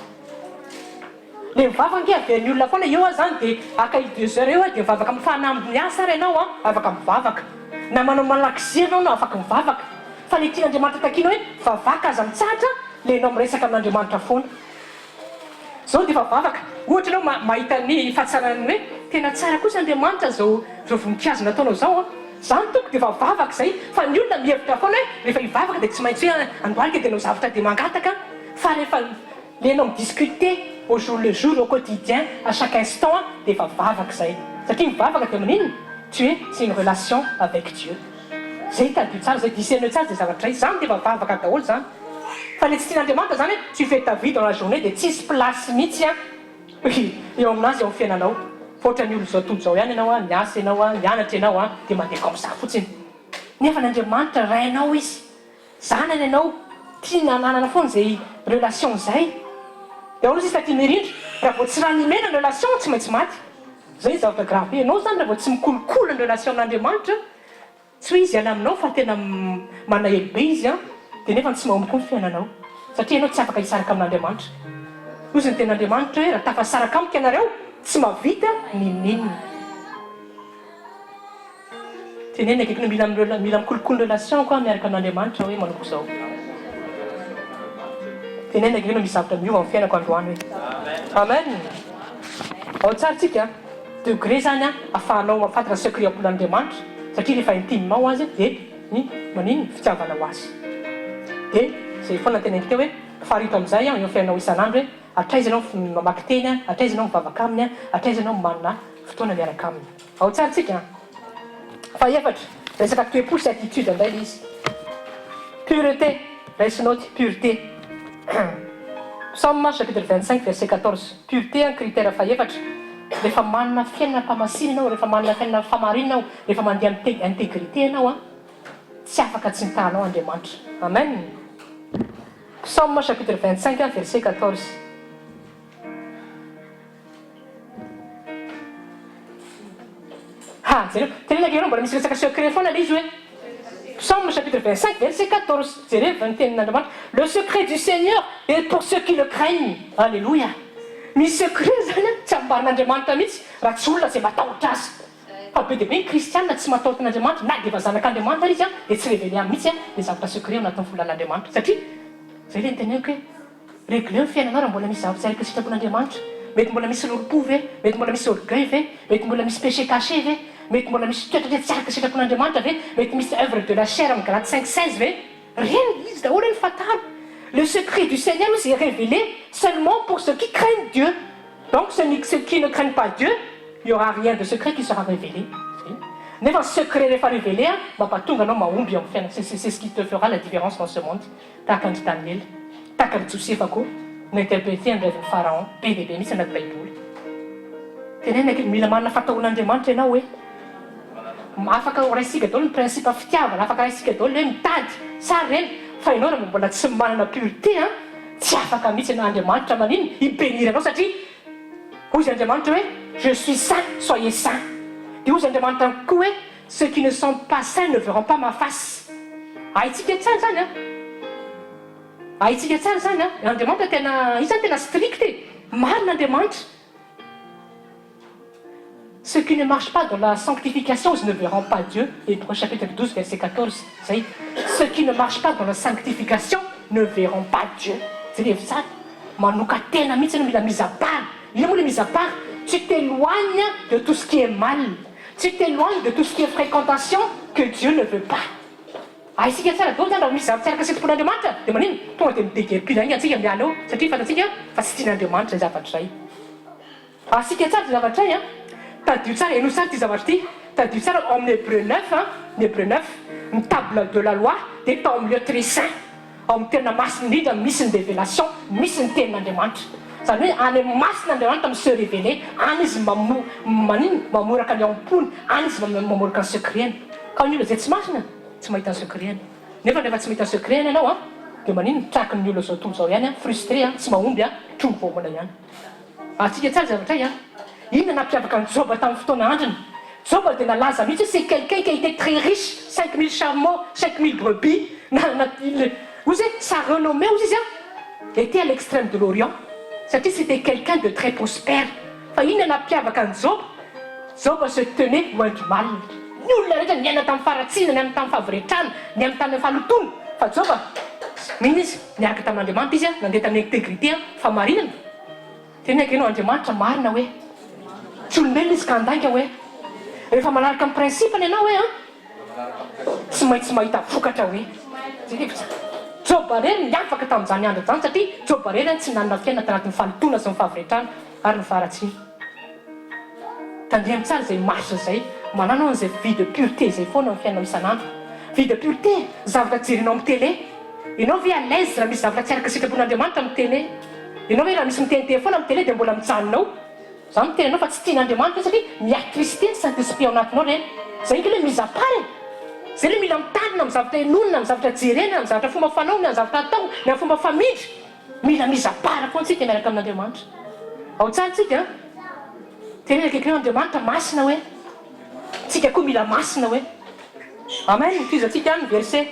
le mivavaka averin'ny olona foana eo zany dia aka 2 heures eo dia mivavaka mifanamby miasa ary ianao afaka mivavaka na manao malakizy anao no afaka mivavaka fa le tian'Andriamanitra takina hoe vavaka aza mitsatra le anao miresaka amin'Andriamanitra foana zao dia vavaka ohatra anao mahita ny fahatsarany hoe tena tsara kosa Andriamanitra zao voninkazo nataonao zao zany toko dia vavaka zay fa ny olona mihevitra foana hoe rehefa hivavaka dia tsy maintsy hoe androalika dia anao zavatra dia mangataka fa rehefa le anao midiscuter au jour le jour au quotidien à chaque instant dia vavaka zay satria mivavaka dia maninona tu es c'est une relation avec Dieu zay tadio tsara zay discerne tsara dia zavatra zay zany dia vavaka daholo zany fa le tsy tian'Andriamanitra zany hoe tu fais ta vie dans la journée dia tsisy place mihitsy eo aminazy eo amin'ny fiainanao fa ohatran'ny olo zao tontolo zao ihany ianao miasa ianao mianatra ianao dia mandeha comme ça fotsiny nefa n'Andriamanitra rainao izy zanany ianao tiana nanana foana zay relation zay dia ao izy taty mirindra raha vao tsy raha nimena ny relation tsy maintsy maty zay zavatra grave ianao zany raha vao tsy mikolokolo ny relation n'Andriamanitra tsy hoe izy ala aminao fa tena manahelo be izy a dia nefa tsy mahomby koa ny fiainanao satria ianao tsy afaka hisaraka amin'Andriamanitra ozy ny ten'Andriamanitra hoe raha tafasaraka amiko ianareo tsy mavita ninninina tenena akaiky no mila mikolokolo relation koa miaraka amin'Andriamanitra hoe manoko zao tenena akaiky no misy zavatra miova amin'ny fiainako androany hoe amen ao tsara tsika degré zany a afahanao mafantatra secret ampolan'Andriamanitra satria rehefa intimenao azy dia maniny fitiavanao azy dia zay foana tenentika hoe farito amin'izay eo fiainao isan'andro hoe atraizanao mamaky teny a atraizanao mivavaka aminy a atraizanao manana fotoana miaraka aminy ao tsara tsika fa efatra resaka toe-po sy attitude indray le izy pureté raisinao ty pureté Psaume chapitre 25 verset 14 pureté un critère fa efatra rehefa manana fiainana mpamasina ianao rehefa manana fiainana famarinina ao rehefa mandeha intégrité ianao a tsy afaka tsy nitanao Andriamanitra amen Psaume chapitre 25 verset 14 jereo tenenaka ianao mbola misy resaka secret foana le izy hoe Psaume chapitre 25 verset 14 jereo ny tenin'Andriamanitra le secret du Seigneur est pour ceux qui le craignent alléluia misy secret zany a tsy ambarin'Andriamanitra mihitsy raha tsy olona zay matahotra azy fa be dia be ny kristianina tsy matahotra n'Andriamanitra na dia efa zanak'Andriamanitra izy a dia tsy révélé amin'ny mihitsy a dia zavatra secret anatin'ny folan'Andriamanitra satria zay le ny teneniko hoe réglé ny fiainanao raha mbola misy zavatra tsy araka sitrapon'Andriamanitra mety mbola misy loro-po ve mety mbola misy orgueil ve mety mbola misy péché caché ve mety mbola misy toetra hoe tsy araka sitrapon'Andriamanitra ve mety misy œuvre de la chair amin'ny Galates 5:16 ve rien izy daholo ny fataro le secret du Seigneur est révélé seulement pour ceux qui craignent Dieu donc ceux qui ne craignent pas Dieu il n'y aura rien de secret qui sera révélé nefa secret rehefa révélé a mampatonga anao mahomby amin'ny fiaina c'est ce qui te fera la différence dans ce monde tahaka ny Daniel tahaka ny Josefa koa nainterprété ny rêve-ny Pharaon be dia be misy anaty baiboly tenenaka mila manana fataon'Andriamanitra ianao hoe afaka raisika daholo ny principe fitiavana afaka raisika daholo hoe mitady sary reny fa ianao raha mbola tsy manana pureté a tsy afaka mihitsy n'Andriamanitra maniny ibénir anao satria hozy Andriamanitra hoe je suis saint soyez saint dia hozy Andriamanitra koa hoe ceux qui ne sont pas saints ne verront pas ma face haitsika tsara zany a haitsika tsara zany a Andriamanitra tena izy zany tena strict marin'Andriamanitra ceux qui ne marchent pas dans la sanctification ils ne verront pas Dieu Hébreux chapitre 12 verset 14 ceux qui ne marchent pas dans la sanctification ne verront pas Dieu c'est les ça manoka tena mihitsy no mila mise à part il moa le mise à part tu t'éloignes de tout ce qui est mal tu t'éloignes de tout ce qui est fréquentation que Dieu ne veut pas aisika tsara daholo zany raha misy zavatra tsy araka sitrapon'Andriamanitra dia manino tonga dia midegerpilagny antsika miala ao satria fantatsika fa tsy tian'Andriamanitra zavatra zay asika tsara ty zavatra zay a tadio tsara ianao sara ty zavatra ty tadio tsara amin'ny Hébreux 9 ny Hébreux 9 ny table de la loi dia tao amin'ny lieu très saint ao amin'ny tena masina indrindra misy ny révélation misy ny tenin'Andriamanitra zany hoe any amin'ny masin'Andriamanitra mi se révélé any izy manino mamoraka ny aompony any izy mamoraka ny secret ka ny olona zay tsy masina tsy mahita ny secret nefa rehefa tsy mahita ny secret ianao a dia manino traky ny olona zao tontolo zao ihany a frustré a tsy mahomby a trombomana ihany atsika tsara zavatra y a inona nampiavaka ny Job tamin'ny fotoana andriny Job dia nalaza mihitsy c'est quelqu'un qui a été très riche 5000 chameaux 5000 brebis ozy sa renommée ozy izy a était à l'extrême de l'Orient satria c'était quelqu'un de très prospère fa inona nampiavaka ny Job se tenait loin du mal ny olona rehetra niaina tamin'ny faratsina niaina tamin'ny favoretrana niaina tamin'ny fahalotona fa Job mihina izy niaraka tamin'Andriamanitra izy a nandeha tamin'ny intégrité a fa marinana tenaka ianao Andriamanitra marina hoe tsy olombelona izy ka andaika hoe rehefa manaraka amin'ny principeny ianao hoe a tsy maintsy mahita vokatra hoe Job reny niafaka tamin'izany andro zany satria Job reny tsy nanana fiaina tanatin'ny fahalotona sy ny favoretrana ary ny faratsina tandremy tsara zay marche zay manano an'izay vie de pureté zay foana amin'ny fiainana isan'andro vie de pureté zavatra jerinao amin'ny télé ianao ve à l'aise raha misy zavatra tsy araka sitrapon'Andriamanitra amin'ny télé ianao hoe raha misy miteniteny foana amin'ny télé dia mbola mijanonao za mitenanao fa tsy tian'Andriamanitra satria miattriste ny Saint-Esprit ao anatinao reny zay nky le mise à part zay le mila mitanina amin'ny zavatra enonina, amin'ny zavatra jerena, amin'ny zavatra fomba fanaona, amin'ny zavatra atao, na fomba famidry. Mila mizapara foa antsika miaraka amin'Andriamanitra. Ao tsara tsika tenena kekreo Andriamanitra masina hoe. Tsika koa mila masina hoe. Amen. Fizantsika ny verset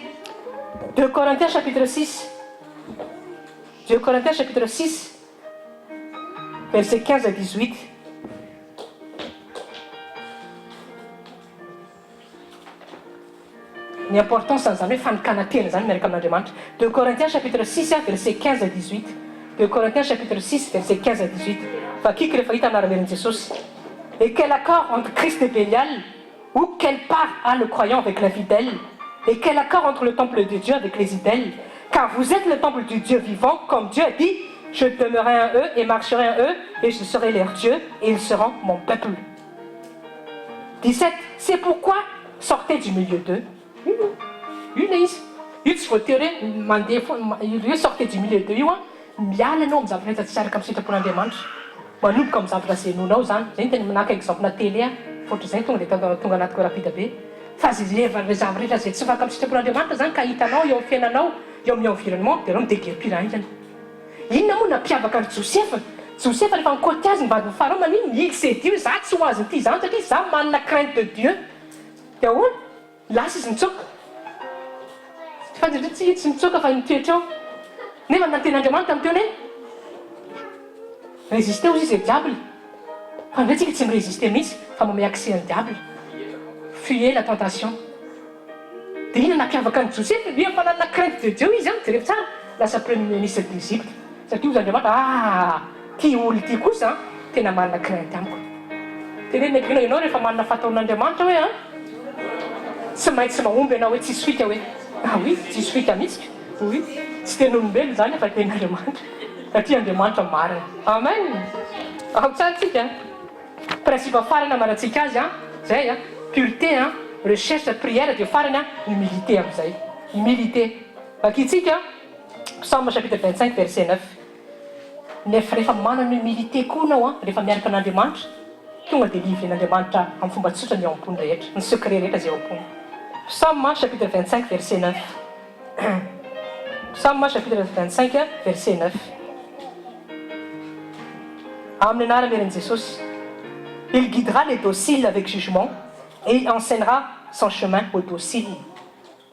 2 Corinthiens chapitre 6. 2 Corinthiens chapitre 6 verset 15 à 18. Ny importance an'izany hoe fanokana tena zany miaraka amin'Andriamanitra. 2 Corinthiens chapitre 6 verset 15 à 18. 2 Corinthiens chapitre 6 verset 15 à 18. Fakiko rehefa hita anaramerin Jesosy. Et quel accord entre Christ et Bélial, ou quelle part a le croyant avec l'infidèle, et quel accord entre le temple de Dieu avec les idoles, car vous êtes le temple du Dieu vivant, comme Dieu a dit, je demeurerai en eux et marcherai en eux, et je serai leur Dieu, et ils seront mon peuple. 17. C'est pourquoi sortez du milieu d'eux. Sortez du milieu d'eux. Miala anao amin'ny zavatra rehetra tsy saraka amin'ny sitrapon'Andriamanitra. Manomboka amin'ny zavatra izay nonao zany. Zay ny tena manaka exemple na télé fotra zay tonga dia tonga anaty rapida be. Fa zilevana zavatra rehetra izay tsy mifaka amin'ny sitrapon'Andriamanitra zany ka hitanao eo amin'ny fiainanao, eo amin'ny environnement, dia anao midéguerpir hindrany. Inona moa nampiavaka ny Josefa? Josefa rehefa nikôty azy mivadiny Pharaon manino il s'est dit za tsy ho azy ity zany satria za manana crainte de Dieu. Dia ahoana? Lasa izy nitsoka. Fanjitra tsy nitsoka fa nitoetra eo. Nefa nanten'Andriamanitra amin'ny teony résister hozy izy diable. Fa ndray tsika tsy mirésister mihitsy fa mamay accès ny diable. Fuyez la tentation. Dia inona nampiavaka ny Josefa? Lui efa nanana crainte de Dieu izy jereo tsara lasa premier ministre d'Égypte. Satria ozy Andriamanitra ty olo ity kosa tena manana crainte amiko. Tenenina ekenao ianao rehefa manana fataon'Andriamanitra hoe tsy maintsy mahomby ianao hoe tsisy fika hoe oui tsisy fika mihitsy. Oui tsy ten'olombelona zany fa ten'Andriamanitra satria Andriamanitra marina. Amen. Ao tsara tsika principe farany amarantsika azy zay pureté recherche prière dia farany humilité amin'izay. Humilité. Vakitsika Psaume chapitre 25 verset 9. Nefa rehefa manana humilité koa anao rehefa miaraka an'Andriamanitra tonga dia livren'Andriamanitra amin'ny fomba tsotra ny ao am-pony rehetra, ny secret rehetra izay ao am-pony. Psaume chapitre 25 verset 9. Psaume chapitre 25 verset 9. Amin'ny anaran'i Jesosy. Il guidera les dociles avec jugement et il enseignera son chemin aux dociles.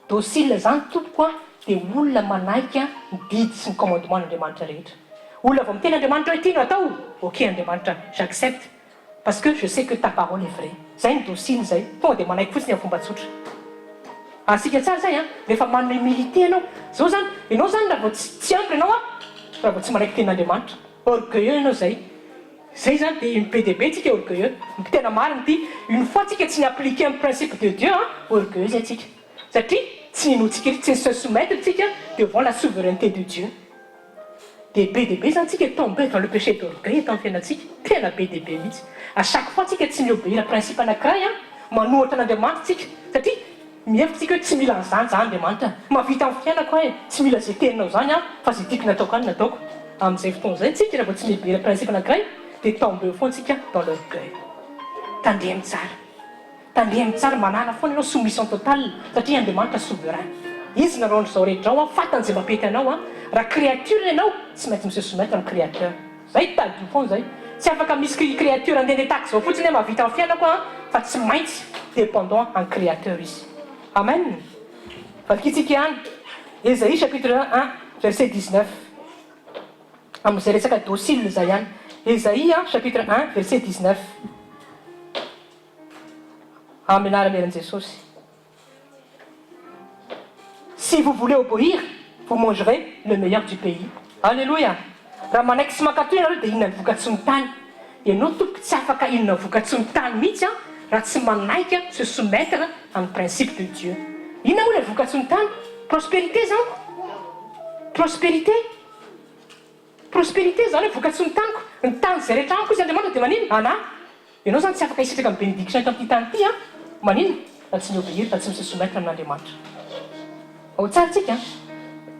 Docile zany tompoko dia olona manaika mididy sy ny commandement n'Andriamanitra rehetra. Olona vao miteny Andriamanitra hoe tiano atao, ok Andriamanitra, j'accepte parce que je sais que ta parole est vraie. Zay ny docile zay, tonga dia manaiky fotsiny amin'ny fomba tsotra. Asika tsara zay rehefa manana humilité anao. Zao zany, ianao zany raha vao tsy ampy ianao raha vao tsy manaiky tenin'Andriamanitra. Orgueilleux ianao zay. Zay zany dia be dia be tsika orgueilleux. Tena marina ity, une fois tsika tsy ni-appliquer amin'ny principe de Dieu orgueilleux zay tsika. Satria tsy ninotsika tsy se soumettre tsika devant la souveraineté de Dieu. Dia be dia be zany tsika tomber dans le péché d'orgueil eto amin'ny fiainantsika. Tena be dia be mihitsy. À chaque fois tsika tsy miobéir principe anankiray manohatra an'Andriamanitra tsika satria mihevitra tsika hoe tsy mila an'izany za Andriamanitra. Mavita amin'ny fiainako tsy mila zay teninao zany fa zay tiako nataoko any nataoko. Amin'izay fotoana zay tsika raha vao tsy miobéir principe anankiray dia tomber foana tsika dans l'orgueil. Tandremy tsara. Tandremy tsara manana foana ianao soumission totale satria Andriamanitra souverain. Izy naroandro zao rehetra ao fatany zay mampety anao raha créature ianao tsy maintsy mise soumettre amin'ny créateur. Zay tady foana zay. Tsy afaka misy créature andeha tahaka zao fotsiny mahavita amin'ny fiainako fa tsy maintsy dépendant en créateur izy. Amen. Vakitsika ihany Ésaïe chapitre 1 verset 19. Amin'izay resaka docile zay ihany. Ésaïe chapitre 1 verset 19. Amin'ny anaran'i Jesosy. Si vous voulez obéir, vous mangerez le meilleur du pays. Alléluia. Raha manaiky sy mankatoy ianareo dia inona ny vokatsy ny tany. Ianao tompoko tsy afaka inona vokatsy ny tany mihitsy raha tsy manaiky se soumettre amin'ny principe de Dieu. Inona moa ny vokatsy ny tany? Prospérité zany. Prospérité. Prospérité zany hoe vokatsy ny taniko. Ny tany zay rehetra amiko izy Andriamanitra dia manino? Ianao zany tsy afaka hisitraka amin'ny bénédiction eto amin'ity tany ity manino? Raha tsy miobéir, raha tsy mise soumettre amin'Andriamanitra. Ao tsara tsika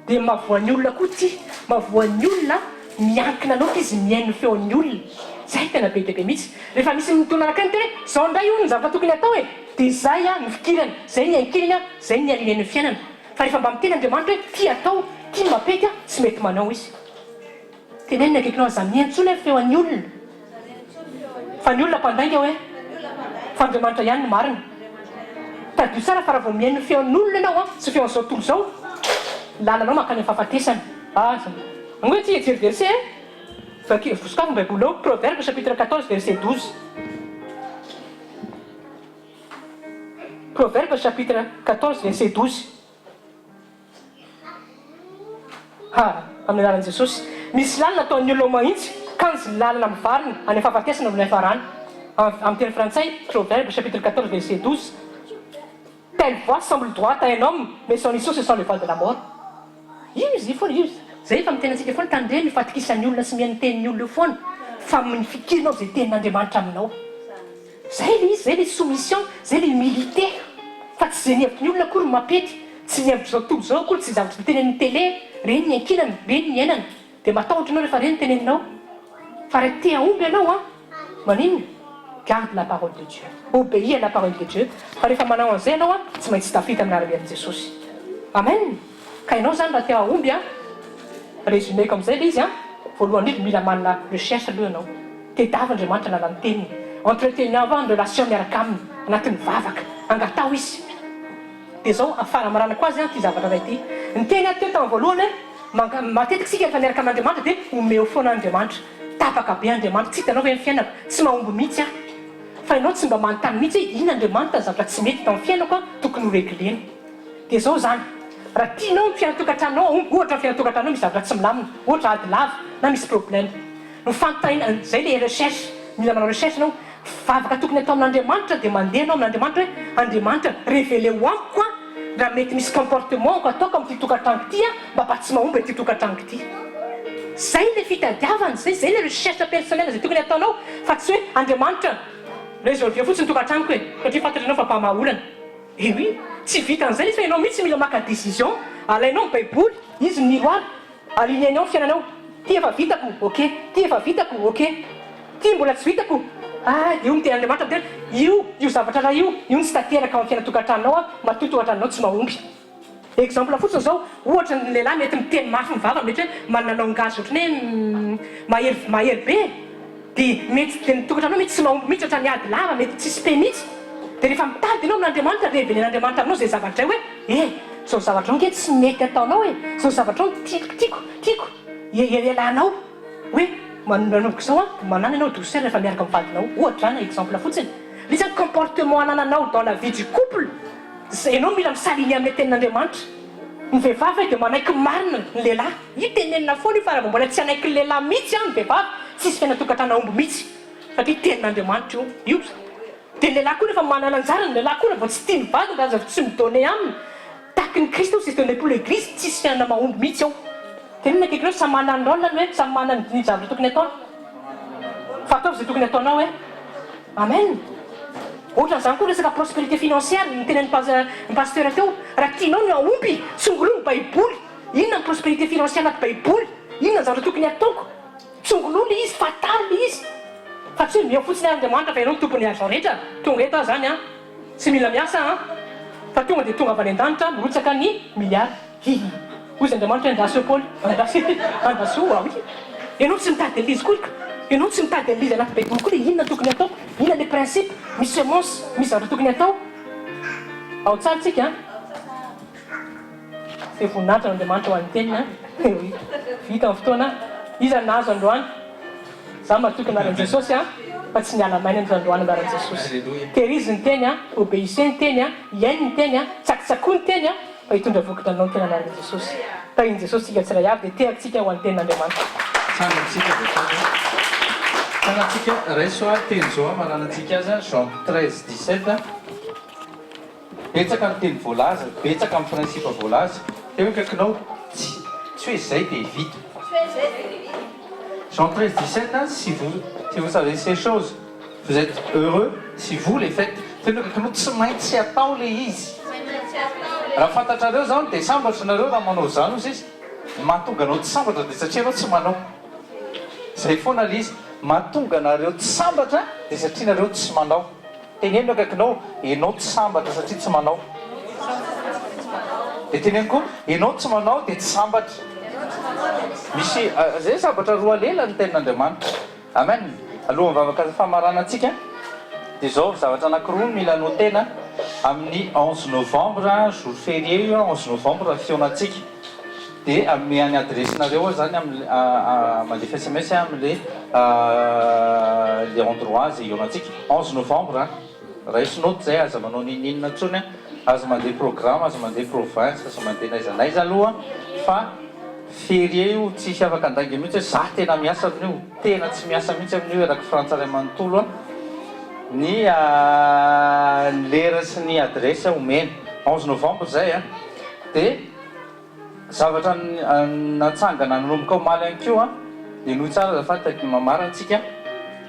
dia mahavoan'ny olona koa ty. Mahavoan'ny olona miankina aloha izy miaino feon'ny olona. Zay tena be dia be mihitsy. Rehefa misy mitona anakany tena zao indray io ny zavatra tokony atao dia zay a mifikirana zay ny ankilina zay ny alinan'ny fiainana fa rehefa mba miteny andriamanitra hoe tia atao tia mapety a tsy mety manao izy tenenina akaikinao aza miantsona feo an'ny olona fa ny olona mpandainga hoe fa andriamanitra ihany no marina tadio tsara fa raha vao miaino feon'olona ianao a sy feo an'izao tontolo izao lalanao mankany amin'ny fahafatesana angoe ty ejery verset vosokafo baiboly ao Proverbe chapitre 14 verset 12 Proverbe chapitre 14 verset 12 amin'ny anaran'i Jesosy misy lalina ataon'ny olona mahitsy kanjy lalina mivarina any amin'ny fahafatesana no hafarany amin'ny teny frantsay Proverbe chapitre 14 verset 12 telle voix semble droite à un homme mais son issue ce sont les voies de la mort izy foana izy zay efa mitenantsika foana tandre ny fatokisan'ny olona sy mihainy tenin'ny olona foana fa mifikirinao zay tenin'andriamanitra aminao zay le izy zay le soumission zay le humilité fa tsy zay ny hevitry ny olona akory mapety tsy ny hevitry zao tontolo zao akory tsy zavatra mitenen'ny télé reny ny ankinana reny ny ainana dia matahotra anao rehefa reny teneninao fa raha te aomby ianao a maninona garde la parole de Dieu obéis à la parole de Dieu fa rehefa manao an'izay ianao a tsy maintsy tafita amin'ny ara-bian'i Jesosy amen ka ianao zany raha te aomby a résumé comme zay le izy a voalohany indrindra mila manana recherche aloha ianao tedava andriamanitra nala ny teniny entretenava ny relation miaraka aminy anatin'ny vavaka angatao izy dia zao afara marana koa azy a ty zavatra ray ty ny teny aty teo tamin'ny voalohany matetika sika rehefa miaraka amin'andriamanitra dia omeo foana andriamanitra tapaka be andriamanitra tsy hitanao hoe ny fiainako tsy mahomby mihitsy a fa ianao tsy mba manontany mihitsy hoe ina andriamanitra zavatra tsy mety tamin'ny fiainako a tokony ho reglena dia zao zany raha tianao ny fiainatokantranao aomby ohatra ny fiainatokantranao misy zavatra tsy milamina ohatra ady lava na misy problème no fanontaniana zay le recherche mila manao recherche anao vavaka tokony atao amin'andriamanitra dia mandeha anao amin'andriamanitra hoe andriamanitra révélé ho amiko a raha mety misy comportement ko ataoko amin'ity tokantrango ty a mba tsy mahomby ty tokantrango ty zay le fitadiavana zay le recherche personnelle zay tokony ataonao fa tsy hoe andriamanitra résolve fotsiny tokantrangoko e satria fantatra anao fa mpamaolana oui tsy vita an'izay izy fa ianao mihitsy mila maka décision alainao ny baiboly izy ny miroara alignenao ny fiainanao ty efa vitako ok ty efa vitako ok ty mbola tsy vitako io miteny andriamanitra miteny io zavatra raha io ny tsy tateraka amin'ny fiainatokantranao a matoy tokantranao tsy mahomby exemple fotsiny zao ohatra ny lehilahy mety miteny mafy ny vava mety hoe mananao ngazy ohatrany hoe mahery be dia mety dia nytokantranao mety tsy mahomby mihitsy ohatra ny ady lava mety tsisy pe mihitsy dia rehefa mitady ianao amin'andriamanitra revelen'andriamanitra aminao zay zavatra hoe zao zavatra ao nge tsy mety ataonao e zao zavatra ao tiako elanao hoe mananoviko zao a manana ianao douceur rehefa miaraka mivadinao ohatra zany exemple fotsiny le zany comportement anananao dans la vie du couple ianao mila misaligny amin'ny tenin'andriamanitra ny vehivavy dia manaiky marina ny lehilahy io tenenina foana io fa raha mbola tsy anaiky ny lehilahy mihitsy a ny vehivavy tsisy fiainatokantrano omby mihitsy satria tenin'andriamanitra io dia ny lehilahy koa rehefa manana anjara ny lehilahy koa rehefa tsy tia mivady raha zavatra tsy midone aminy tahaky ny Kristy sy donné pour l'église tsisy fiainana mahomby mihitsy ao tenenina akaikinao samy manana ny rôlany hoe samy manana ny zavatra tokony ataona fa ataovy zay tokony ataonao hoe amen ohatra n'izany koa resaka prospérité financière ny tenen'ny pasteur teo raha tianao ny aomby tsongoloa ny baiboly inona ny prospérité financière anaty baiboly inona ny zavatra tokony ataoko tsongoloa le izy fataly le izy fa tsy hoe meo fotsiny andriamanitra fa ianao ny tompony argent rehetra tonga eto zany a tsy mila miasa a fa tonga dia tonga avy any an-danitra mirotsaka ny milliard ozy andriamanitra andasy paoly andasy oui ianao tsy mitady an'izy koa ianao tsy mitady an'izy anaty baiboly koa le inona tokony ataoko inona le principe misy semence misy zavatra tokony atao ao tsara tsika dia voninahitra n'andriamanitra ho an'ny tenina vita amin'ny fotoana iza nahazo androany za matoky anaran'i Jesosy a fa tsy niala maina ny androany anaran'i Jesosy terizy ny teny a obéissez ny teny a iainy ny teny a tsakitsakoa ny teny a fa hitondra vokatra anao ny tena anaran'i Jesosy tahiny Jesosy tsika tsiray avy dia tehatsika ho an'ny tenin'andriamanitra Tsika raiso a teny zao a mananantsika azy Jean 13-17 betsaka ny teny voalaza betsaka amin'ny principe voalaza dia hoe kaikinao tsy hoe zay dia vita Jean 13-17 si vous savez ces choses vous êtes heureux si vous les faites tena kaikinao tsy maintsy atao le izy raha fantatrareo zany dia sambatra nareo raha manao zany ozy izy mahatonga anao tsy sambatra dia satria anao tsy manao zay foana le izy mahatonga nareo tsy sambatra dia satria nareo tsy manao teneno akaikinao ianao tsy sambatra satria tsy manao de teneno koa ianao tsy manao de tsy sambatra misy zay sambatra roa lela ny tenin'andriamanitra amen aloha mivavaka famarana antsika de zao zavatra anankiroa mila anao tena amin'ny 11 novembre jour férié io 11 novembre fionatsika de amin'ny adressinareo zany mandefa sms am'le le endroit zay ionatsika 11 novembre raisinoty zay aza manao nininina ntsony aza mandeha programme aza mandeha province aza mandeha naizanaiza aloha fa férié io tsisy afaka andangy mihitsy hoe za tena miasa amin'io tena tsy miasa mihitsy amin'io eraky frantsaray manontolo a ny lera sy ny adresse omena 11 novembre zay a de zavatra natsangana nanomboka omaly any keo a de noho tsara zafa taky mamara antsika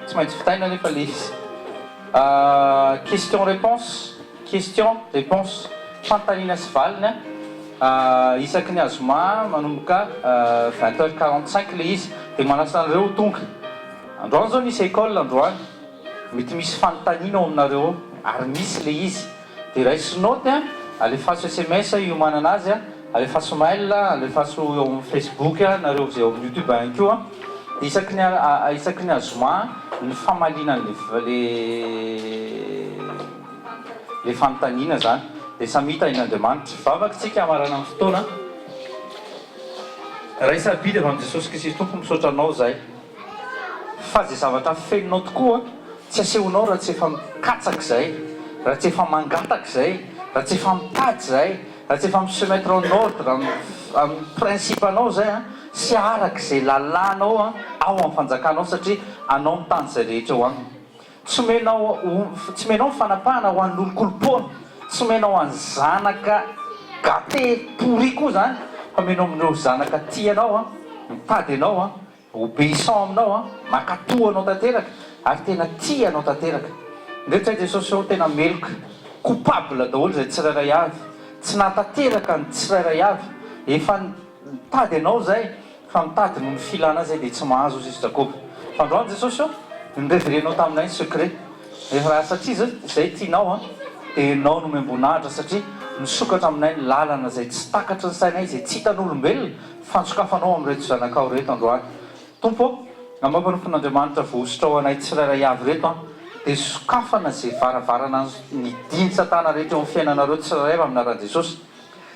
tsy maintsy fitaina nefa le izy question réponse fantanina sy valiny a isaky ny azoma manomboka 20h45 le izy de manasa anareo tonga androany zao nisy école androany mety misy fantanina ao aminareo ary misy le izy de raisinoty a alefaso sms iomana anazy a alefaso mail alefaso eo amin'ny facebook nareo zay eo amin'ny youtube any keo a de isaky ny azoma ny famalinany le fantanina zany de samita in'andriamanitra vavaky tsika amarana amin'ny fotoana raha sabidy avy am' jesosy kristy tompo misaotra anao zay fa zay zavatra feninao tokoa tsy asehonao raha tsy efa mikatsaky zay raha tsy efa mangataky zay raha tsy efa mitady zay raha tsy efa mi se mettre en ordre amin'ny principe anao zay a sy araky zay lalanao a ao amin'ny fanjakanao satria anao mitany zay rehetra eo agny tsy menao mifanapahana ho an'ny olokolopona tsy menao any zanaka gate pourri koa zany fa menao amin'ireo zanaka tianao a mitady anao a obéissant aminao a makatoa anao tanteraka ary tena tia anao tanteraka ndreotsy hay jesosy ao tena meloka coupable daholo zay tsirairay avy tsy natateraka ny tsirairay avy efa mitady anao zay fa mitady no ny filana zay de tsy mahazo izy jakoba fa androany jesosy ao nyreverenao taminay ny secret raha satria zay tianao a de nao no miambonahitra satria misokatra aminay ny lalana zay tsy takatra ny sainay zay tsy hitan'olombelona fansokafanao am'reto zanakao reto androany tompo amampanofo vosotra ao anay tsirairay avy reto a de sokafana zay varavarana ny diny satana rehetra eo amin'ny fiainanareo tsirairay aminaran' jesosy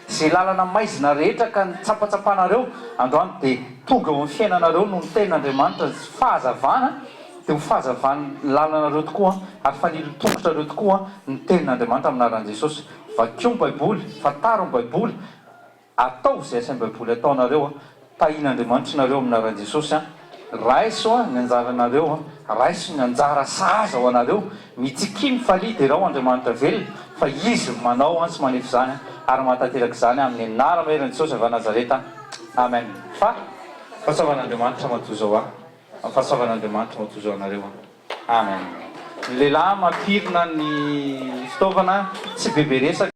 zay lalana maizina rehetra ka ny tsapatsapanareo androany de tonga eo amin'ny fiainanareo no ny tenin'andriamanitra fahazavana de ho fahazavany lalanareo tokoa ary fanilontongotrareo tokoa ny tenin'andriamanitra aminaran' jesosy vakeo ny baiboly fataro ny baiboly atao zay asain'ny baiboly ataonareo a tahin'andriamanitra nareo aminaran' jesosy a raiso a ny anjaranareo a raiso ny anjara saza ho anareo mitsikiny falidy rao andriamanitra velona fa izy manao a sy manefy zany ary mahatanteraka zany amin'ny anara maheran' jesosy avy nazareta amen fa fahasoavan'andriamanitra matozo ao a fahasoavan'andriamanitra matozo anareo a amen ny lehilahy mampirina ny fitaovana tsy bebe resaka